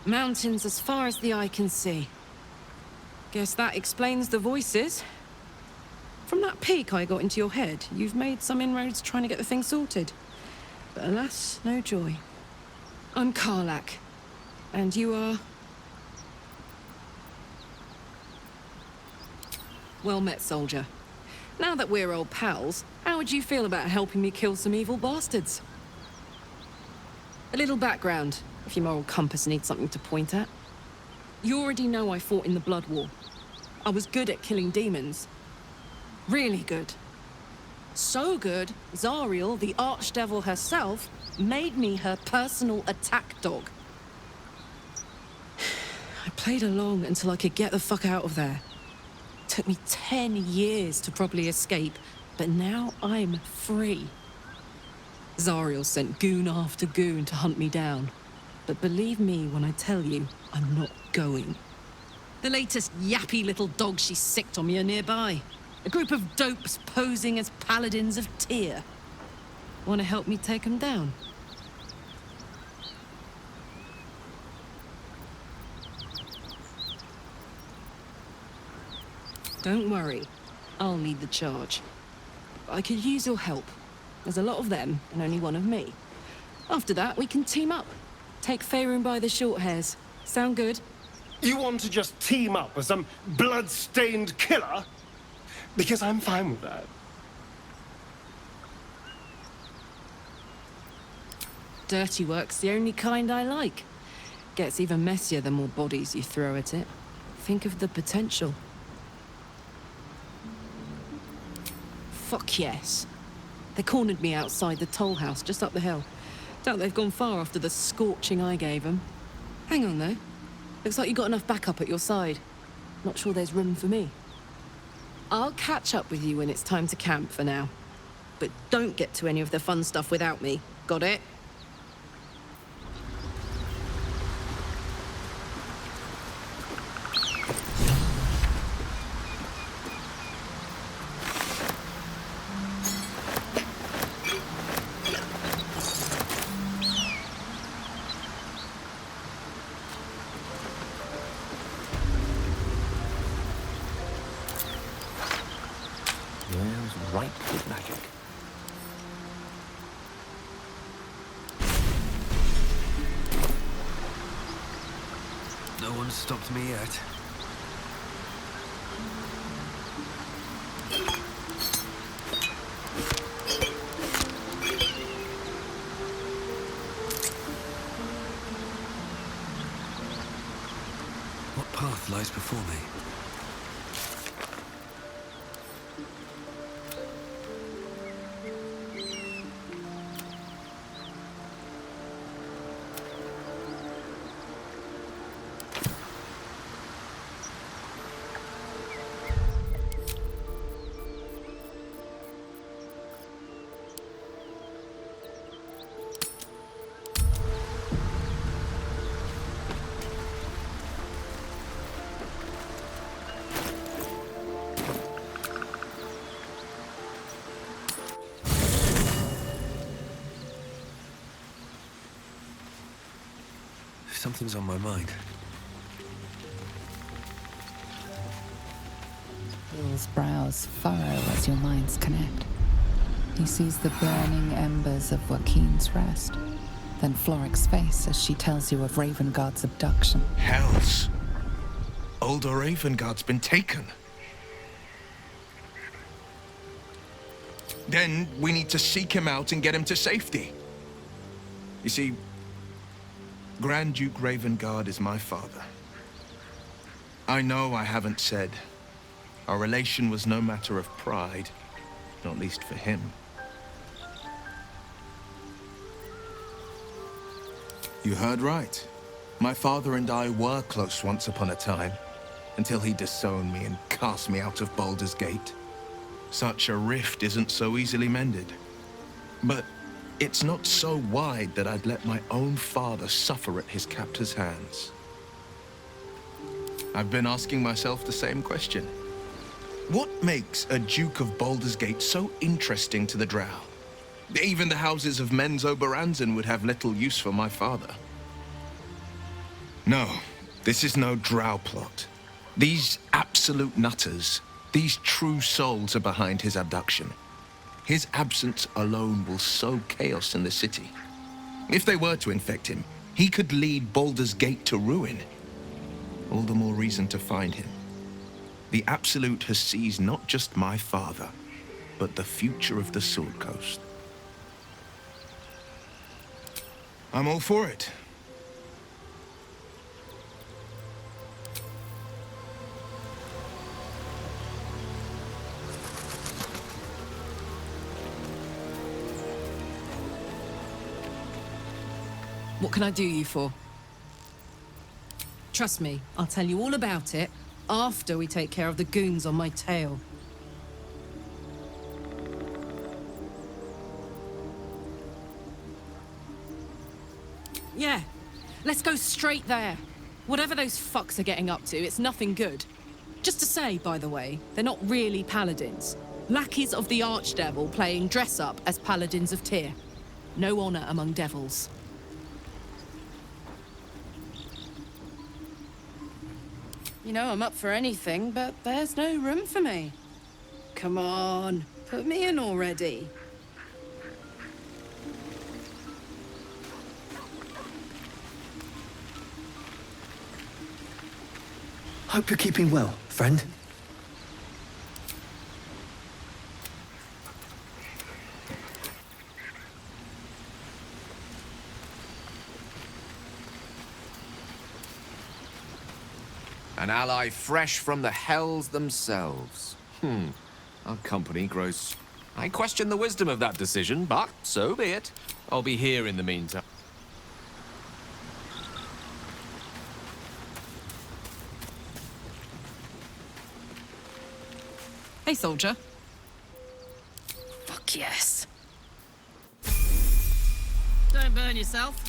Mountains as far as the eye can see. Guess that explains the voices. From that peek I got into your head, you've made some inroads trying to get the thing sorted. But alas, no joy. I'm Karlak. And you are... Well met, soldier. Now that we're old pals, how would you feel about helping me kill some evil bastards? A little background, if your moral compass needs something to point at. You already know I fought in the Blood War. I was good at killing demons. Really good. So good, Zariel, the archdevil herself, made me her personal attack dog. I played along until I could get the fuck out of there. Took me 10 years to properly escape, but now I'm free. Zariel sent goon after goon to hunt me down. But believe me when I tell you, I'm not going. The latest yappy little dogs she sicked on me are nearby. A group of dopes posing as Paladins of Tyr. Want to help me take them down? Don't worry. I'll lead the charge. I could use your help. There's a lot of them, and only one of me. After that, we can team up. Take Faerun by the short hairs. Sound good? You want to just team up with some blood-stained killer? Because I'm fine with that. Dirty work's the only kind I like. Gets even messier the more bodies you throw at it. Think of the potential. Fuck yes. They cornered me outside the toll house just up the hill. Doubt they've gone far after the scorching I gave them. Hang on though. Looks like you got enough backup at your side. Not sure there's room for me. I'll catch up with you when it's time to camp for now. But don't get to any of the fun stuff without me. Got it? Right with magic. No one's stopped me yet. What path lies before me? Something's on my mind. Will's brows furrow as your minds connect. He sees the burning embers of Joaquin's rest, then Floric's face as she tells you of Ravengard's abduction. Hells! Older Ravengard's been taken. Then we need to seek him out and get him to safety. You see, Grand Duke Ravengard is my father. I know I haven't said. Our relation was no matter of pride, not least for him. You heard right. My father and I were close once upon a time, until he disowned me and cast me out of Baldur's Gate. Such a rift isn't so easily mended. But it's not so wide that I'd let my own father suffer at his captor's hands. I've been asking myself the same question. What makes a Duke of Baldur's Gate so interesting to the Drow? Even the houses of Menzoberranzan would have little use for my father. No, this is no Drow plot. These absolute nutters, these true souls are behind his abduction. His absence alone will sow chaos in the city. If they were to infect him, he could lead Baldur's Gate to ruin. All the more reason to find him. The Absolute has seized not just my father, but the future of the Sword Coast. I'm all for it. What can I do you for? Trust me, I'll tell you all about it after we take care of the goons on my tail. Yeah, let's go straight there. Whatever those fucks are getting up to, it's nothing good. Just to say, by the way, they're not really paladins. Lackeys of the Archdevil playing dress-up as paladins of Tyr. No honor among devils. You know, I'm up for anything, but there's no room for me. Come on, put me in already. Hope you're keeping well, friend. An ally fresh from the hells themselves. Our company grows... I question the wisdom of that decision, but so be it. I'll be here in the meantime. Hey, soldier. Fuck yes. Don't burn yourself.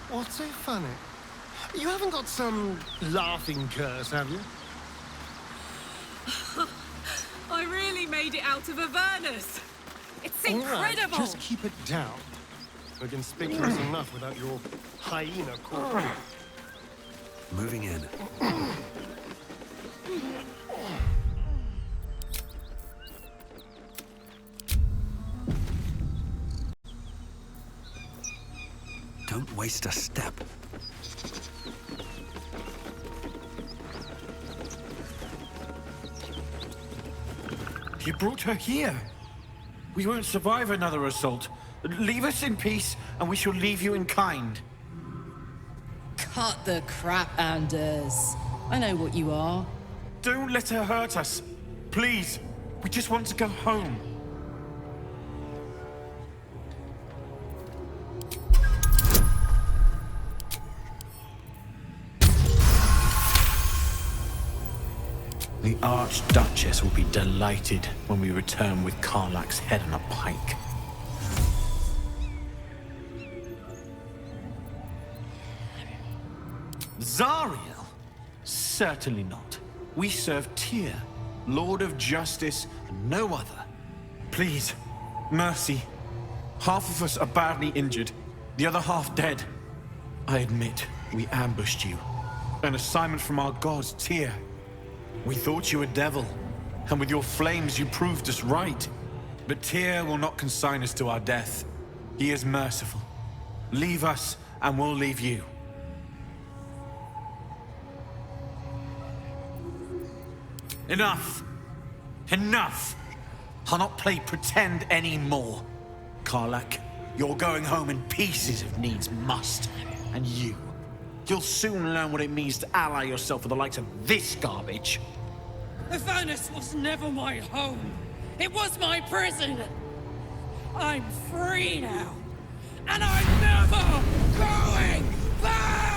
What's so funny? You haven't got some laughing curse, have you? I really made it out of Avernus. It's All right, incredible. just keep it down. We're conspicuous enough without your hyena corpse. Moving in. Don't waste a step. You brought her here. We won't survive another assault. Leave us in peace, and we shall leave you in kind. Cut the crap, Anders. I know what you are. Don't let her hurt us. Please. We just want to go home. The Archduchess will be delighted when we return with Karlach's head on a pike. Zariel? Certainly not. We serve Tyr, Lord of Justice, and no other. Please, mercy. Half of us are badly injured, the other half dead. I admit, we ambushed you. An assignment from our god, Tyr. We thought you a devil, and with your flames you proved us right. But Tyr will not consign us to our death. He is merciful. Leave us, and we'll leave you. Enough! Enough! I'll not play pretend anymore. Karlach, you're going home in pieces if needs must. And you'll soon learn what it means to ally yourself with the likes of this garbage. Avernus was never my home. It was my prison. I'm free now. And I'm never going back!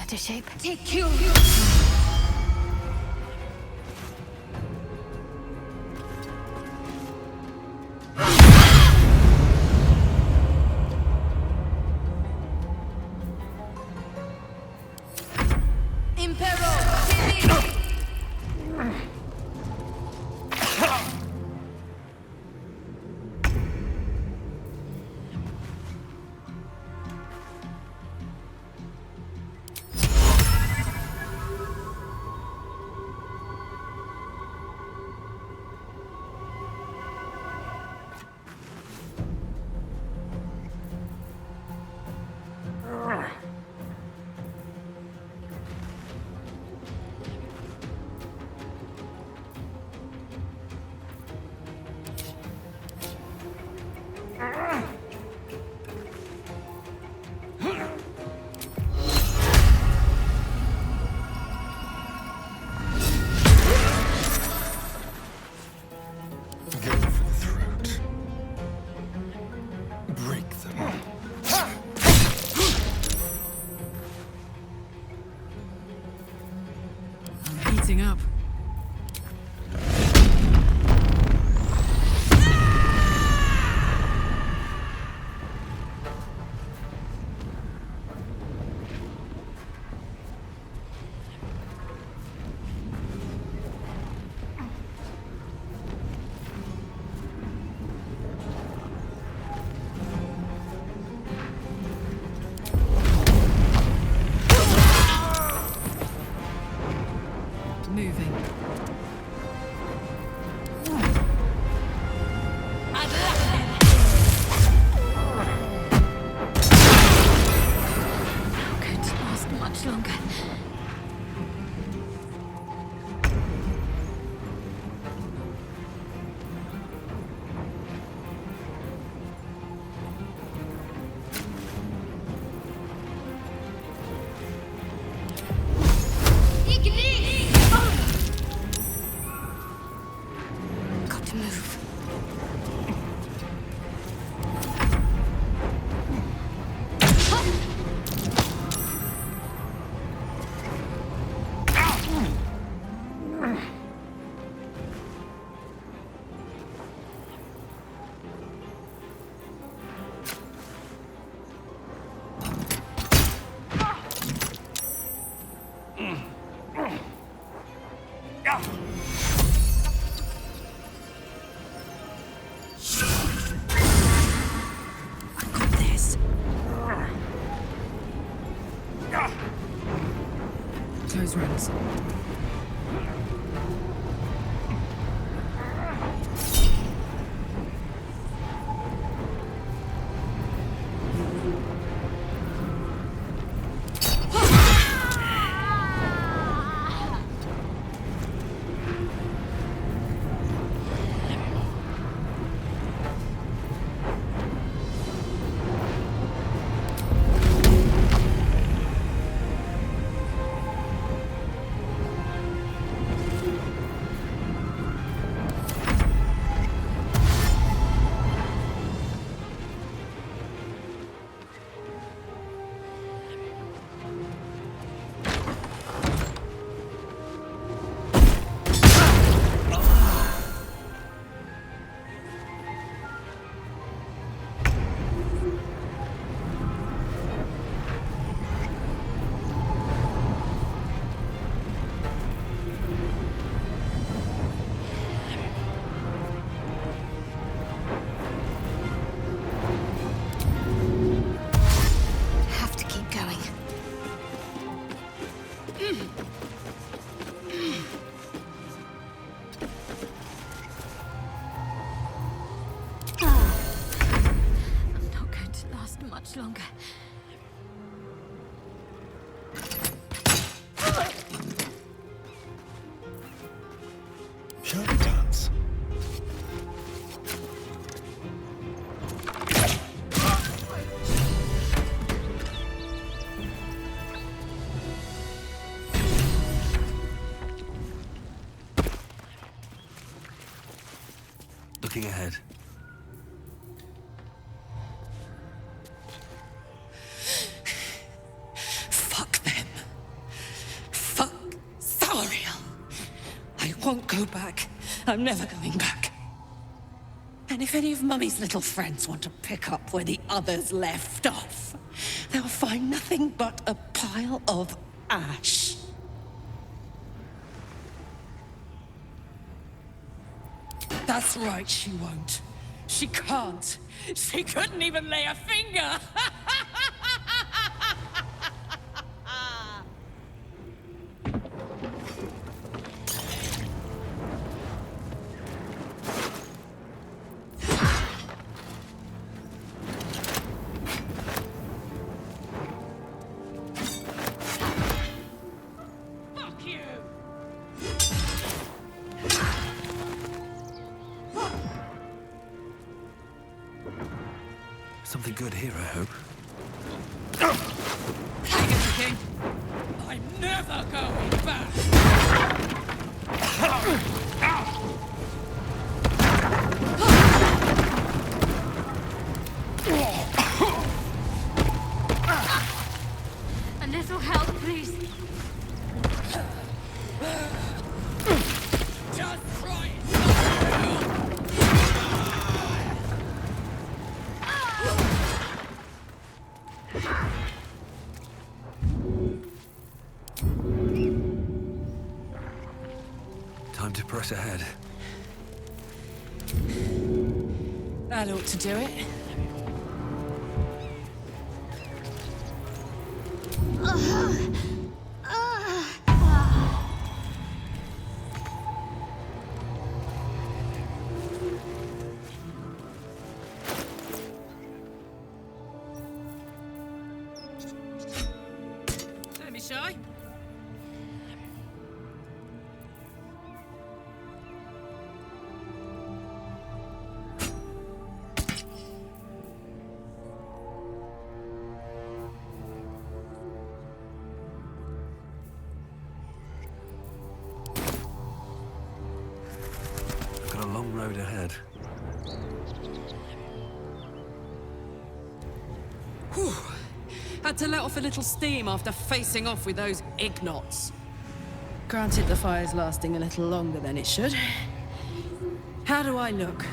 better shape. Take you. Heating up. Moving. Not going to last much longer. Got to move. Close ranks. Have to keep going. I'm not going to last much longer. Shall we dance? Looking ahead. Fuck them. won't go back. I'm never going back. And if any of Mummy's little friends want to pick up where the others left off, they'll find nothing but a pile of ash. That's right, she won't. She can't. She couldn't even lay a finger. Something good here, I hope. King, I'm never going back. A little help, please. Just try it. Time to press ahead. That ought to do it. Don't be shy. I've got a long road ahead. Whew. Had to let off a little steam after facing off with those ignots. Granted, the fire's lasting a little longer than it should. How do I look?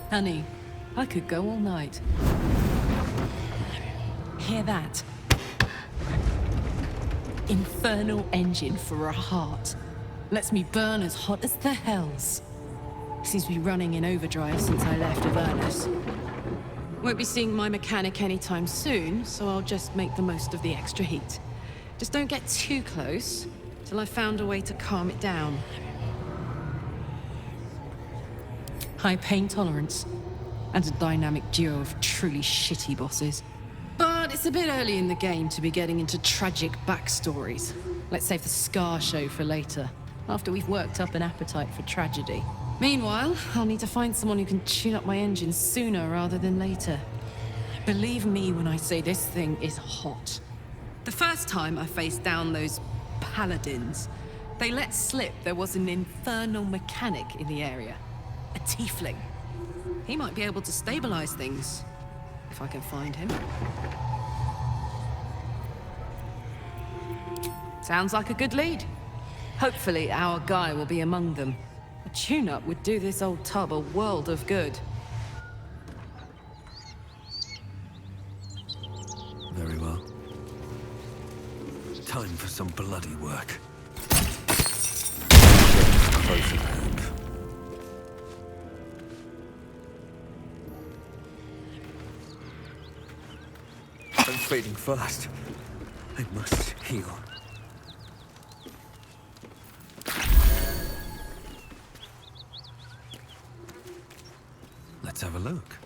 Honey, I could go all night. Hear that? Infernal engine for a heart. Lets me burn as hot as the hells. Seems to be running in overdrive since I left Avernus. Won't be seeing my mechanic anytime soon, so I'll just make the most of the extra heat. Just don't get too close, till I've found a way to calm it down. High pain tolerance, and a dynamic duo of truly shitty bosses. But it's a bit early in the game to be getting into tragic backstories. Let's save the Scar show for later, after we've worked up an appetite for tragedy. Meanwhile, I'll need to find someone who can tune up my engine sooner rather than later. Believe me when I say this thing is hot. The first time I faced down those paladins, they let slip there was an infernal mechanic in the area. A tiefling. He might be able to stabilize things, if I can find him. Sounds like a good lead. Hopefully our guy will be among them. A tune-up would do this old tub a world of good. Very well. Time for some bloody work. Close at hand. I'm fading fast. I must heal. Let's have a look.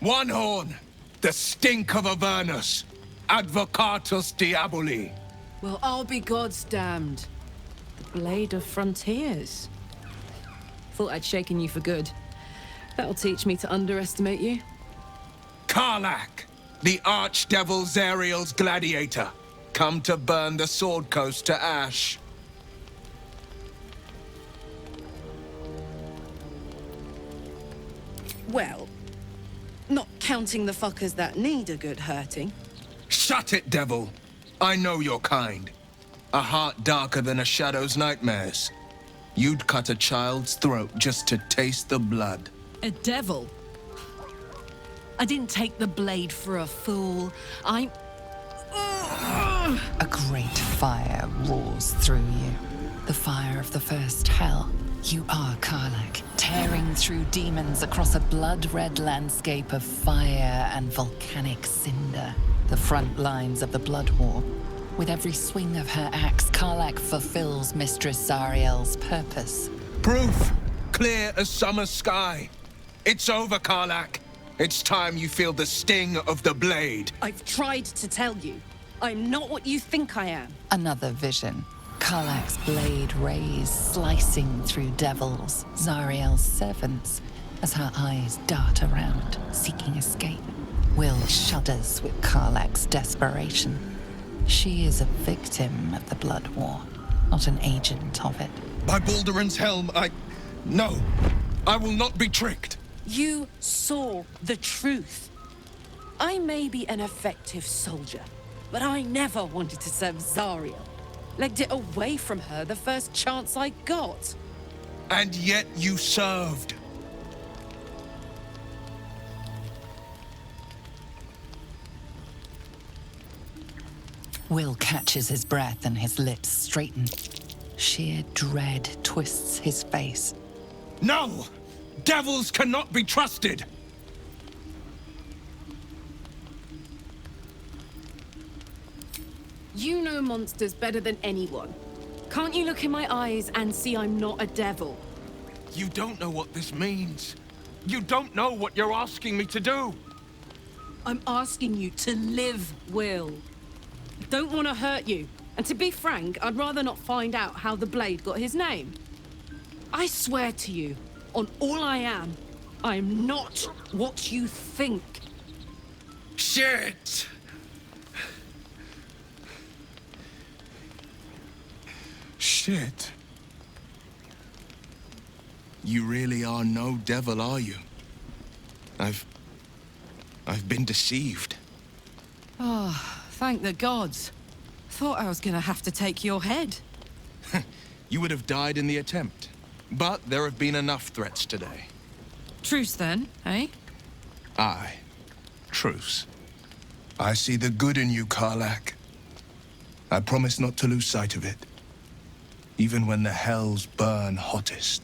One horn! The stink of Avernus! Advocatus Diaboli! Well, I'll be God's damned. The Blade of Frontiers. Thought I'd shaken you for good. That'll teach me to underestimate you. Karlach! The Archdevil Zariel's gladiator! Come to burn the Sword Coast to ash! Well, not counting the fuckers that need a good hurting. Shut it, devil! I know your kind. A heart darker than a shadow's nightmares. You'd cut a child's throat just to taste the blood. A devil? I didn't take the blade for a fool. A great fire roars through you. The fire of the first hell. You are Karlach, tearing through demons across a blood-red landscape of fire and volcanic cinder. The front lines of the Blood War. With every swing of her axe, Karlach fulfills Mistress Zariel's purpose. Proof! Clear as summer sky. It's over, Karlach. It's time you feel the sting of the blade. I've tried to tell you. I'm not what you think I am. Another vision. Karlach's blade rays slicing through devils, Zariel's servants, as her eyes dart around, seeking escape. Will shudders with Karlach's desperation. She is a victim of the Blood War, not an agent of it. By Balduran's helm, No, I will not be tricked. You saw the truth. I may be an effective soldier, but I never wanted to serve Zariel. Legged it away from her the first chance I got. And yet you served. Will catches his breath and his lips straighten. Sheer dread twists his face. No! Devils cannot be trusted! You know monsters better than anyone. Can't you look in my eyes and see I'm not a devil? You don't know what this means. You don't know what you're asking me to do. I'm asking you to live, Will. I don't want to hurt you. And to be frank, I'd rather not find out how the Blade got his name. I swear to you, on all I am not what you think. Shit! Shit. You really are no devil, are you? I've been deceived. Oh, thank the gods. Thought I was gonna have to take your head. You would have died in the attempt. But there have been enough threats today. Truce then, eh? Aye. Truce. I see the good in you, Karlach. I promise not to lose sight of it. Even when the hells burn hottest.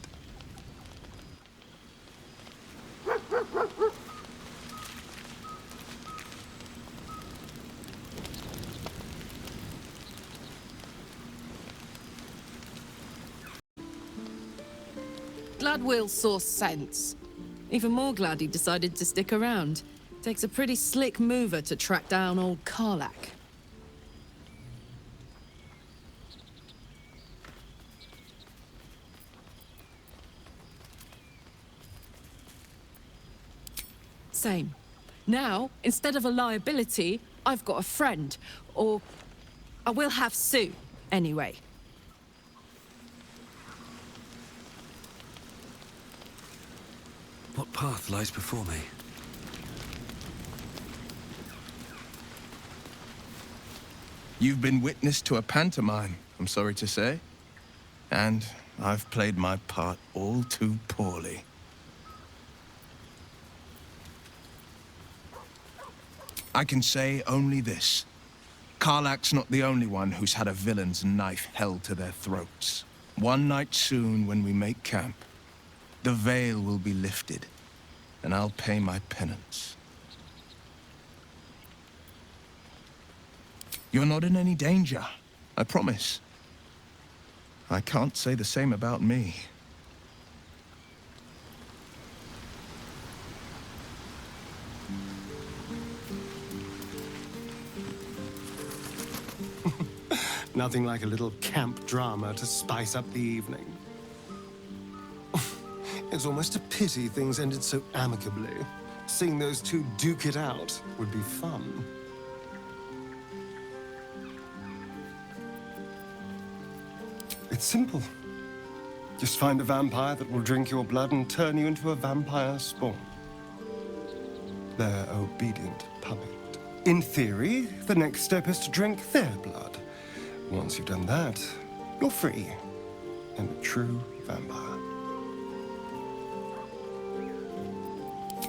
Glad Will saw sense. Even more glad he decided to stick around. Takes a pretty slick mover to track down old Karlach. Same. Now, instead of a liability, I've got a friend. Or I will have soon, anyway. What path lies before me? You've been witness to a pantomime, I'm sorry to say. And I've played my part all too poorly. I can say only this. Karlach's not the only one who's had a villain's knife held to their throats. One night soon, when we make camp, the veil will be lifted, and I'll pay my penance. You're not in any danger, I promise. I can't say the same about me. Nothing like a little camp drama to spice up the evening. It's almost a pity things ended so amicably. Seeing those two duke it out would be fun. It's simple. Just find a vampire that will drink your blood and turn you into a vampire spawn. Their obedient puppet. In theory, the next step is to drink their blood. Once you've done that, you're free and a true vampire.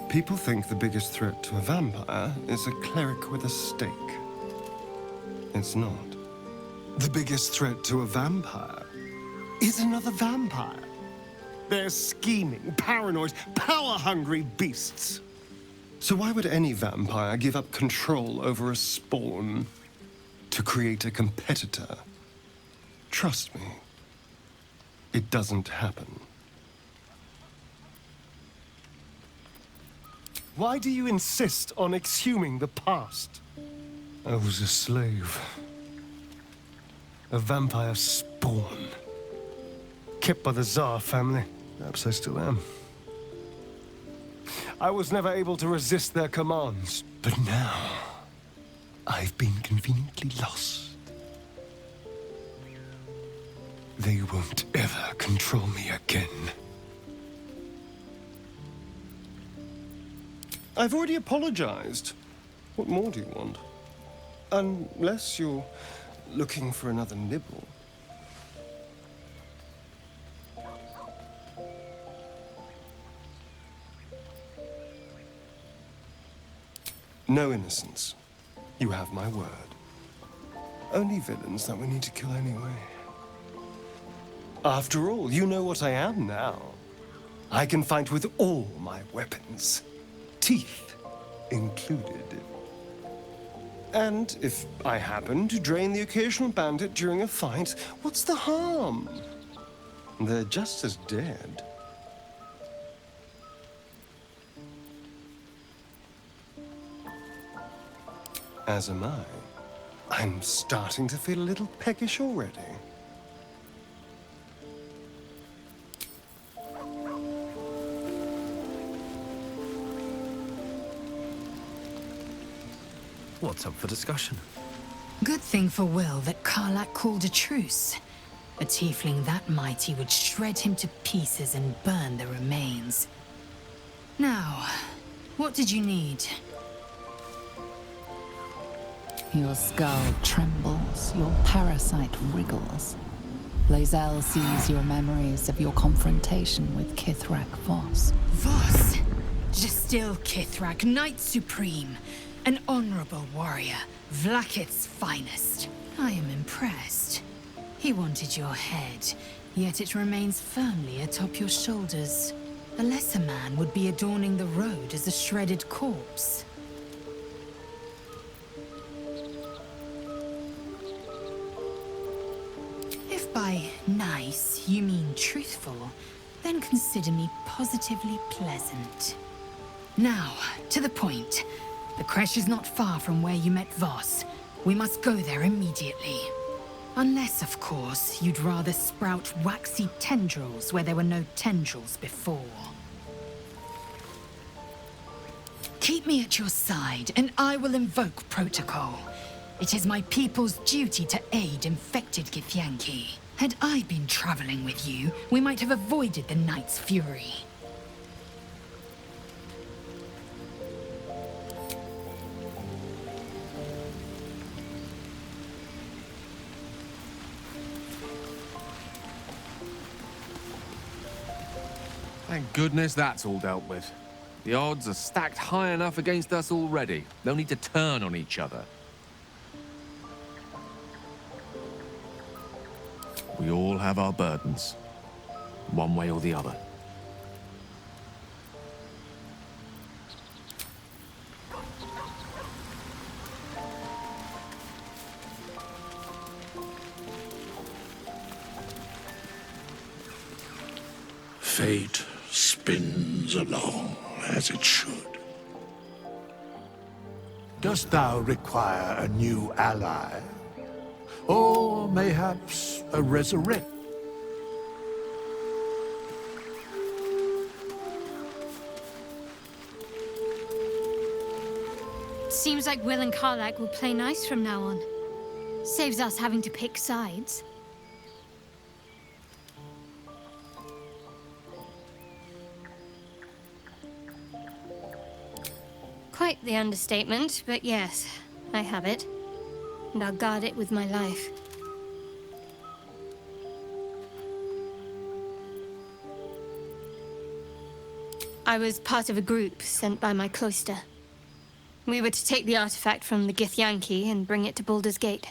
People think the biggest threat to a vampire is a cleric with a stake. It's not. The biggest threat to a vampire is another vampire. They're scheming, paranoid, power-hungry beasts. So why would any vampire give up control over a spawn to create a competitor? Trust me, it doesn't happen. Why do you insist on exhuming the past? I was a slave. A vampire spawn. Kept by the Tsar family. Perhaps I still am. I was never able to resist their commands. But now, I've been conveniently lost. They won't ever control me again. I've already apologized. What more do you want? Unless you're looking for another nibble. No innocence. You have my word. Only villains that we need to kill anyway. After all, you know what I am now. I can fight with all my weapons. Teeth included. And if I happen to drain the occasional bandit during a fight, what's the harm? They're just as dead. As am I. I'm starting to feel a little peckish already. What's up for discussion? Good thing for Will that Karlach called a truce. A tiefling that mighty would shred him to pieces and burn the remains. Now, what did you need? Your skull trembles, your parasite wriggles. Loisel sees your memories of your confrontation with Kithrak Voss. Voss? Jastil Kithrak, Knight Supreme. An honorable warrior, Vlakith's finest. I am impressed. He wanted your head, yet it remains firmly atop your shoulders. A lesser man would be adorning the road as a shredded corpse. If by nice you mean truthful, then consider me positively pleasant. Now, to the point. The creche is not far from where you met Voss. We must go there immediately. Unless, of course, you'd rather sprout waxy tendrils where there were no tendrils before. Keep me at your side, and I will invoke protocol. It is my people's duty to aid infected Githyanki. Had I been traveling with you, we might have avoided the Knight's fury. Thank goodness that's all dealt with. The odds are stacked high enough against us already. No need to turn on each other. We all have our burdens, one way or the other. Fate spins along as it should. Dost thou require a new ally? Or mayhaps a resurrect. Seems like Will and Karlak will play nice from now on. Saves us having to pick sides. Quite the understatement, but yes, I have it. And I'll guard it with my life. I was part of a group sent by my cloister. We were to take the artifact from the Githyanki and bring it to Baldur's Gate,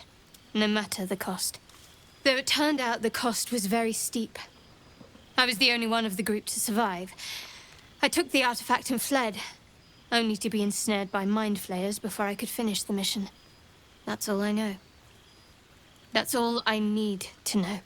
no matter the cost. Though it turned out the cost was very steep. I was the only one of the group to survive. I took the artifact and fled, only to be ensnared by mind flayers before I could finish the mission. That's all I know. That's all I need to know.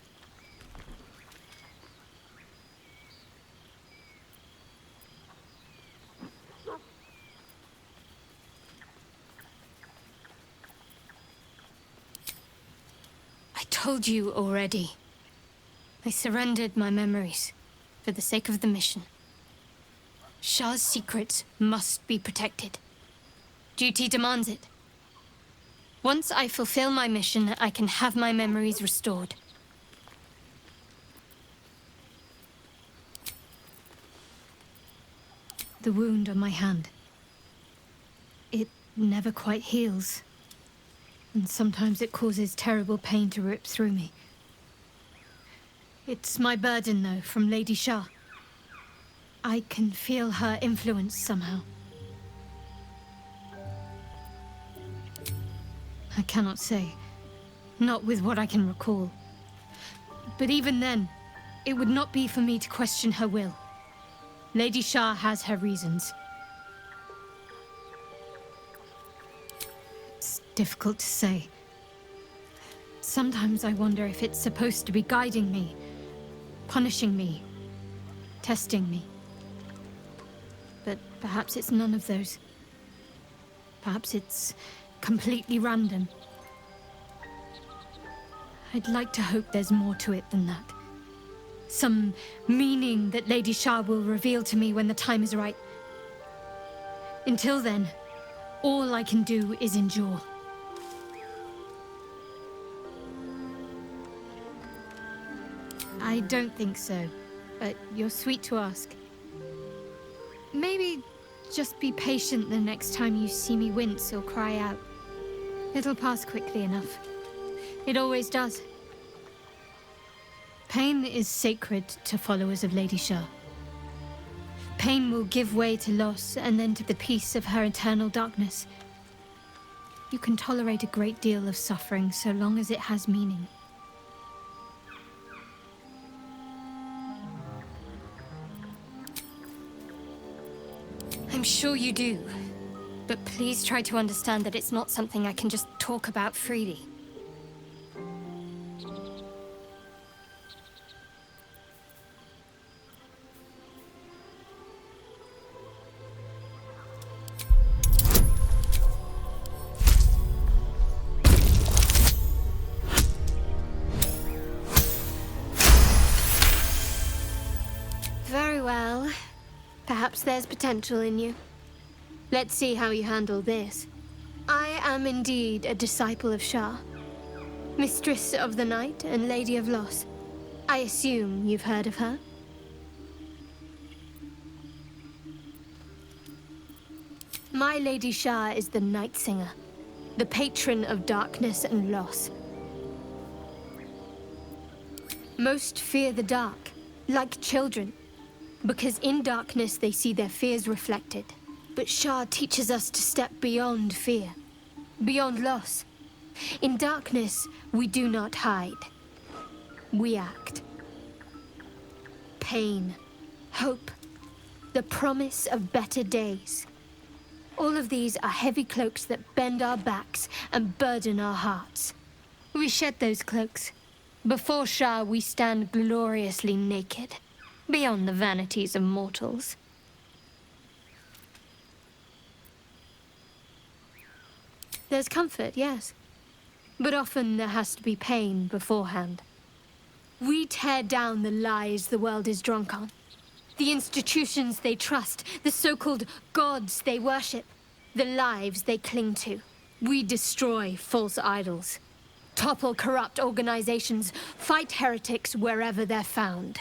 I told you already. I surrendered my memories for the sake of the mission. Shah's secrets must be protected. Duty demands it. Once I fulfill my mission, I can have my memories restored. The wound on my hand. It never quite heals. And sometimes it causes terrible pain to rip through me. It's my burden, though, from Lady Shah. I can feel her influence somehow. I cannot say. Not with what I can recall. But even then, it would not be for me to question her will. Lady Shah has her reasons. It's difficult to say. Sometimes I wonder if it's supposed to be guiding me, punishing me, testing me. But perhaps it's none of those. Perhaps it's completely random. I'd like to hope there's more to it than that. Some meaning that Lady Shah will reveal to me when the time is right. Until then, all I can do is endure. I don't think so, but you're sweet to ask. Maybe just be patient the next time you see me wince or cry out. It'll pass quickly enough. It always does. Pain is sacred to followers of Lady Shah. Pain will give way to loss and then to the peace of her eternal darkness. You can tolerate a great deal of suffering so long as it has meaning. I'm sure you do, but please try to understand that it's not something I can just talk about freely. Very well. Perhaps there's potential in you. Let's see how you handle this. I am indeed a disciple of Shah, Mistress of the Night and Lady of Loss. I assume you've heard of her? My Lady Shah is the Night Singer, the patron of darkness and loss. Most fear the dark, like children, because in darkness they see their fears reflected. But Shah teaches us to step beyond fear, beyond loss. In darkness, we do not hide. We act. Pain, hope, the promise of better days. All of these are heavy cloaks that bend our backs and burden our hearts. We shed those cloaks. Before Shah, we stand gloriously naked, beyond the vanities of mortals. There's comfort, yes. But often there has to be pain beforehand. We tear down the lies the world is drunk on. The institutions they trust, the so-called gods they worship, the lives they cling to. We destroy false idols, topple corrupt organizations, fight heretics wherever they're found.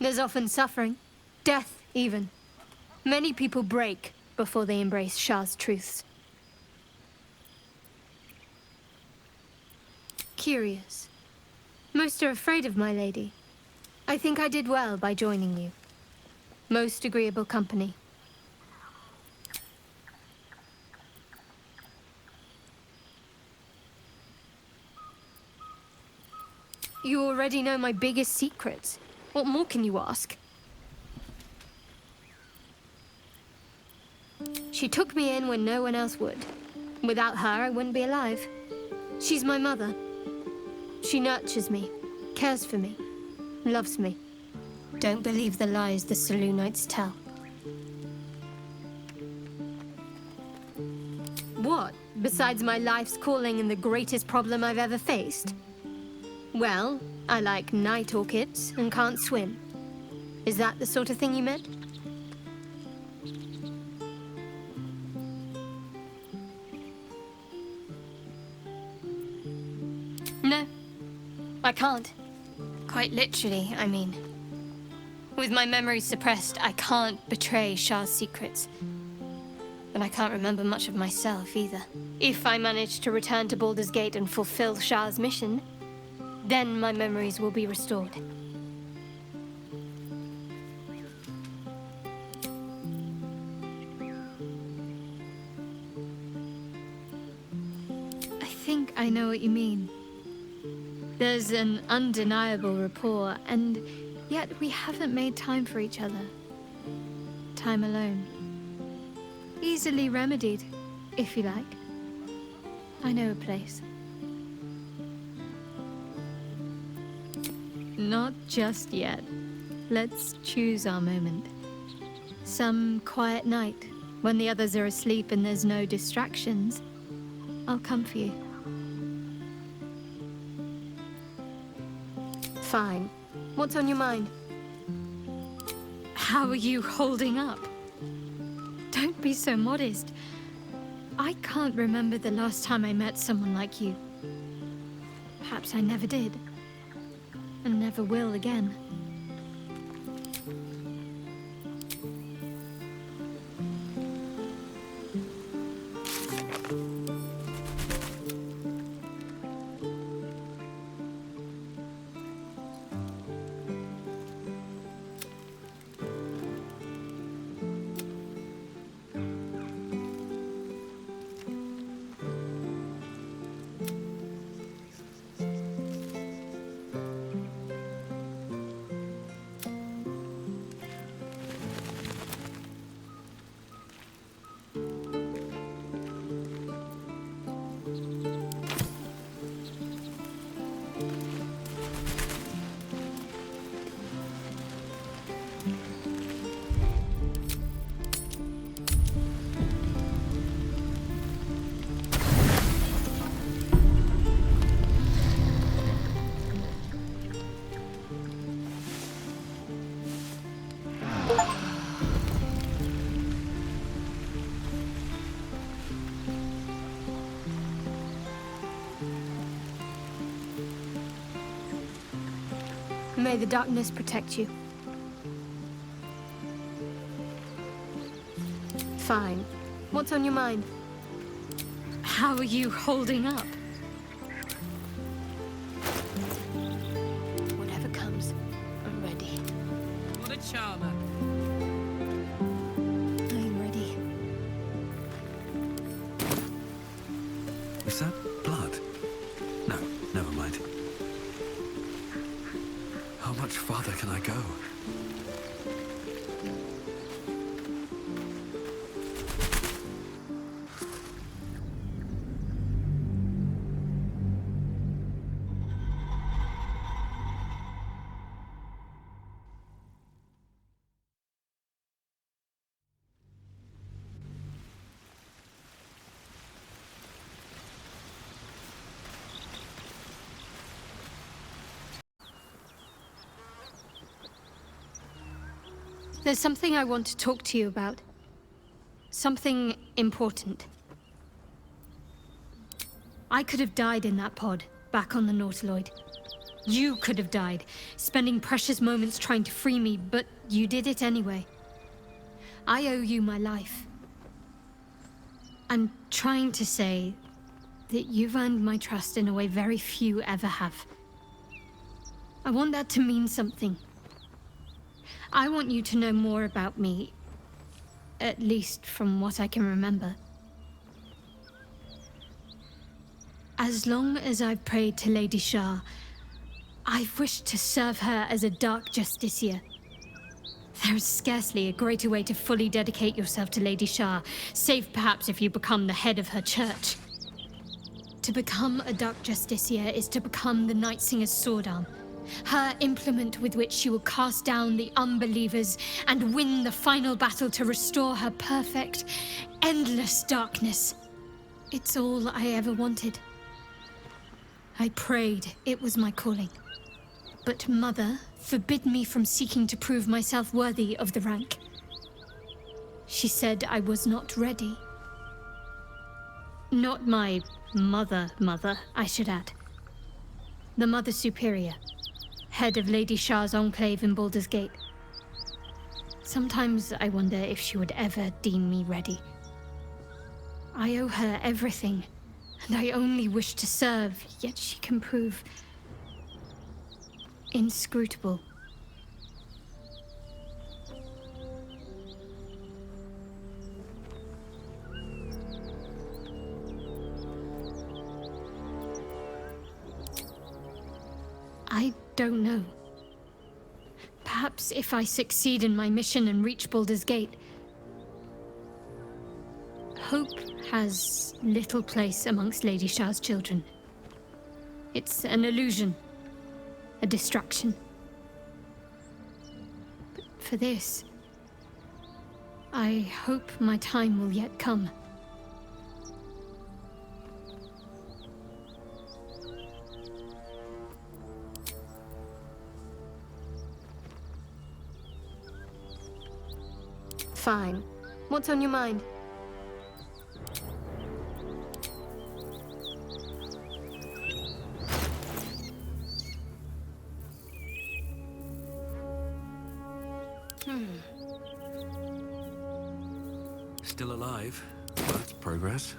There's often suffering, death even. Many people break before they embrace Shah's truths. Curious. Most are afraid of my lady. I think I did well by joining you. Most agreeable company. You already know my biggest secrets. What more can you ask? She took me in when no one else would. Without her, I wouldn't be alive. She's my mother. She nurtures me, cares for me, loves me. Don't believe the lies the Saloonites tell. What, besides my life's calling and the greatest problem I've ever faced? Well, I like night orchids and can't swim. Is that the sort of thing you meant? No, I can't. Quite literally, I mean. With my memory suppressed, I can't betray Shah's secrets. But I can't remember much of myself either. If I manage to return to Baldur's Gate and fulfill Shah's mission, then my memories will be restored. I think I know what you mean. There's an undeniable rapport, and yet we haven't made time for each other. Time alone. Easily remedied, if you like. I know a place. Not just yet. Let's choose our moment. Some quiet night, when the others are asleep and there's no distractions, I'll come for you. Fine. What's on your mind? How are you holding up? Don't be so modest. I can't remember the last time I met someone like you. Perhaps I never did. And never will again. May the darkness protect you. Fine. What's on your mind? How are you holding up? Whatever comes, I'm ready. What a charmer. I'm ready. Is that blood? No, never mind. How much farther can I go? There's something I want to talk to you about. Something important. I could have died in that pod, back on the Nautiloid. You could have died, spending precious moments trying to free me, but you did it anyway. I owe you my life. I'm trying to say that you've earned my trust in a way very few ever have. I want that to mean something. I want you to know more about me, at least from what I can remember. As long as I've prayed to Lady Shah, I've wished to serve her as a Dark Justiciar. There is scarcely a greater way to fully dedicate yourself to Lady Shah, save perhaps if you become the head of her church. To become a Dark Justiciar is to become the Night Singer's sword arm, her implement with which she will cast down the unbelievers and win the final battle to restore her perfect, endless darkness. It's all I ever wanted. I prayed it was my calling. But Mother forbid me from seeking to prove myself worthy of the rank. She said I was not ready. Not my mother, I should add. The Mother Superior, head of Lady Shah's enclave in Baldur's Gate. Sometimes I wonder if she would ever deem me ready. I owe her everything, and I only wish to serve, yet she can prove inscrutable. I don't know. Perhaps if I succeed in my mission and reach Baldur's Gate, hope has little place amongst Lady Shah's children. It's an illusion, a distraction. But for this, I hope my time will yet come. Fine. What's on your mind? Still alive. That's progress.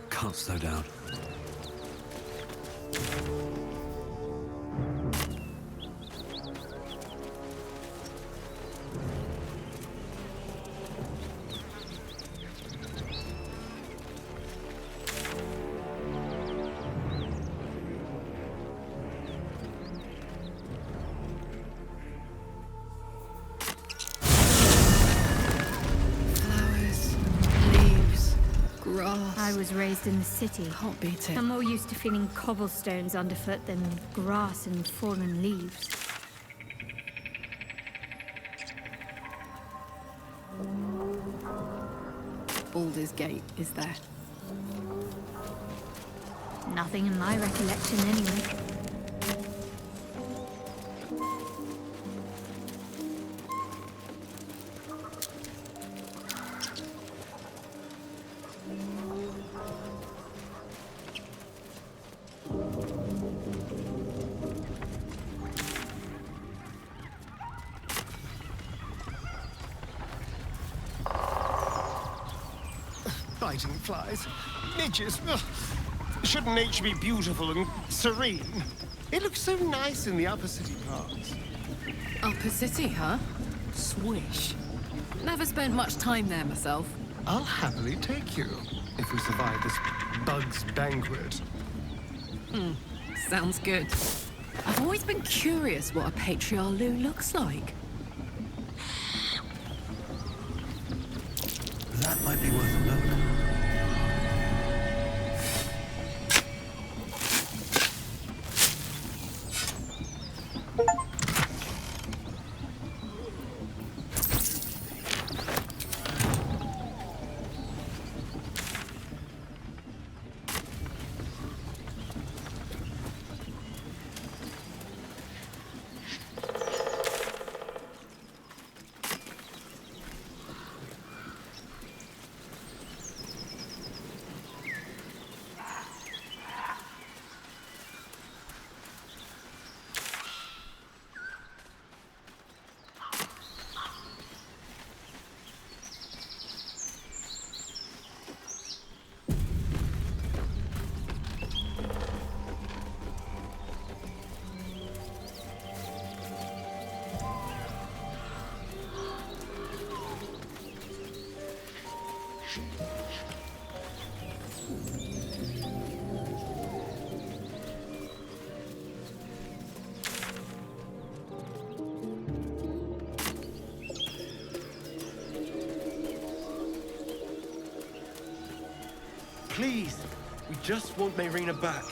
Can't slow down. I was raised in the city. Can't beat it. I'm more used to feeling cobblestones underfoot than grass and fallen leaves. Baldur's Gate is there. Nothing in my recollection, anyway. Biting flies. Midges. Ugh. Shouldn't nature be beautiful and serene? It looks so nice in the upper city parts. Upper City, huh? Swish. Never spent much time there myself. I'll happily take you, if we survive this bug's banquet. Sounds good. I've always been curious what a Patriarlu looks like. That might be worth a look. Please, we just want Mayrina back.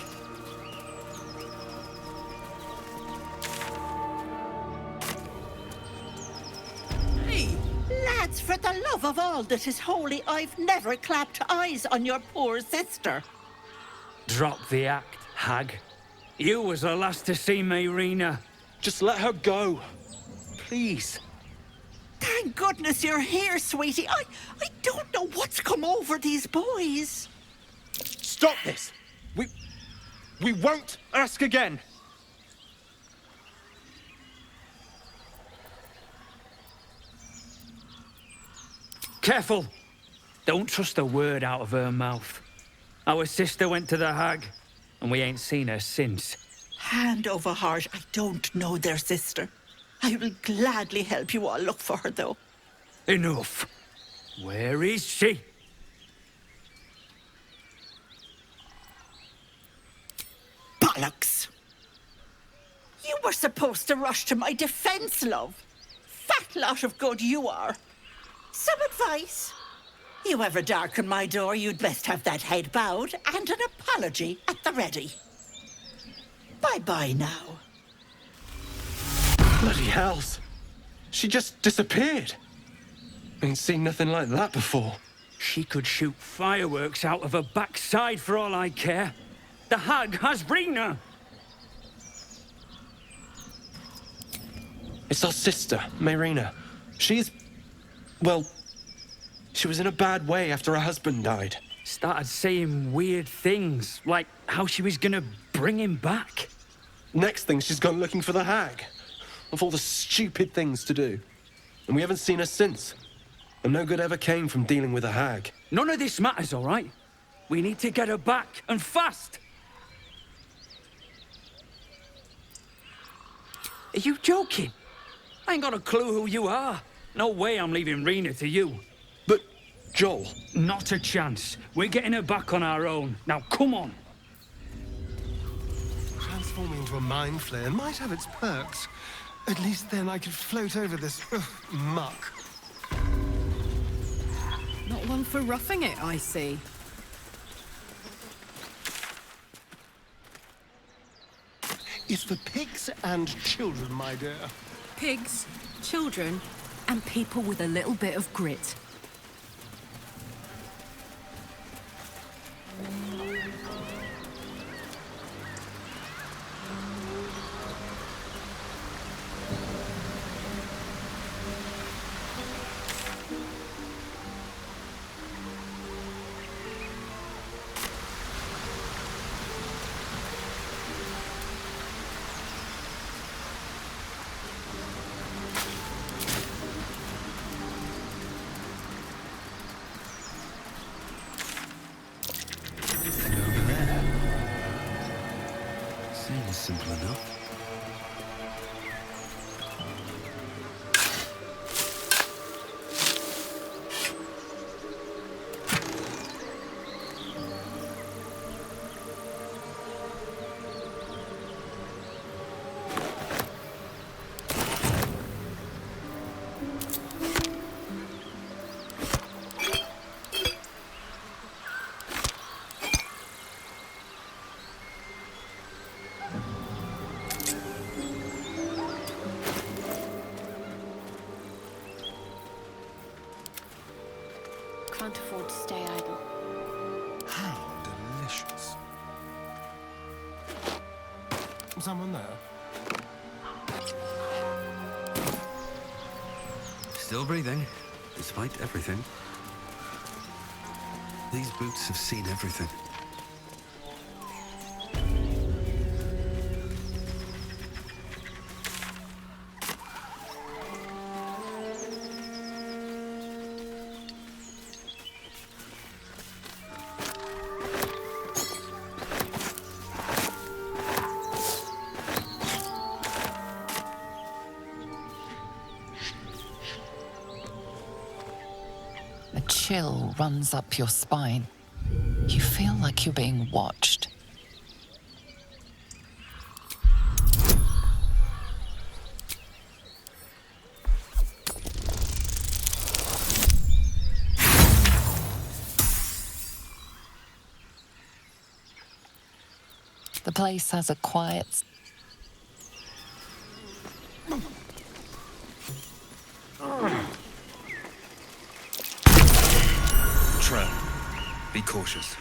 Hey! Lads, for the love of all that is holy, I've never clapped eyes on your poor sister. Drop the act, hag. You was the last to see Mayrina. Just let her go. Please. Thank goodness you're here, sweetie. I don't know what's come over these boys. Stop this! We won't ask again! Careful! Don't trust a word out of her mouth. Our sister went to the hag, and we ain't seen her since. Hand over heart, I don't know their sister. I will gladly help you all look for her, though. Enough! Where is she? Bollocks! You were supposed to rush to my defense, love. Fat lot of good you are. Some advice? You ever darken my door, you'd best have that head bowed and an apology at the ready. Bye-bye now. Bloody hells. She just disappeared. Ain't seen nothing like that before. She could shoot fireworks out of her backside for all I care. The hag has Brina. It's our sister, Mayrina. She's... well... she was in a bad way after her husband died. Started saying weird things, like how she was gonna bring him back. Next thing, she's gone looking for the hag. Of all the stupid things to do. And we haven't seen her since. And no good ever came from dealing with a hag. None of this matters, all right? We need to get her back, and fast! Are you joking? I ain't got a clue who you are. No way I'm leaving Rena to you. But, Joel... Not a chance. We're getting her back on our own. Now, come on. Transforming into a mind flayer might have its perks. At least then I could float over this muck. Not one for roughing it, I see. It's for pigs and children, my dear. Pigs, children, and people with a little bit of grit. Seems simple enough. Can't afford to stay idle. How delicious. Someone there? Still breathing, despite everything. These boots have seen everything. A chill runs up your spine. You feel like you're being watched. The place has a quiet... Trev, be cautious.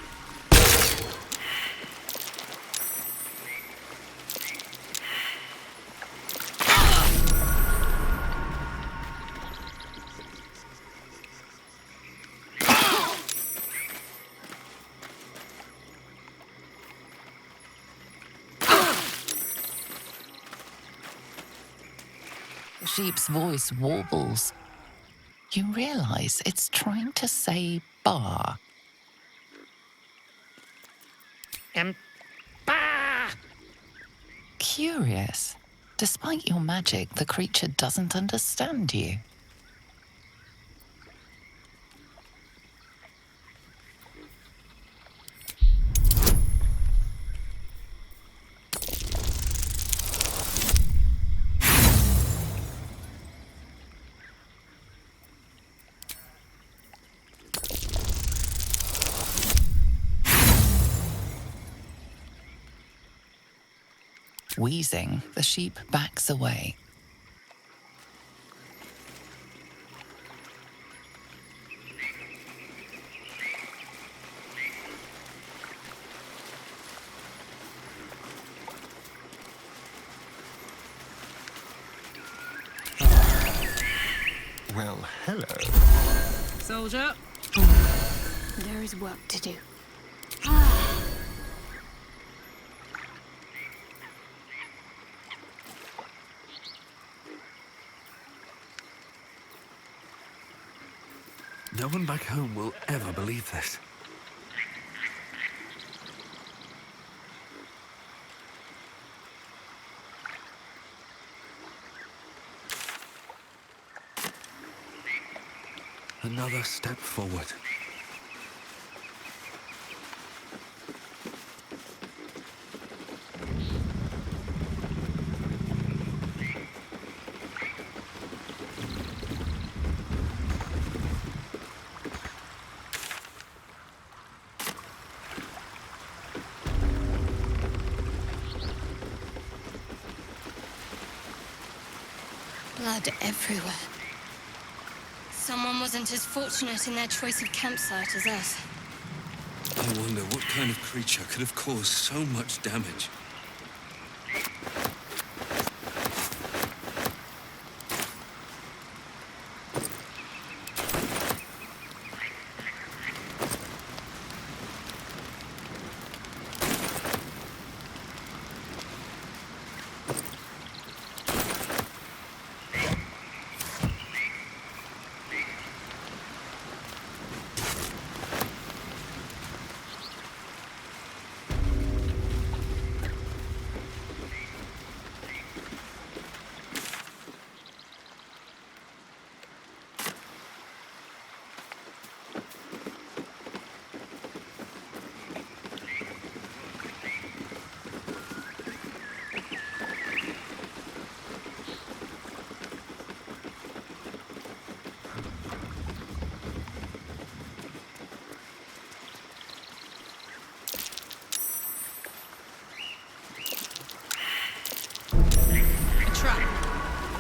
The sheep's voice warbles. You realize it's trying to say bar. Bah! Curious. Despite your magic, the creature doesn't understand you. Wheezing, the sheep backs away. Well, hello. Soldier. There is work to do. No one back home will ever believe this. Another step forward. Blood everywhere. Someone wasn't as fortunate in their choice of campsite as us. I wonder what kind of creature could have caused so much damage.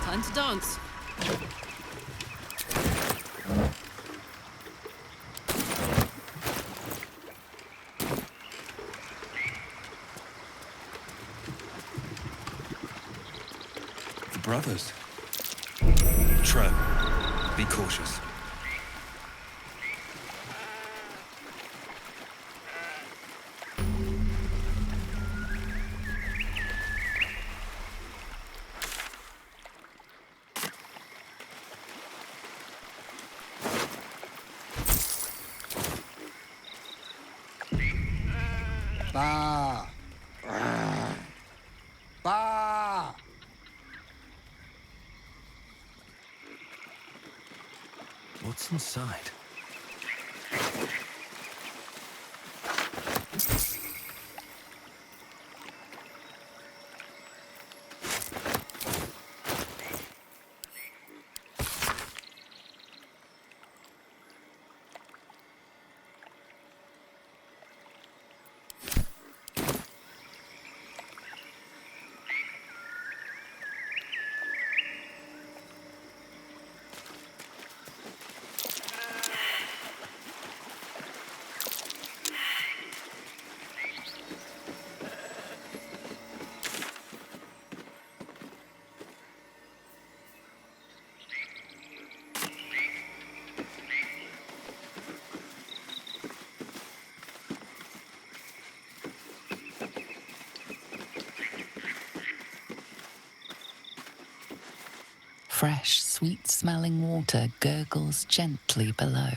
Time to dance. The brothers. Trev, be cautious. Bah! Bah! What's inside? Fresh, sweet-smelling water gurgles gently below.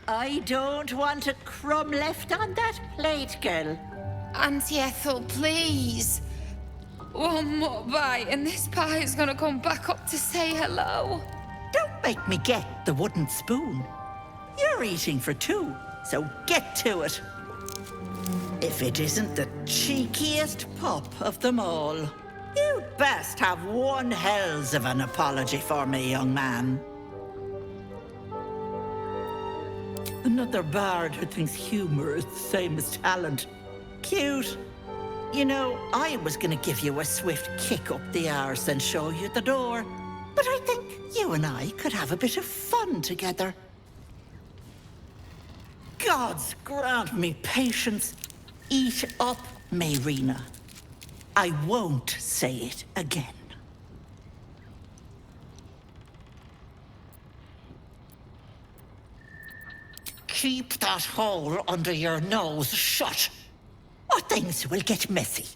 I don't want a crumb left on that plate, girl. Auntie Ethel, please. One more bite and this pie is gonna come back up to say hello. Don't make me get the wooden spoon. You're eating for two, so get to it. If it isn't the cheekiest pup of them all, you'd best have one hells of an apology for me, young man. Another bard who thinks humor is the same as talent. Cute. You know, I was gonna give you a swift kick up the arse and show you the door. But I think you and I could have a bit of fun together. Gods grant me patience. Eat up, Mayrina. I won't say it again. Keep that hole under your nose shut, or things will get messy.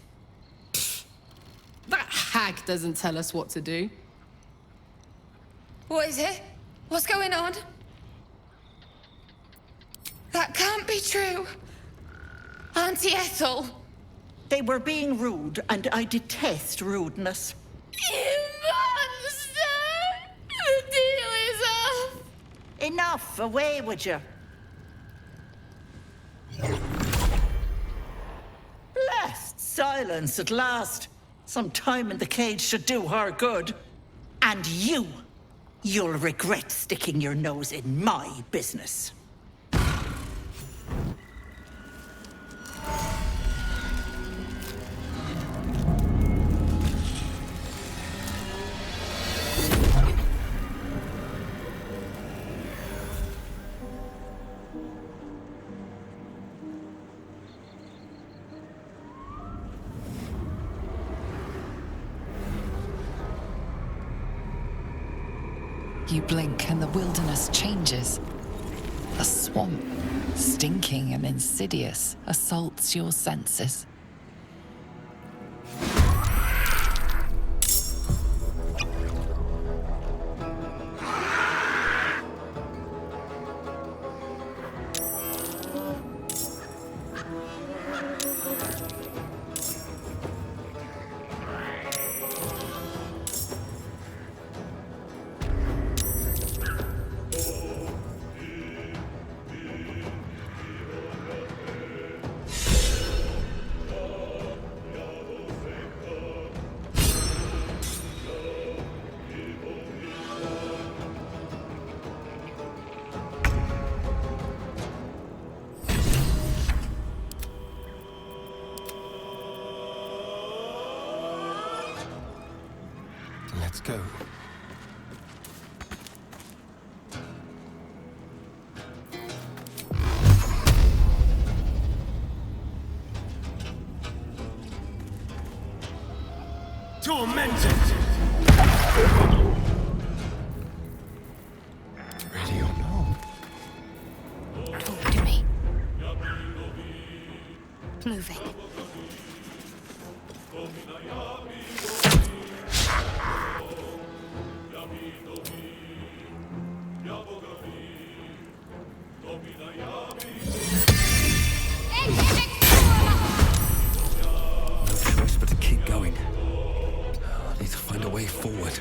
That hag doesn't tell us what to do. What is it? What's going on? That can't be true. Auntie Ethel. They were being rude, and I detest rudeness. You monster! The deal is off! Enough, away with you. Blessed silence at last. Some time in the cage should do her good. And you'll regret sticking your nose in my business. You blink and the wilderness changes. A swamp, stinking and insidious, assaults your senses. Let's go. Tormented! moving. No choice but to keep going. I need to find a way forward.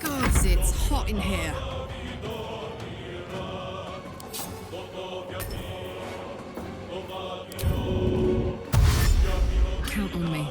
Gods, it's hot in here. Count on me.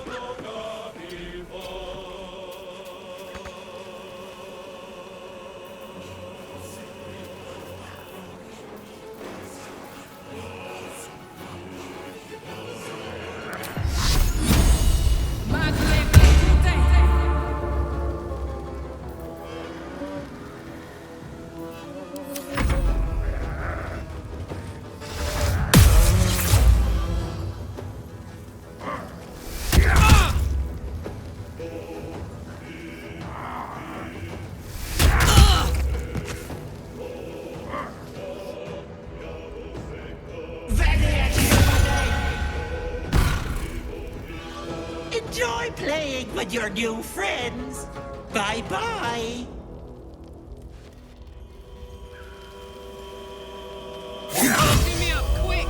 Enjoy playing with your new friends. Bye-bye. Clean me up, quick!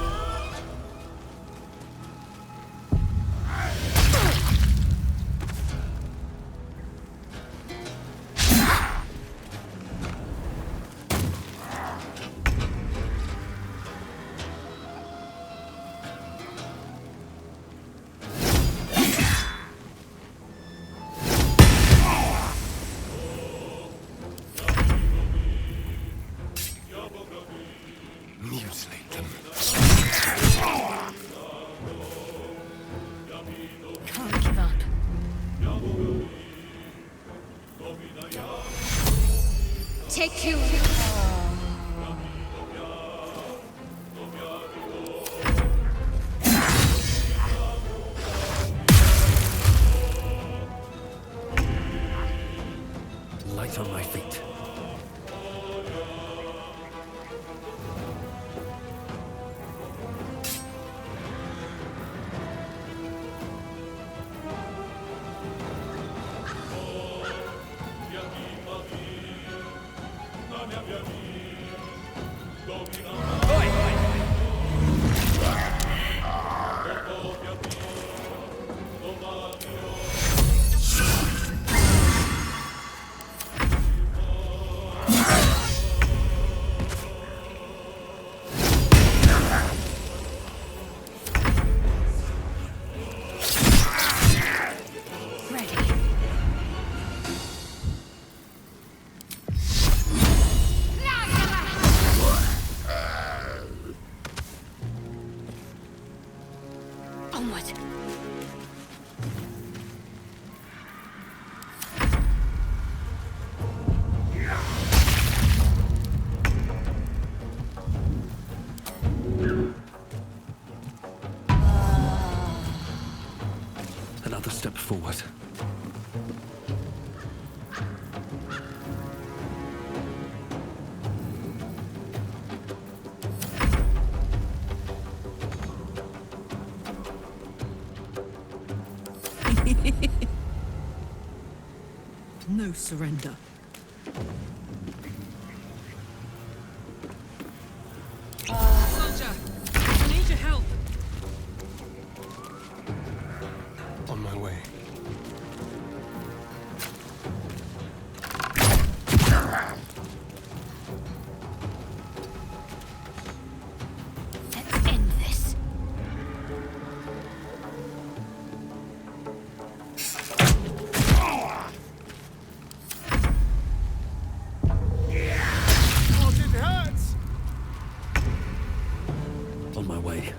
Mutilate them. Can't give up. Take you. Light on my feet. Onward. Another step forward. No surrender. Soldier, I need your help. On my way. Let's end this. God, it hurts! On my way.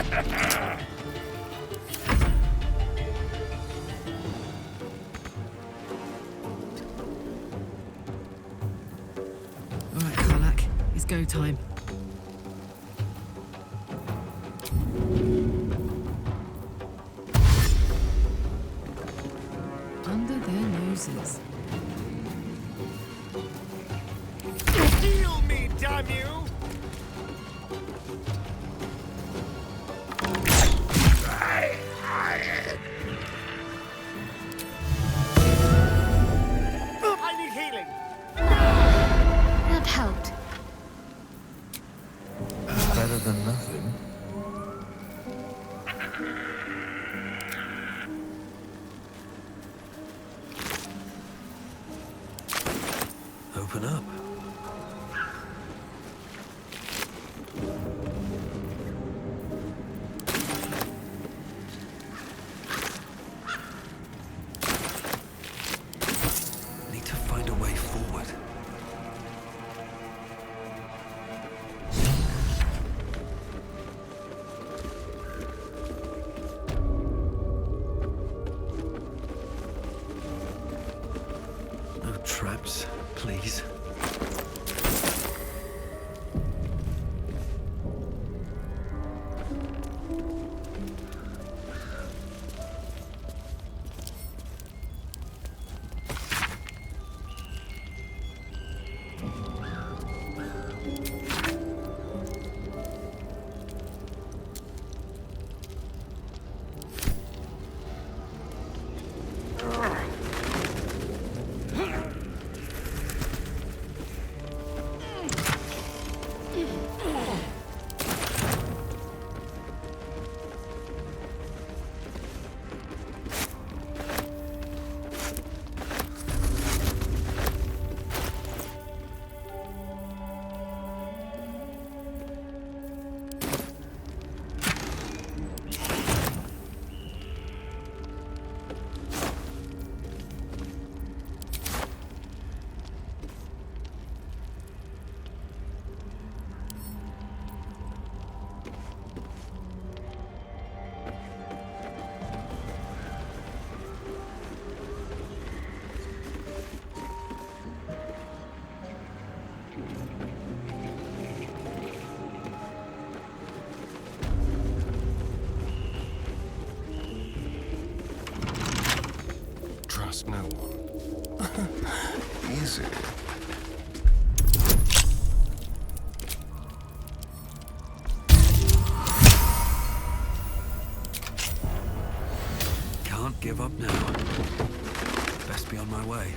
All right, Karlak, it's go time. Under their noses. Heal me, damn you! I need healing. That helped. Better than nothing. Open up. Need to find a way forward. No traps, please. Trust no one. Easy. Can't give up now. Best be on my way.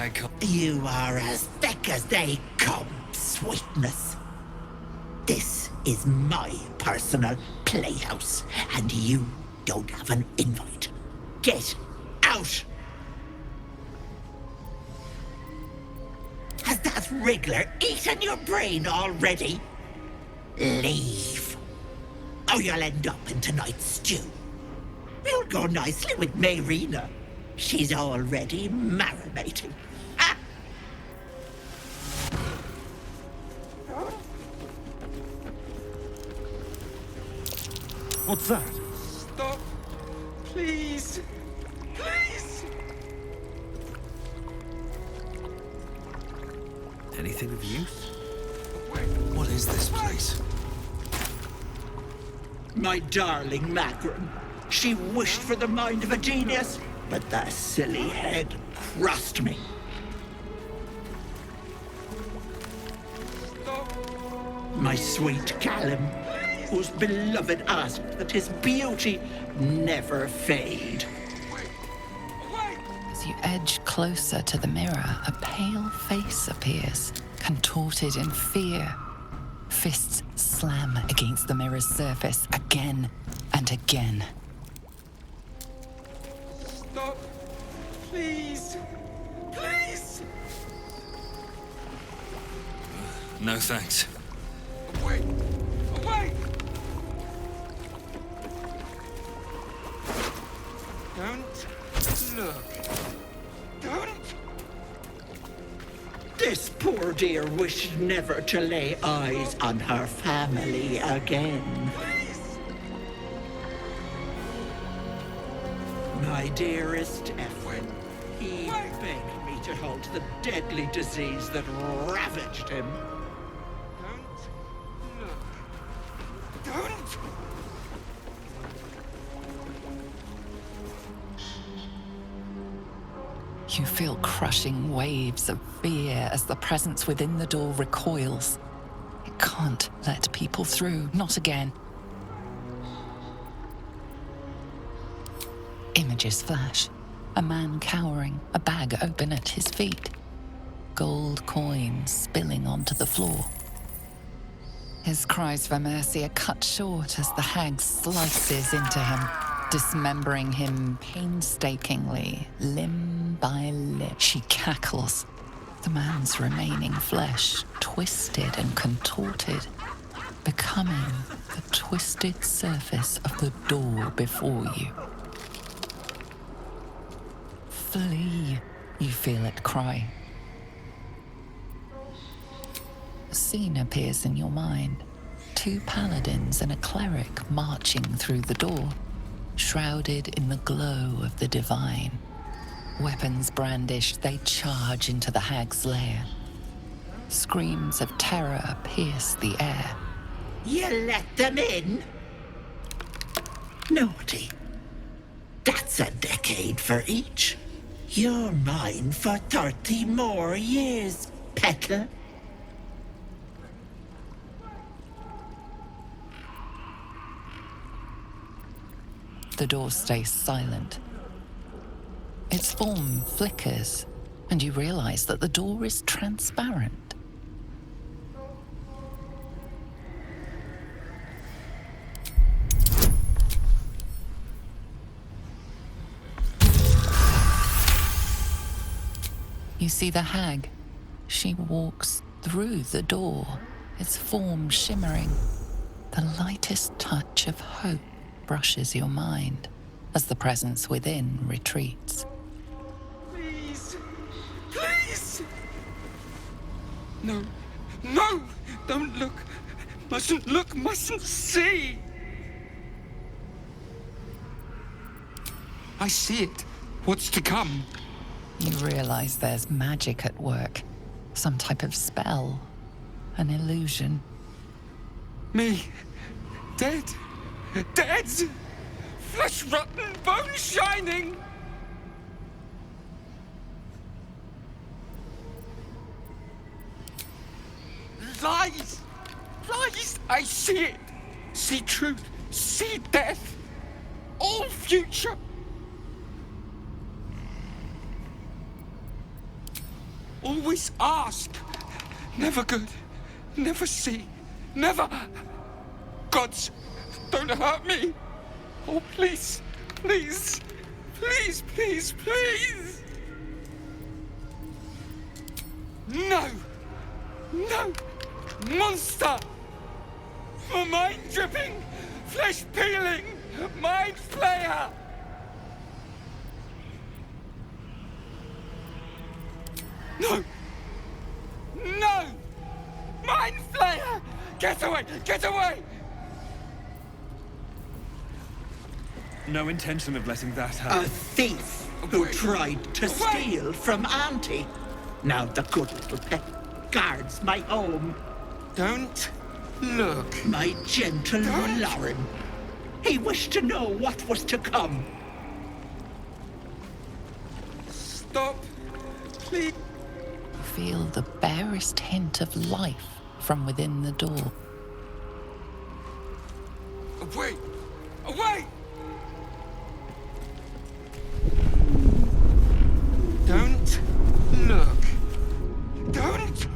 I come. You are as thick as they come, sweetness. This is my personal playhouse, and you don't have an invite. Get out! Has that wriggler eaten your brain already? Leave. Or you'll end up in tonight's stew. You'll go nicely with Mayrina. She's already marinating. Ah! What's that? Stop. Please. Please. Anything of use? What is this place? My darling Magrum. She wished for the mind of a genius, but that silly head crushed me. My sweet Callum, whose beloved asked that his beauty never fade. As you edge closer to the mirror, a pale face appears, contorted in fear. Fists slam against the mirror's surface again and again. Stop. Please. Please. No thanks. Away. Away. Don't look. Don't. This poor dear wished never to lay eyes on her family again. My dearest Ephraim, he begged me to halt the deadly disease that ravaged him. Don't. You feel crushing waves of fear as the presence within the door recoils. It can't let people through, not again. Images flash. A man cowering, a bag open at his feet. Gold coins spilling onto the floor. His cries for mercy are cut short as the hag slices into him, dismembering him painstakingly, limb by limb. She cackles, the man's remaining flesh twisted and contorted, becoming the twisted surface of the door before you. Flee, you feel it cry. A scene appears in your mind. 2 paladins and a cleric marching through the door, shrouded in the glow of the divine. Weapons brandished, they charge into the hag's lair. Screams of terror pierce the air. You let them in? Naughty. That's a decade for each. You're mine for 30 more years, petal. The door stays silent. Its form flickers, and you realize that the door is transparent. You see the hag. She walks through the door, its form shimmering. The lightest touch of hope brushes your mind as the presence within retreats. Please. Please. No. No. Don't look. Mustn't look. Mustn't see. I see it. What's to come? You realize there's magic at work. Some type of spell. An illusion. Me. Dead. Dead! Flesh rotten, bone shining! Lies! Lies! I see it! See truth, see death! All future! Always ask. Never good. Never see. Never. Gods, don't hurt me. Oh, please. Please. Please, please, please. No. No. Monster. For mind dripping, flesh peeling, mind flayer. No! No! Mind flayer! Get away! Get away! No intention of letting that happen. A thief who tried to steal from Auntie. Now the good little pet guards my home. Don't look. My gentle Lauren. He wished to know what was to come. Stop, please. Feel the barest hint of life from within the door. Away! Away! Don't look. Don't!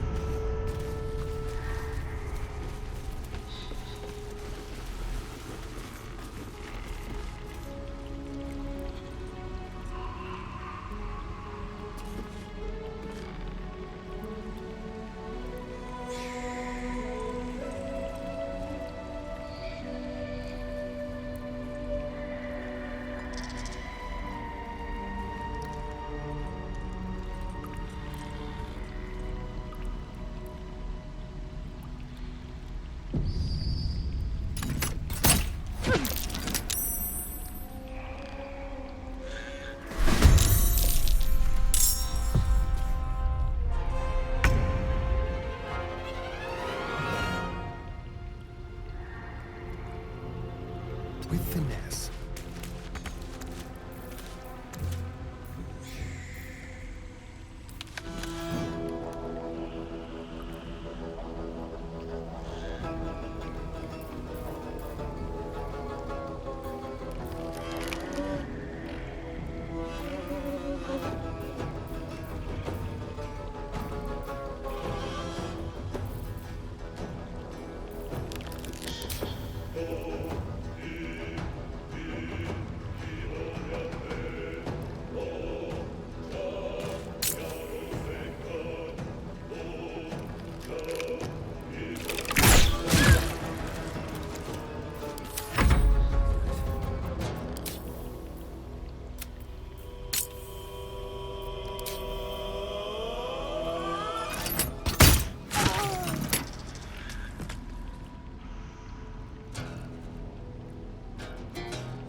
With finesse.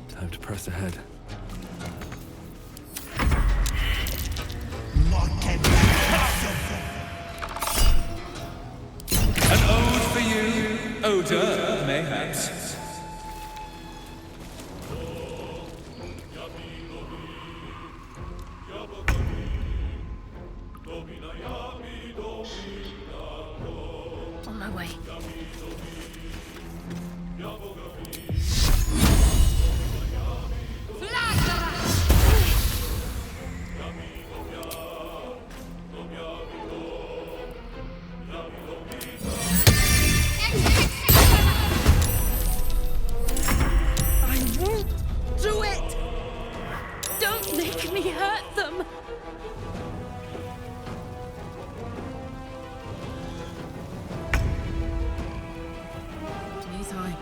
Time to press ahead. An ode for you, odor, mayhaps. On my way. I won't do it! Don't make me hurt them! Anytime.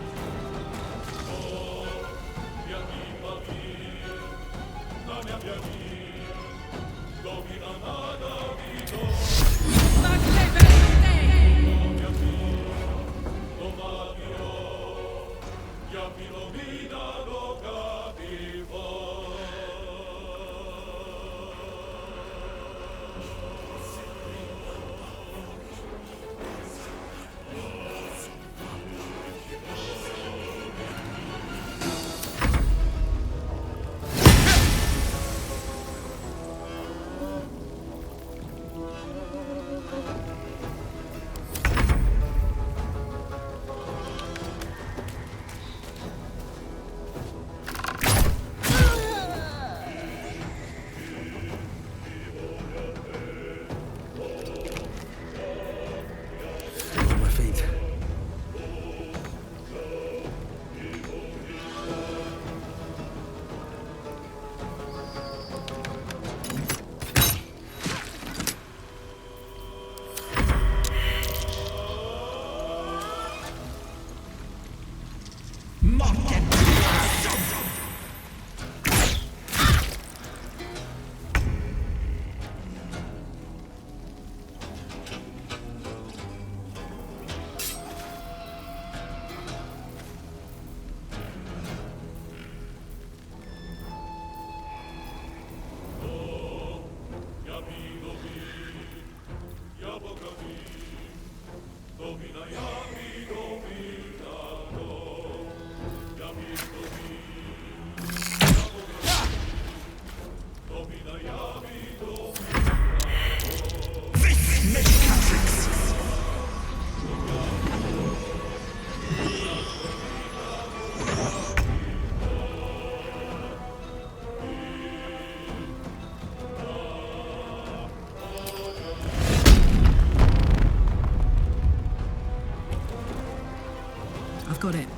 Got it.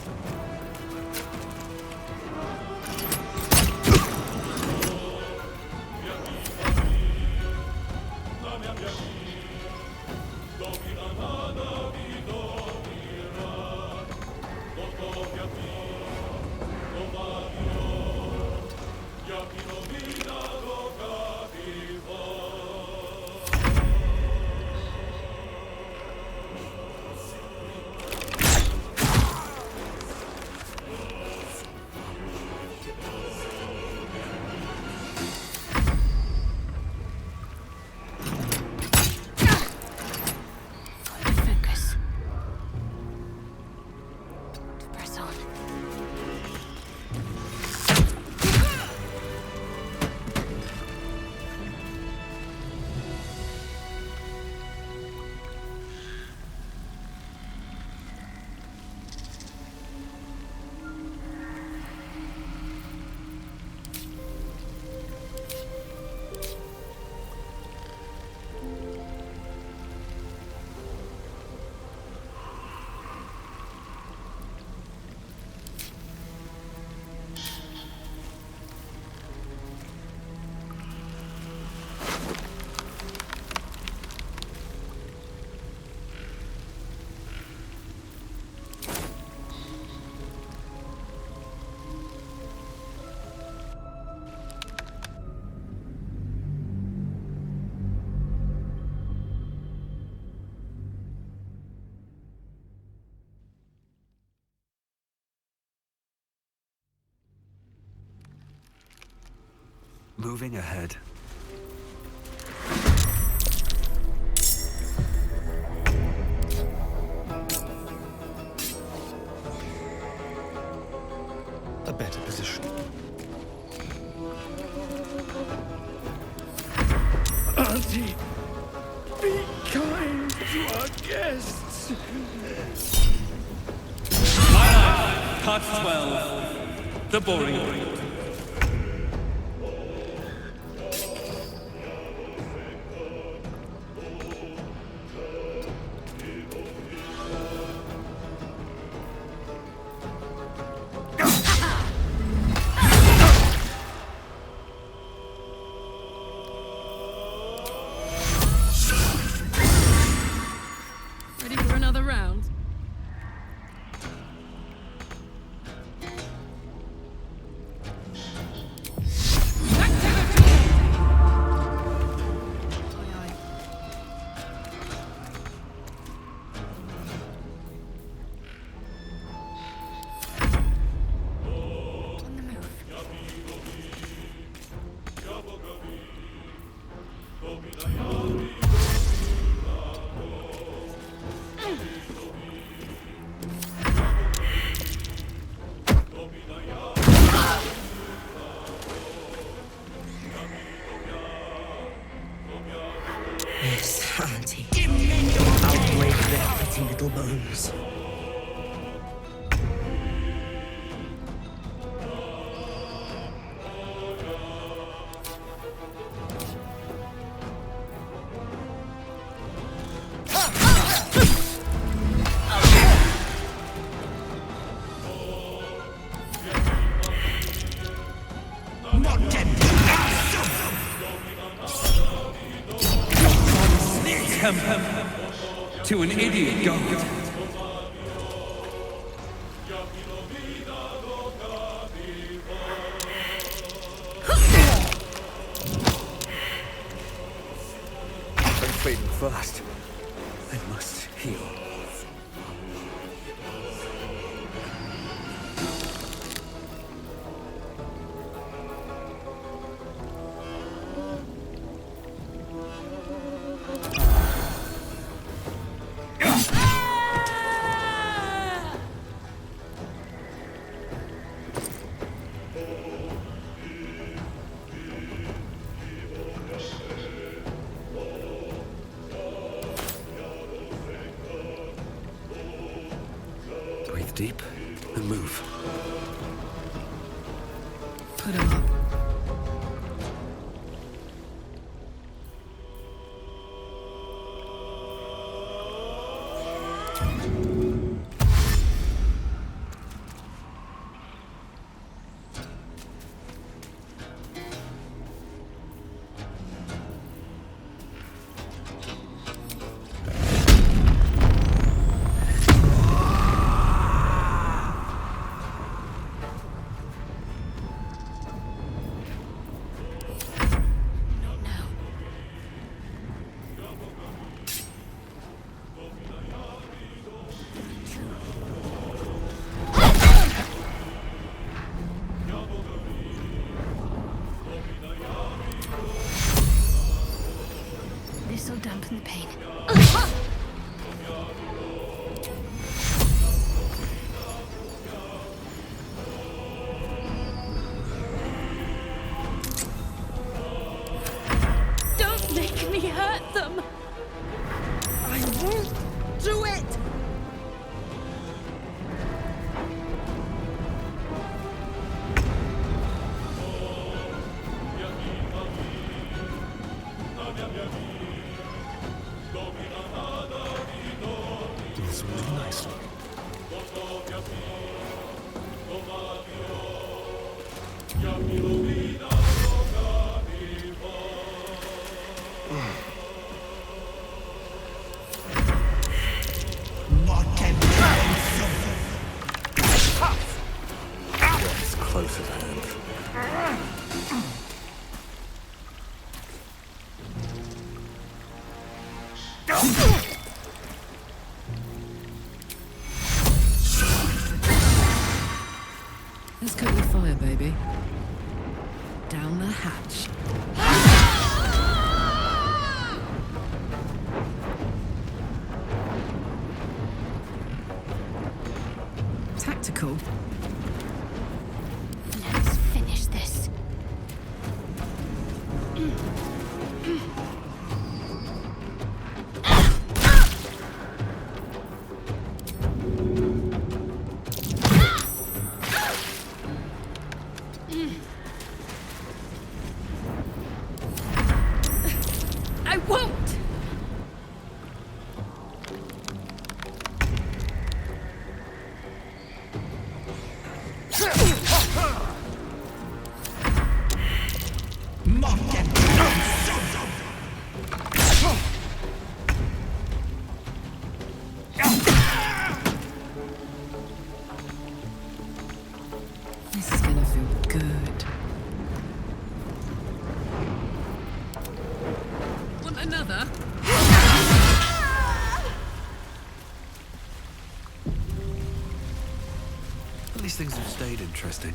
Focus. Press on. Moving ahead. A better position. Auntie, be kind to our guests. My Life, Part 12. The Boring Point. Ready for another round? Yes, Auntie. I'll break their pretty little bones. To an idiot god. I'm fading fast. I must heal. Breathe deep and move. Put him up. dampen the pain. Don't make me hurt them! I won't do it! This will do nicely. What's close at hand? Let's cook the fire, baby. Down the hatch. Tactical. Let's finish this. I won't! This is gonna feel good. Want another? At least things have stayed interesting.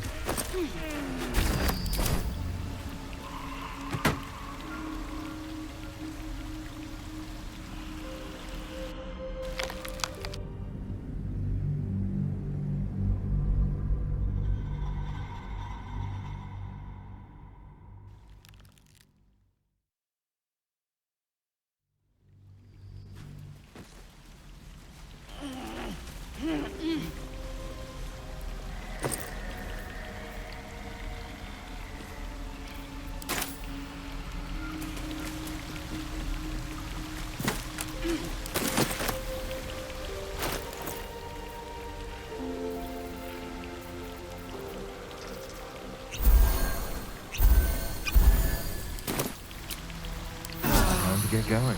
Time to get going.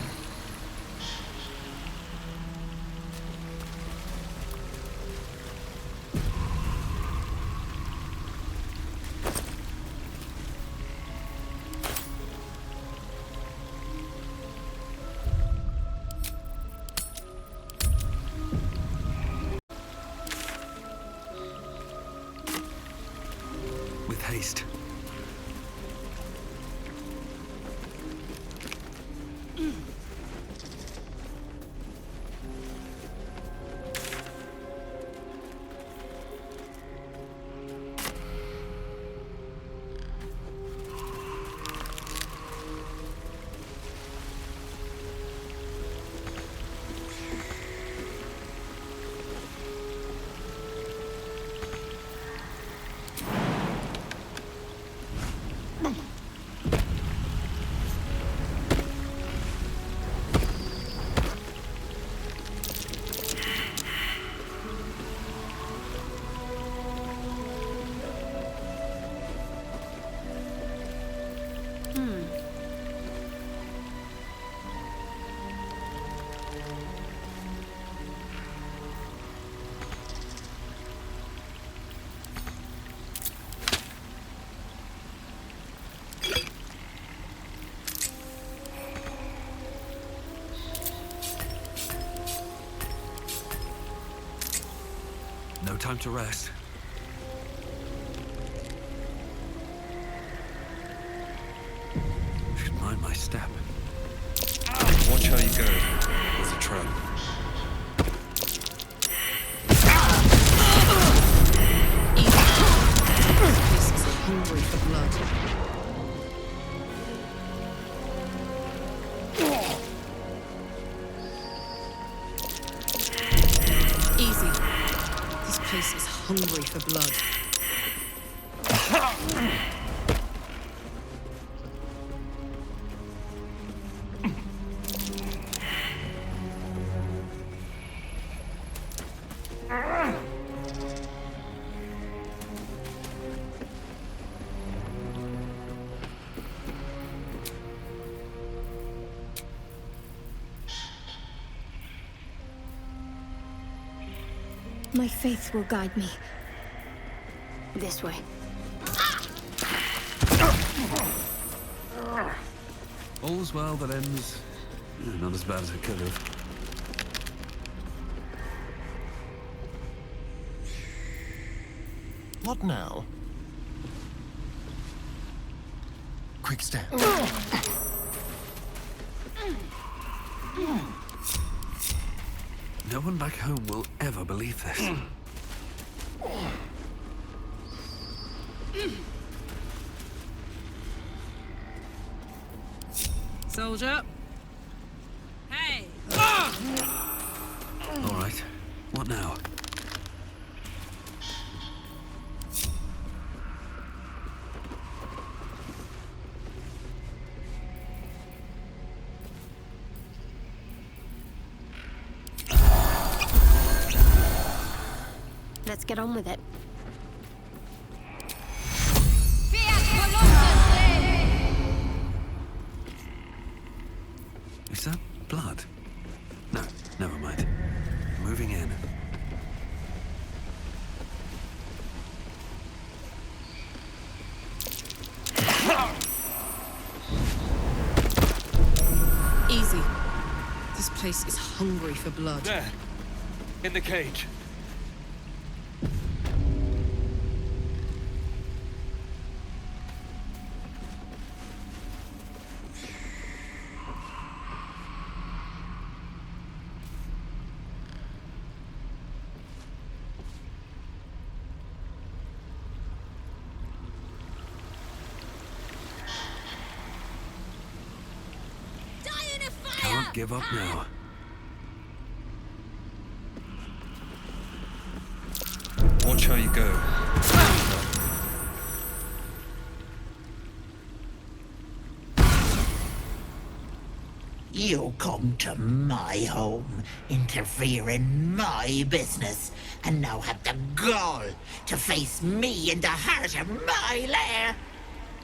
With haste. No time to rest. Should mind my step. Watch how you go. There's a trap. This is hungry for blood. Easy. This place is hungry for blood. My faith will guide me. This way. All's well that ends... not as bad as it could have. What now? Quick step. No one back home will ever believe this. Soldier. Hey! All right. What now? Let's get on with it. Is that blood? No, never mind. Moving in. Easy. This place is hungry for blood. There. In the cage. Can't give up now. Watch how you go. You come to my home, interfere in my business, and now have the gall to face me in the heart of my lair.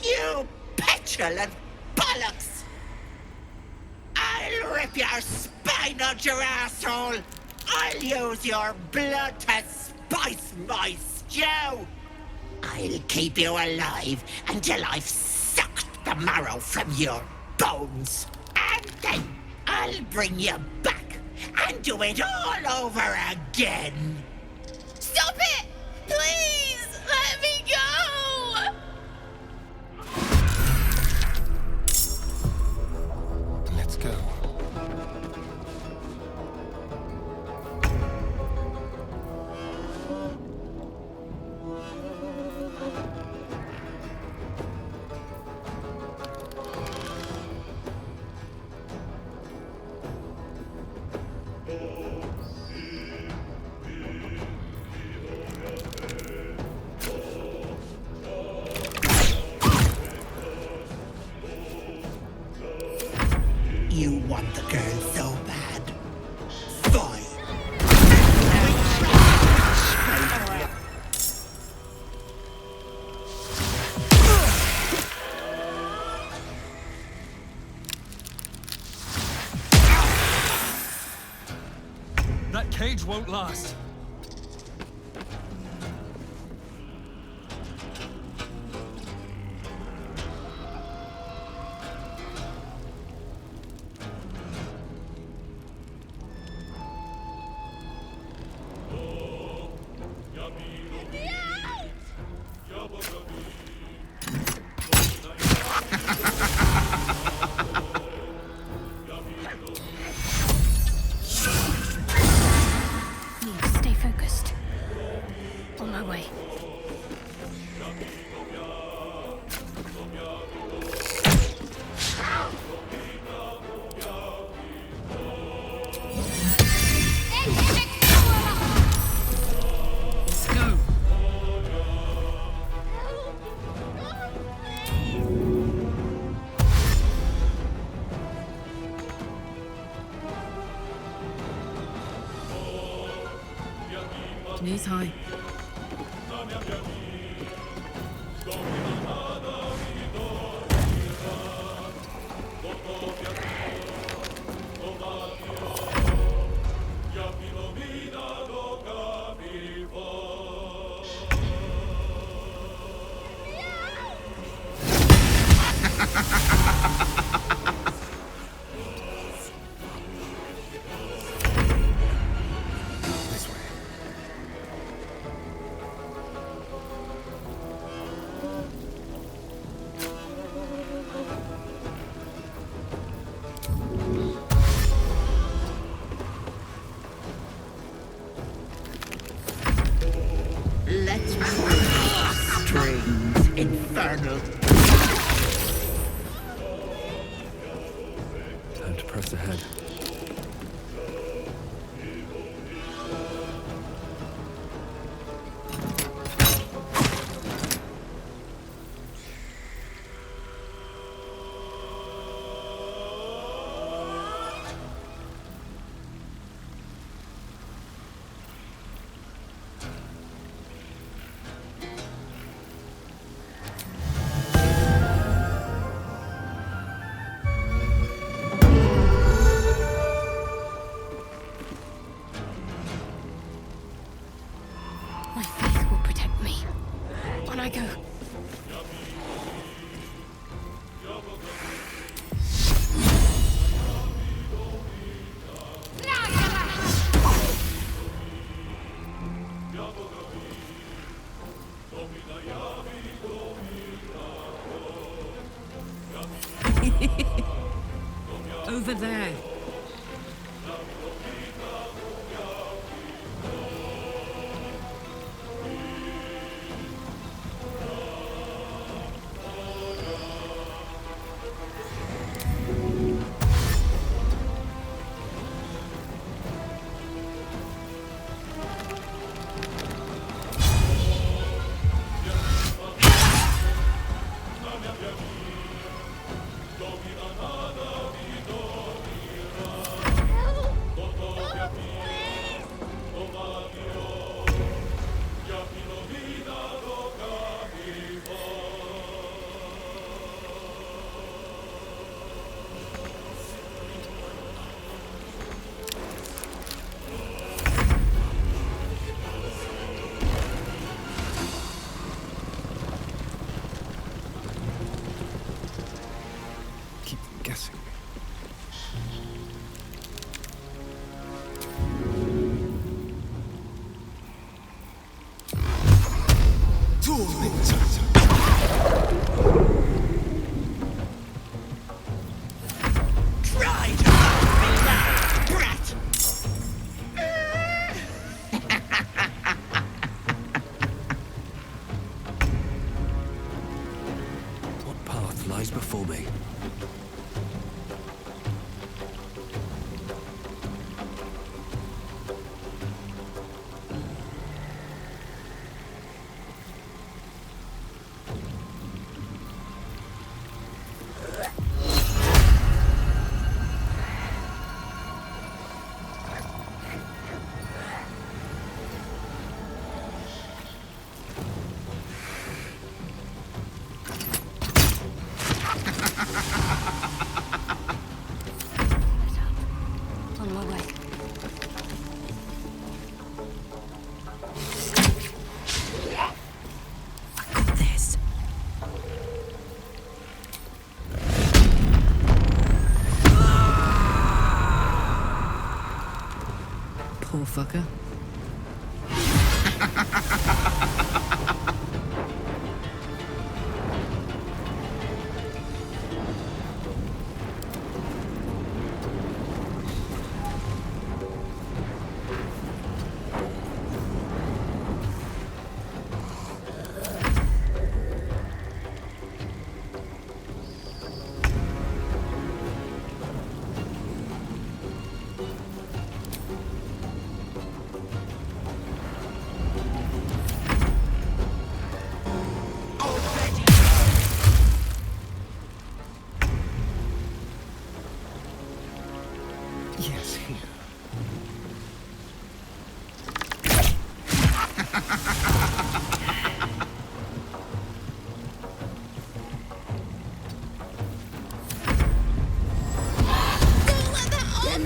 You petulant bollocks! I'll rip your spine out your asshole! I'll use your blood to spice my stew! I'll keep you alive until I've sucked the marrow from your bones! And then I'll bring you back and do it all over again! Stop it! Please! Let me go! Let's go. You want the girl so bad. Fine. That cage won't last. Let's go. Knees high. Let's pull strings, infernal. Time to press ahead. My faith will protect me. On I go. Over there. Keep guessing. Try to find me now, brat! What path lies before me? On my way. I got this. Poor fucker.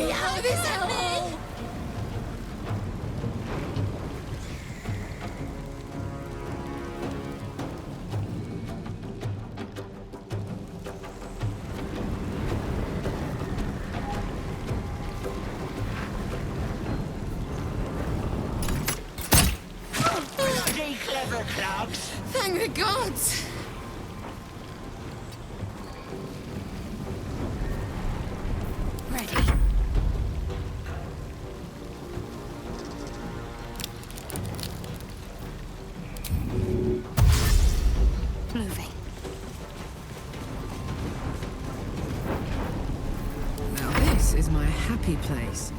me out of this hellhole! Bloody clever clogs! Thank the gods! Ready. Moving. Now this is my happy place.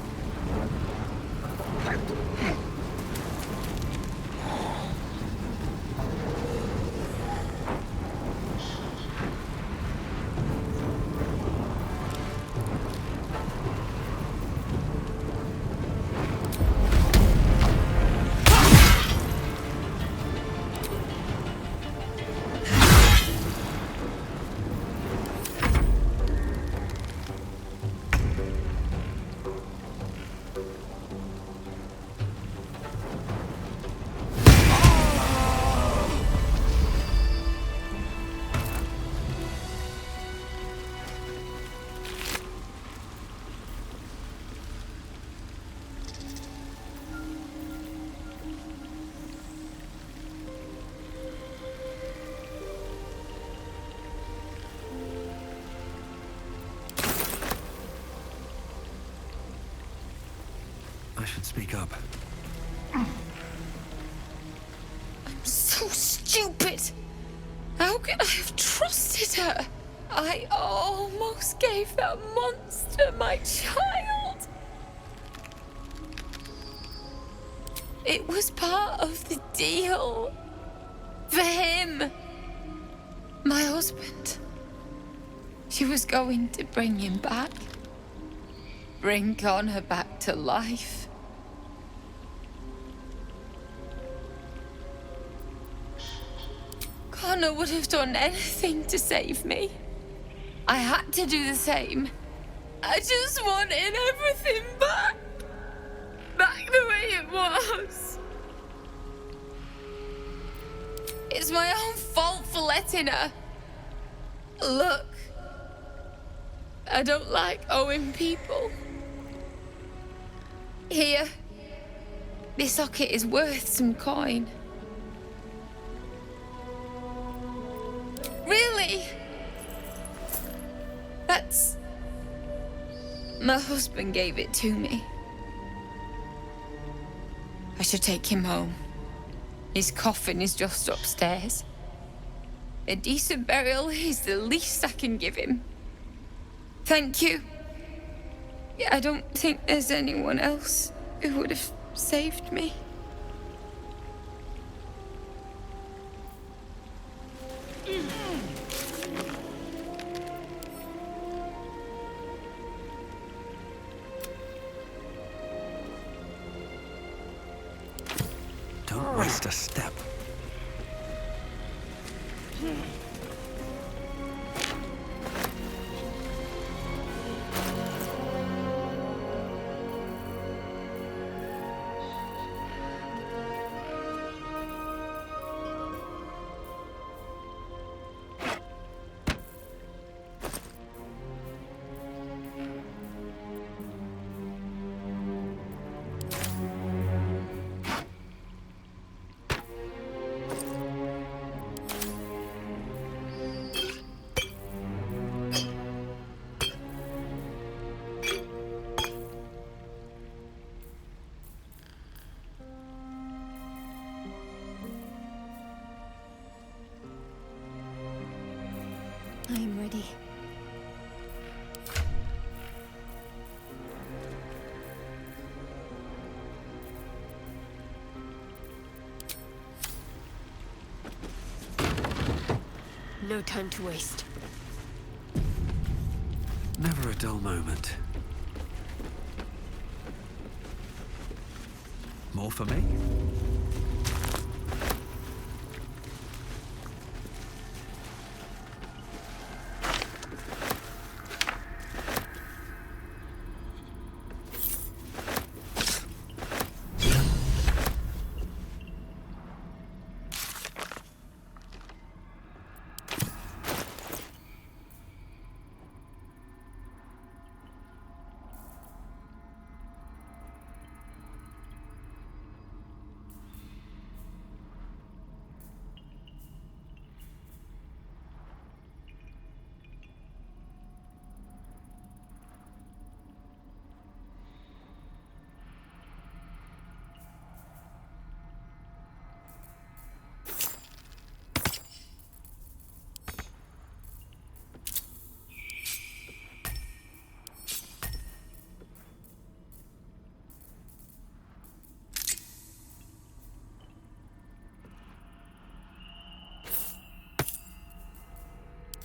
I should speak up. I'm so stupid! How could I have trusted her? I almost gave that monster my child! It was part of the deal. For him. My husband. She was going to bring him back. Bring Connor back to life. Connor would have done anything to save me. I had to do the same. I just wanted everything back. Back the way it was. It's my own fault for letting her. Look. I don't like owing people. Here. This socket is worth some coin. Really? That's... My husband gave it to me. I should take him home. His coffin is just upstairs. A decent burial is the least I can give him. Thank you. I don't think there's anyone else who would have saved me. Don't waste a step. I'm ready. No time to waste. Never a dull moment. More for me?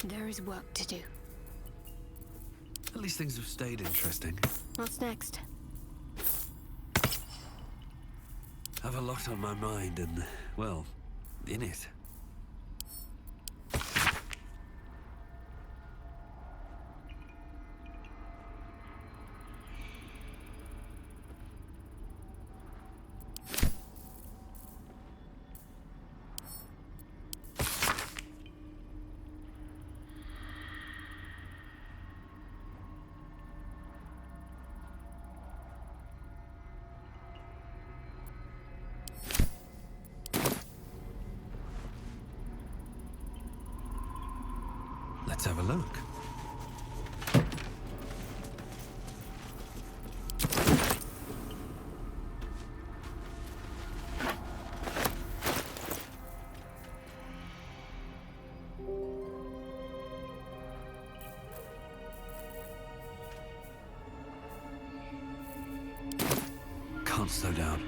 There is work to do. At least things have stayed interesting. What's next? I've a lot on my mind and, well, in it. Let's have a look. Can't slow down.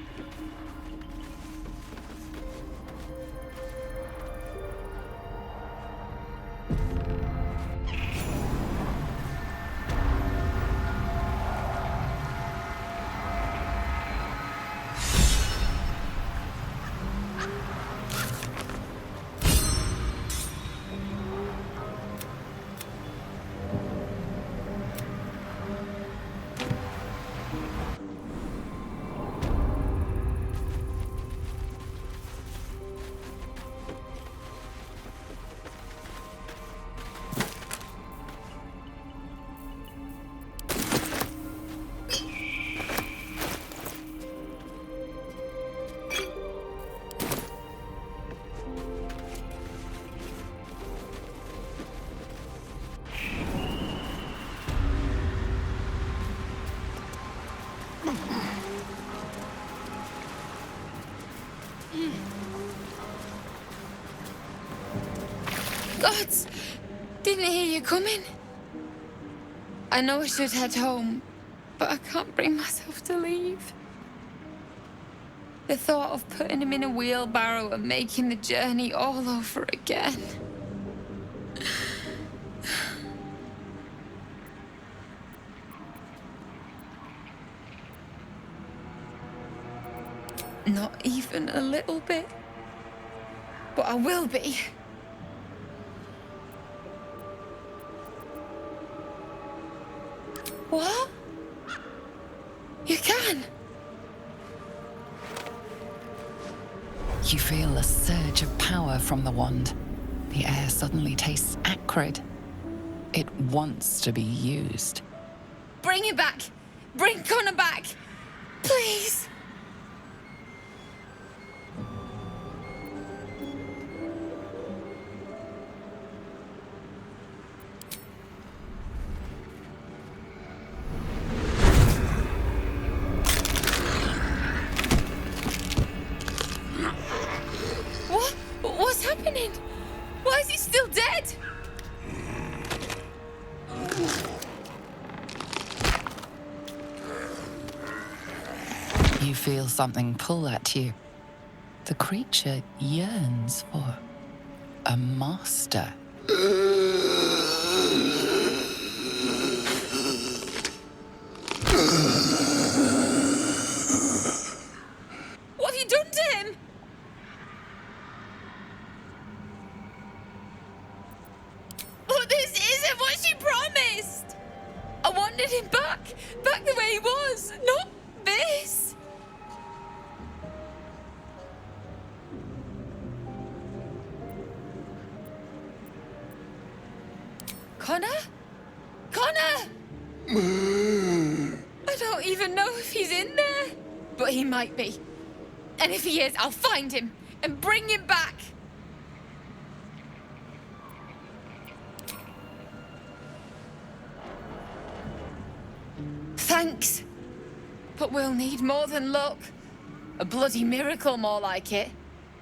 Gods! Didn't hear you coming. I know I should head home, but I can't bring myself to leave. The thought of putting him in a wheelbarrow and making the journey all over again. Not even a little bit. But I will be. What? You can? You feel a surge of power from the wand. The air suddenly tastes acrid. It wants to be used. Bring it back! Bring Connor back! Please! What's happening? Why is he still dead? You feel something pull at you. The creature yearns for a master. What have you done to him? But this isn't what she promised! I wanted him back the way he was, not this! Connor? Connor! I don't even know if he's in there, but he might be. And if he is, I'll find him and bring him back. Thanks. But we'll need more than luck. A bloody miracle, more like it.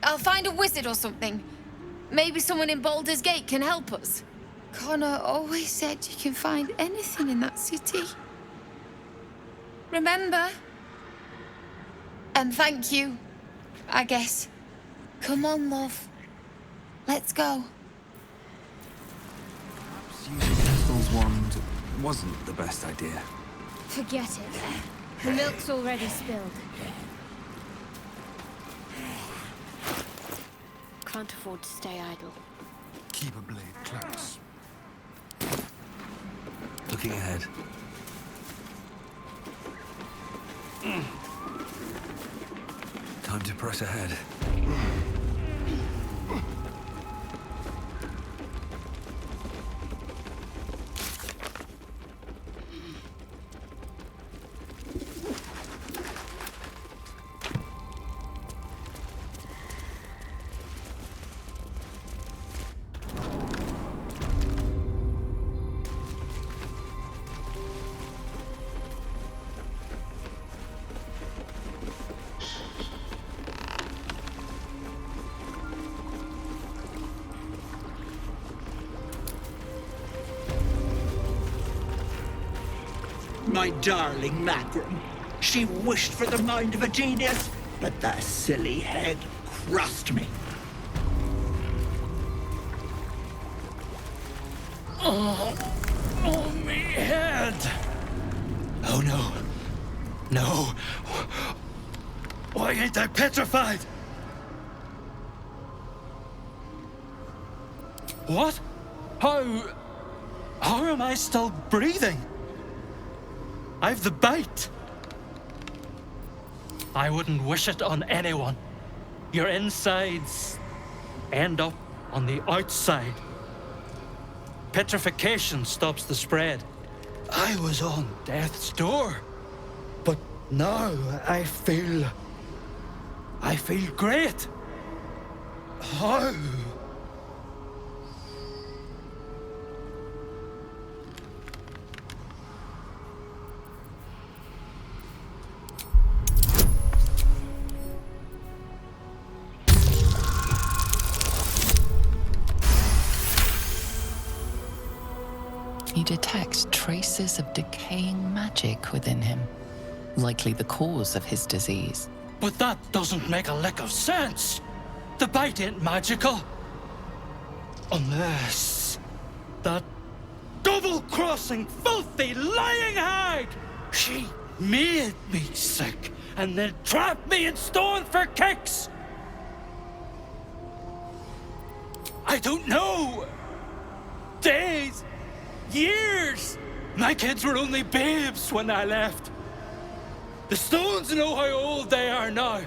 I'll find a wizard or something. Maybe someone in Baldur's Gate can help us. Connor always said you can find anything in that city. Remember? And thank you, I guess. Come on, love. Let's go. wand wasn't the best idea. Forget it. The milk's already spilled. Can't afford to stay idle. Keep a blade close. Looking ahead. Time to press ahead. My darling Macram. She wished for the mind of a genius, but that silly head crushed me. Oh, me head. Oh, no. No. Why ain't I petrified? What? How am I still breathing? I've the bite. I wouldn't wish it on anyone. Your insides end up on the outside. Petrification stops the spread. I was on death's door. But now I feel great. How? He detects traces of decaying magic within him, likely the cause of his disease. But that doesn't make a lick of sense. The bite ain't magical. Unless that double-crossing, filthy, lying hag! She made me sick and then trapped me in stone for kicks! I don't know! Days, years! My kids were only babes when I left. The stones know how old they are now.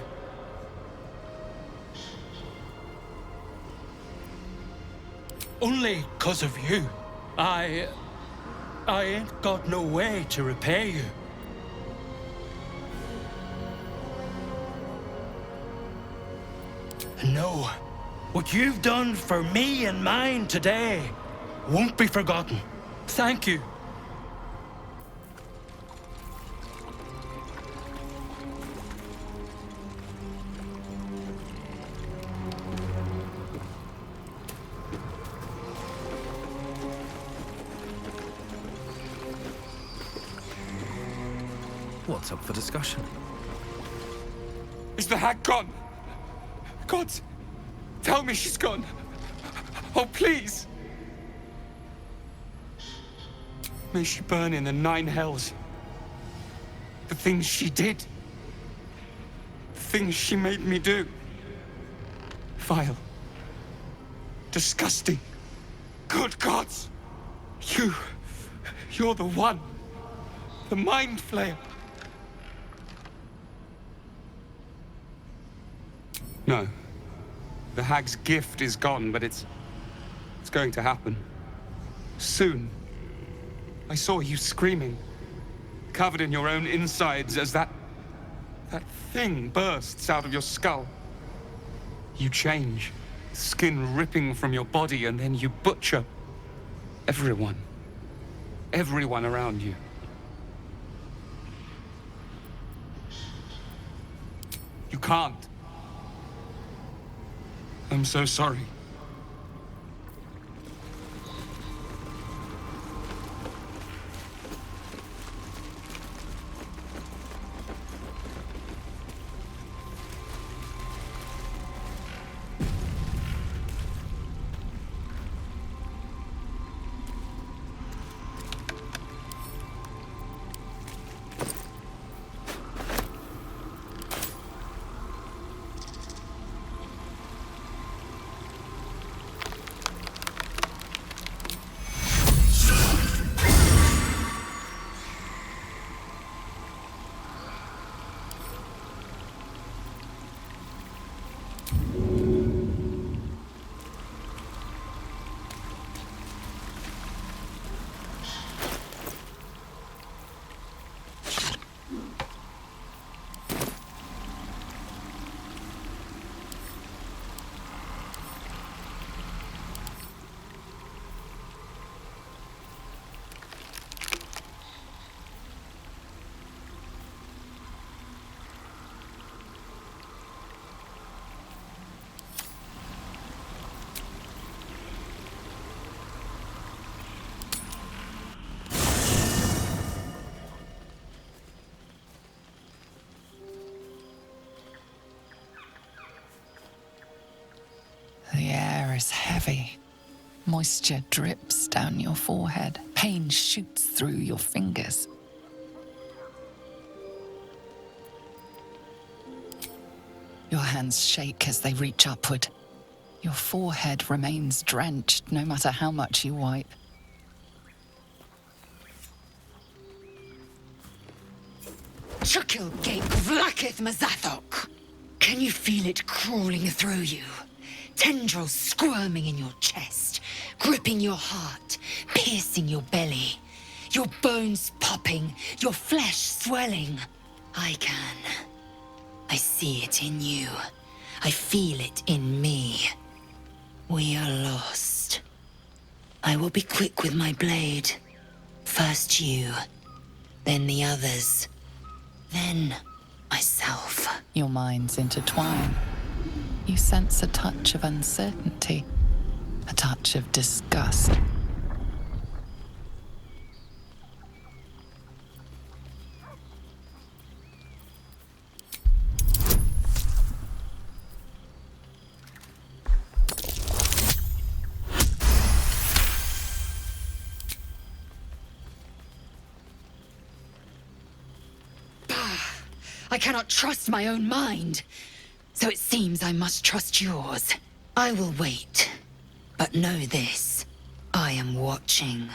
Only 'cause of you. I ain't got no way to repay you. No, what you've done for me and mine today won't be forgotten. Thank you. What's up for discussion? Is the hag gone? God, tell me she's gone. Oh, please. May she burn in the 9 hells. The things she did. The things she made me do. Vile. Disgusting. Good gods. You're the one. The Mind Flayer. No. The hag's gift is gone, but it's going to happen. Soon. I saw you screaming, covered in your own insides as that thing bursts out of your skull. You change, skin ripping from your body, and then you butcher everyone. Everyone around you. You can't. I'm so sorry. heavy. Moisture drips down your forehead. Pain shoots through your fingers. Your hands shake as they reach upward. Your forehead remains drenched no matter how much you wipe. Chukil Gate Vlakith Mazathok! Can you feel it crawling through you? Tendrils squirming in your chest, gripping your heart, piercing your belly. Your bones popping, your flesh swelling. I can. I see it in you. I feel it in me. We are lost. I will be quick with my blade. First you, then the others, then myself. Your minds intertwine. You sense a touch of uncertainty, a touch of disgust. I cannot trust my own mind. So it seems I must trust yours. I will wait. But know this. I am watching.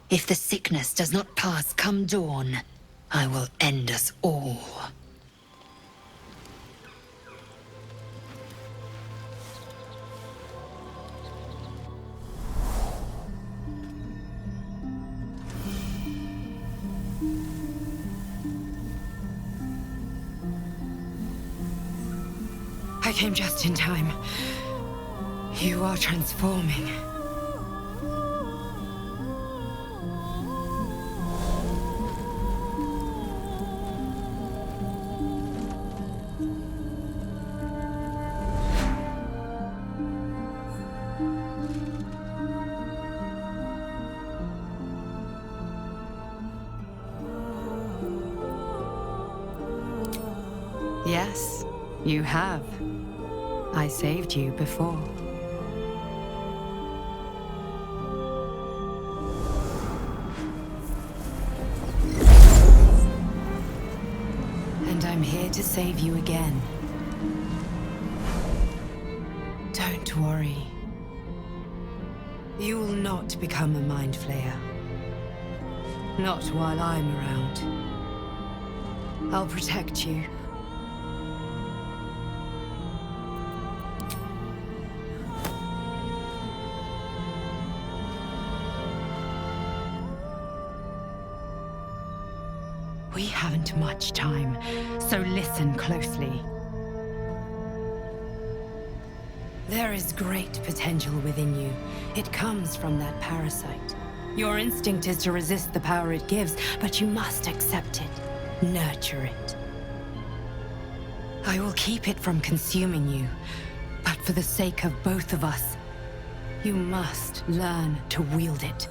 If the sickness does not pass come dawn, I will end us all. I came just in time. You are transforming. Yes, you have. I saved you before. And I'm here to save you again. Don't worry. You will not become a mind flayer. Not while I'm around. I'll protect you. We haven't much time, so listen closely. There is great potential within you. It comes from that parasite. Your instinct is to resist the power it gives, but you must accept it, nurture it. I will keep it from consuming you, but for the sake of both of us, you must learn to wield it.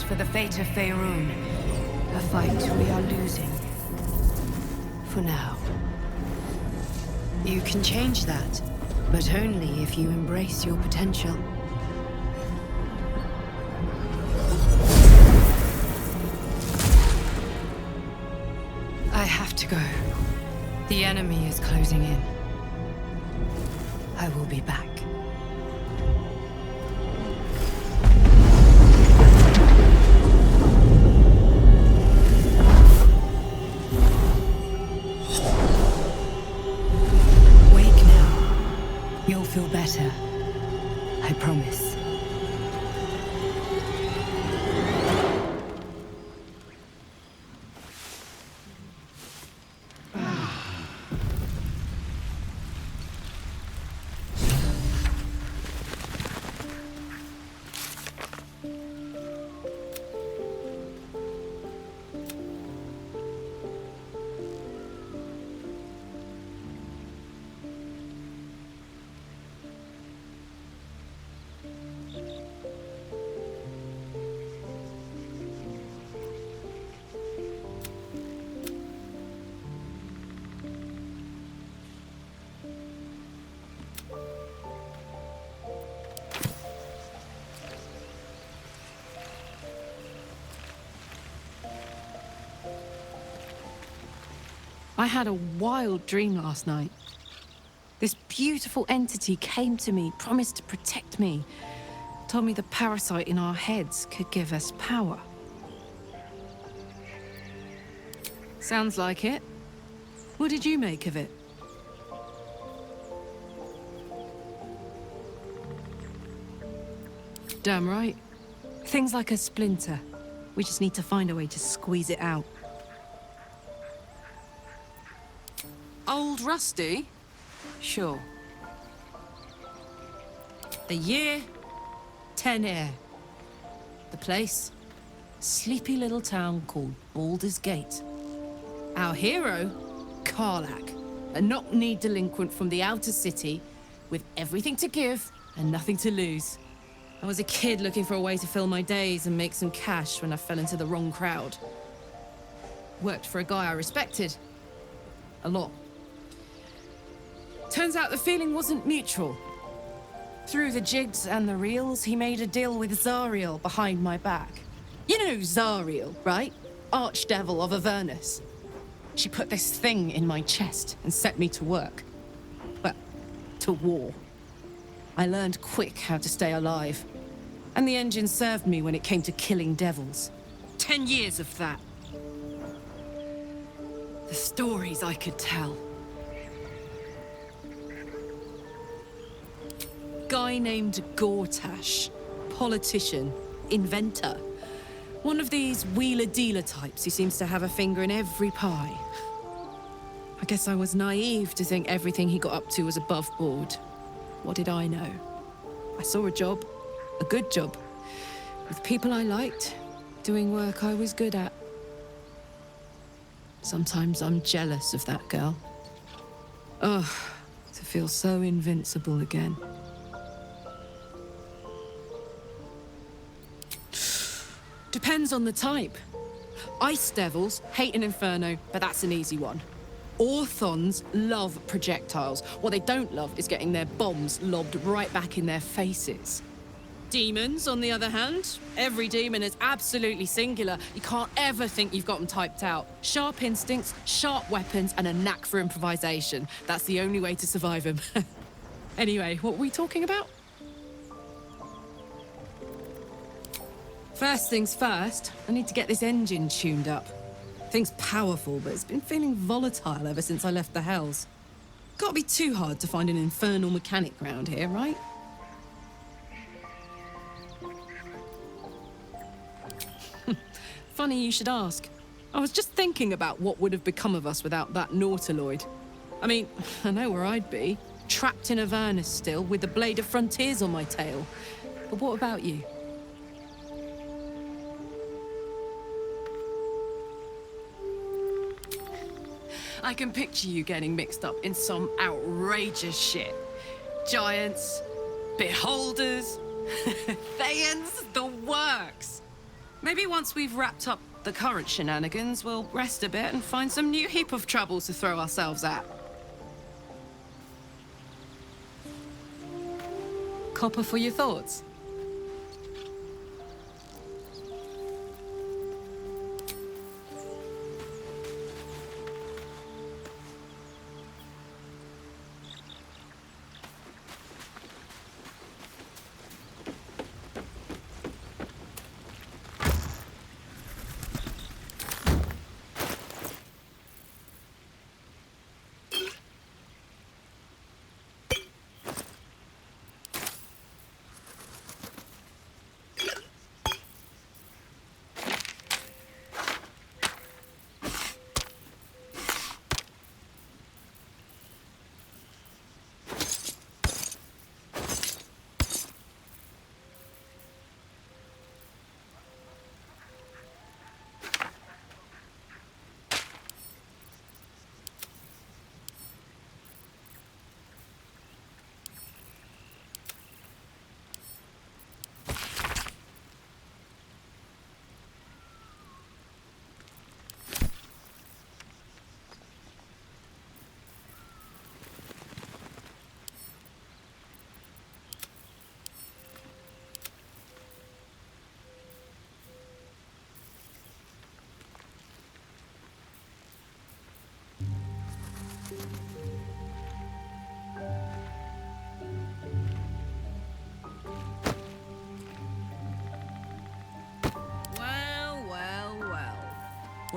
For the fate of Faerun, a fight we are losing. For now. You can change that, but only if you embrace your potential. I have to go. The enemy is closing in. I will be back. Feel better. I promise. I had a wild dream last night. This beautiful entity came to me, promised to protect me, told me the parasite in our heads could give us power. Sounds like it. What did you make of it? Damn right. Things like a splinter. We just need to find a way to squeeze it out. Old Rusty? Sure. The year, 10 air. The place, sleepy little town called Baldur's Gate. Our hero, Karlach, a knock-kneed delinquent from the outer city with everything to give and nothing to lose. I was a kid looking for a way to fill my days and make some cash when I fell into the wrong crowd. Worked for a guy I respected. A lot. Turns out the feeling wasn't mutual. Through the jigs and the reels, he made a deal with Zariel behind my back. You know Zariel, right? Archdevil of Avernus. She put this thing in my chest and set me to work. Well, to war. I learned quick how to stay alive. And the engine served me when it came to killing devils. 10 years of that. The stories I could tell. Guy named Gortash. Politician. Inventor. One of these wheeler-dealer types who seems to have a finger in every pie. I guess I was naive to think everything he got up to was above board. What did I know? I saw a job. A good job. With people I liked, doing work I was good at. Sometimes I'm jealous of that girl. Ugh, to feel so invincible again. Depends on the type. Ice devils hate an inferno, but that's an easy one. Orthons love projectiles. What they don't love is getting their bombs lobbed right back in their faces. Demons, on the other hand, every demon is absolutely singular. You can't ever think you've got them typed out. Sharp instincts, sharp weapons, and a knack for improvisation. That's the only way to survive them. Anyway, what were we talking about? First things first, I need to get this engine tuned up. Thing's powerful, but it's been feeling volatile ever since I left the Hells. Can't be too hard to find an infernal mechanic round here, right? Funny you should ask. I was just thinking about what would have become of us without that Nautiloid. I mean, I know where I'd be. Trapped in Avernus still, with the Blade of Frontiers on my tail. But what about you? I can picture you getting mixed up in some outrageous shit. Giants, beholders, Thayans, the works. Maybe once we've wrapped up the current shenanigans, we'll rest a bit and find some new heap of troubles to throw ourselves at. Copper for your thoughts?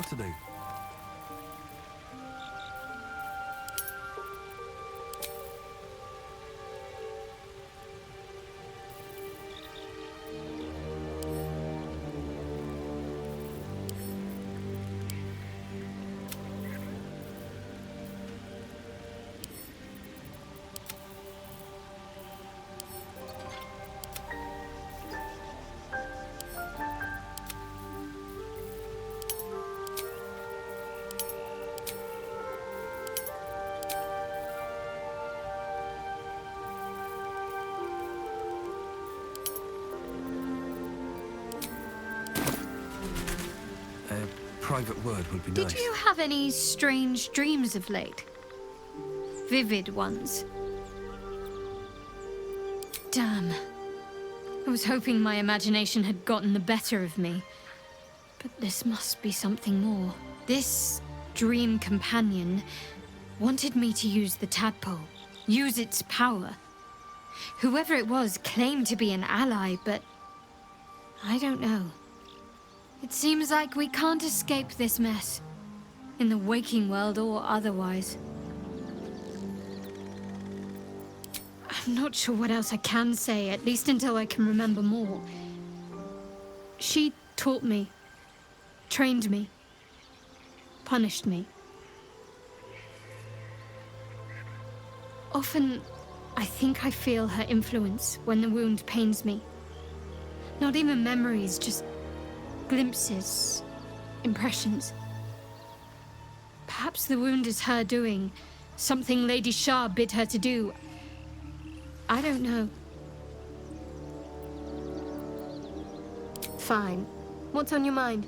to do. Private word would be nice. Did you have any strange dreams of late? Vivid ones? Damn. I was hoping my imagination had gotten the better of me. But this must be something more. This dream companion wanted me to use the tadpole, use its power. Whoever it was claimed to be an ally, but I don't know. It seems like we can't escape this mess, in the waking world or otherwise. I'm not sure what else I can say, at least until I can remember more. She taught me, trained me, punished me. Often, I think I feel her influence when the wound pains me. Not even memories, just glimpses, impressions. Perhaps the wound is her doing, something Lady Shah bid her to do. I don't know. Fine. What's on your mind?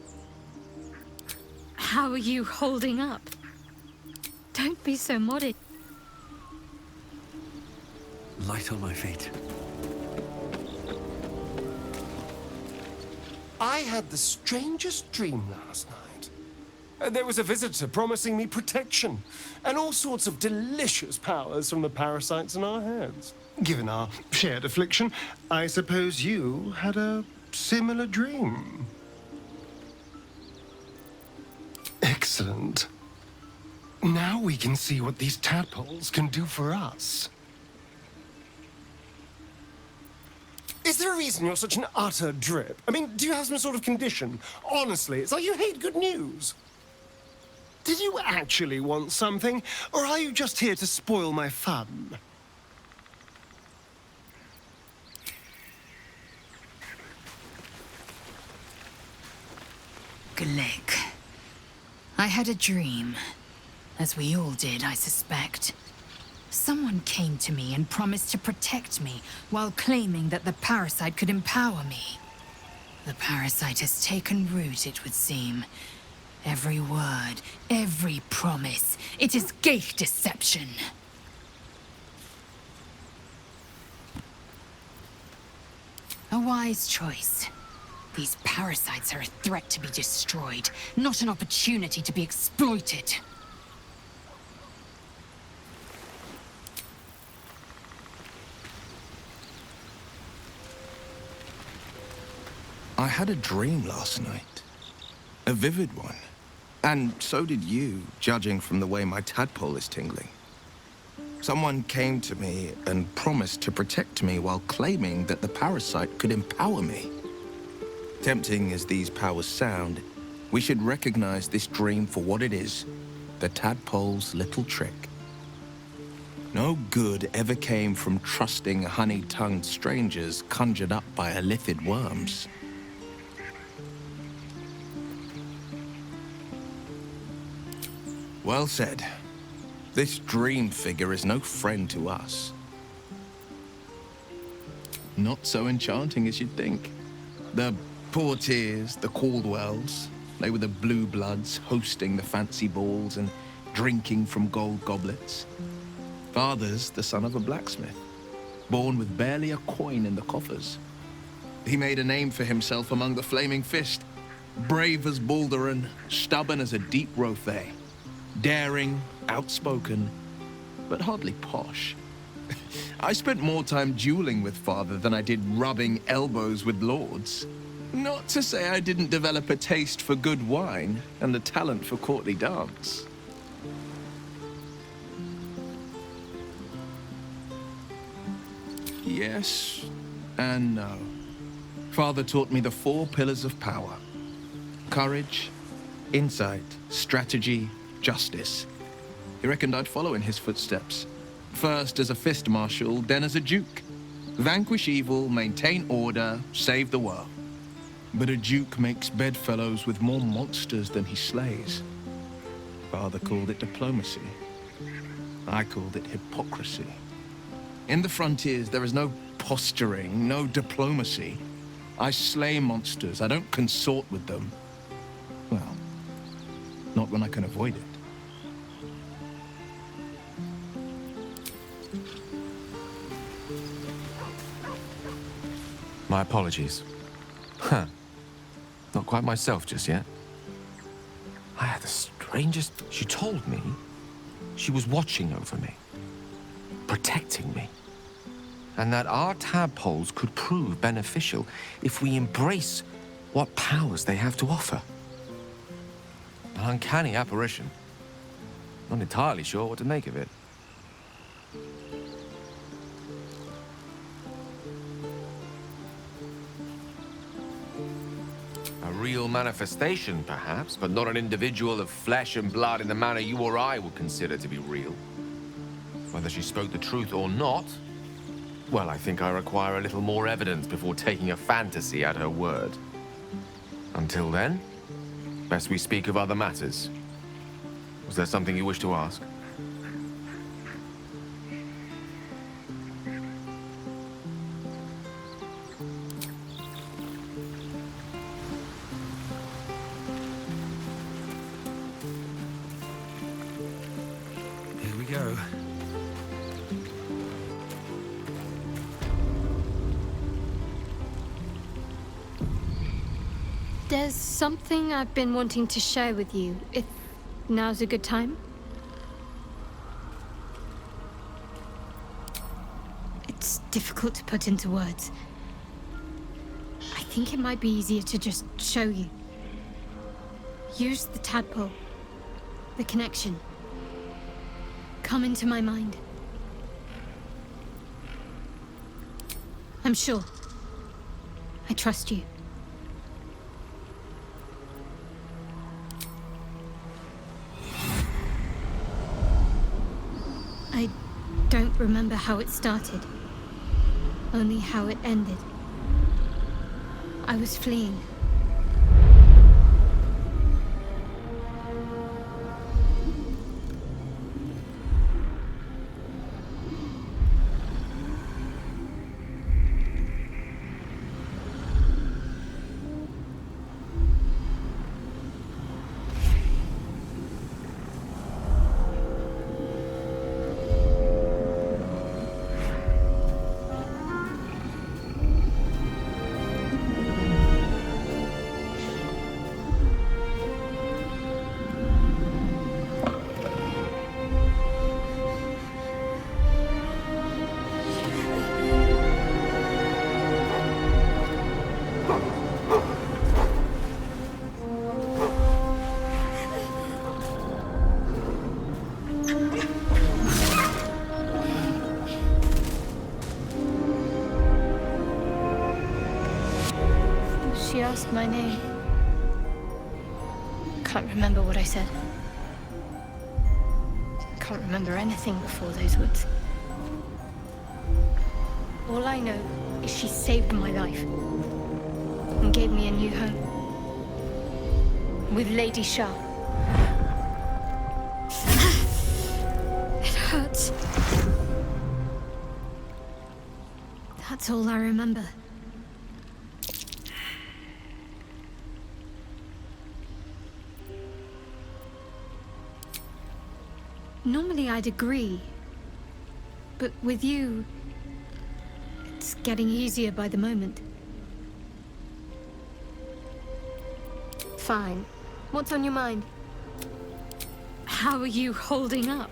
How are you holding up? Don't be so modest. Light on my feet. I had the strangest dream last night. There was a visitor promising me protection and all sorts of delicious powers from the parasites in our heads. Given our shared affliction, I suppose you had a similar dream. Excellent. Now we can see what these tadpoles can do for us. Is there a reason you're such an utter drip? I mean, do you have some sort of condition? Honestly, it's like you hate good news. Did you actually want something, or are you just here to spoil my fun? Glick. I had a dream. As we all did, I suspect. Someone came to me and promised to protect me while claiming that the parasite could empower me. The parasite has taken root, it would seem. Every word, every promise, it is gate deception. A wise choice. These parasites are a threat to be destroyed, not an opportunity to be exploited. I had a dream last night. A vivid one. And so did you, judging from the way my tadpole is tingling. Someone came to me and promised to protect me while claiming that the parasite could empower me. Tempting as these powers sound, we should recognize this dream for what it is, the tadpole's little trick. No good ever came from trusting honey-tongued strangers conjured up by elithid worms. Well said. This dream figure is no friend to us. Not so enchanting as you'd think. The Portiers, the Caldwells, they were the blue bloods hosting the fancy balls and drinking from gold goblets. Father's the son of a blacksmith, born with barely a coin in the coffers. He made a name for himself among the Flaming Fist, brave as Baldur and stubborn as a deep Rothay. Daring, outspoken, but hardly posh. I spent more time dueling with Father than I did rubbing elbows with lords. Not to say I didn't develop a taste for good wine and a talent for courtly dance. Yes and no. Father taught me the 4 pillars of power. Courage, insight, strategy, justice. He reckoned I'd follow in his footsteps. First as a fist marshal, then as a duke. Vanquish evil, maintain order, save the world. But a duke makes bedfellows with more monsters than he slays. Father called it diplomacy. I called it hypocrisy. In the frontiers, there is no posturing, no diplomacy. I slay monsters. I don't consort with them. Well, not when I can avoid it. My apologies. Huh. Not quite myself just yet. I had the strangest... She told me she was watching over me, protecting me, and that our tadpoles could prove beneficial if we embrace what powers they have to offer. An uncanny apparition. Not entirely sure what to make of it. A real manifestation, perhaps, but not an individual of flesh and blood in the manner you or I would consider to be real. Whether she spoke the truth or not, well, I think I require a little more evidence before taking a fantasy at her word. Until then, best we speak of other matters. Was there something you wish to ask? Here we go. There's something I've been wanting to share with you, if now's a good time. It's difficult to put into words. I think it might be easier to just show you. Here's the tadpole, the connection. Come into my mind. I'm sure. I trust you. I don't remember how it started, only how it ended. I was fleeing. She asked my name. Can't remember what I said. Can't remember anything before those words. All I know is she saved my life and gave me a new home with Lady Shah. It hurts. That's all I remember. Normally I'd agree, but with you, it's getting easier by the moment. Fine. What's on your mind? How are you holding up?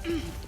Mm.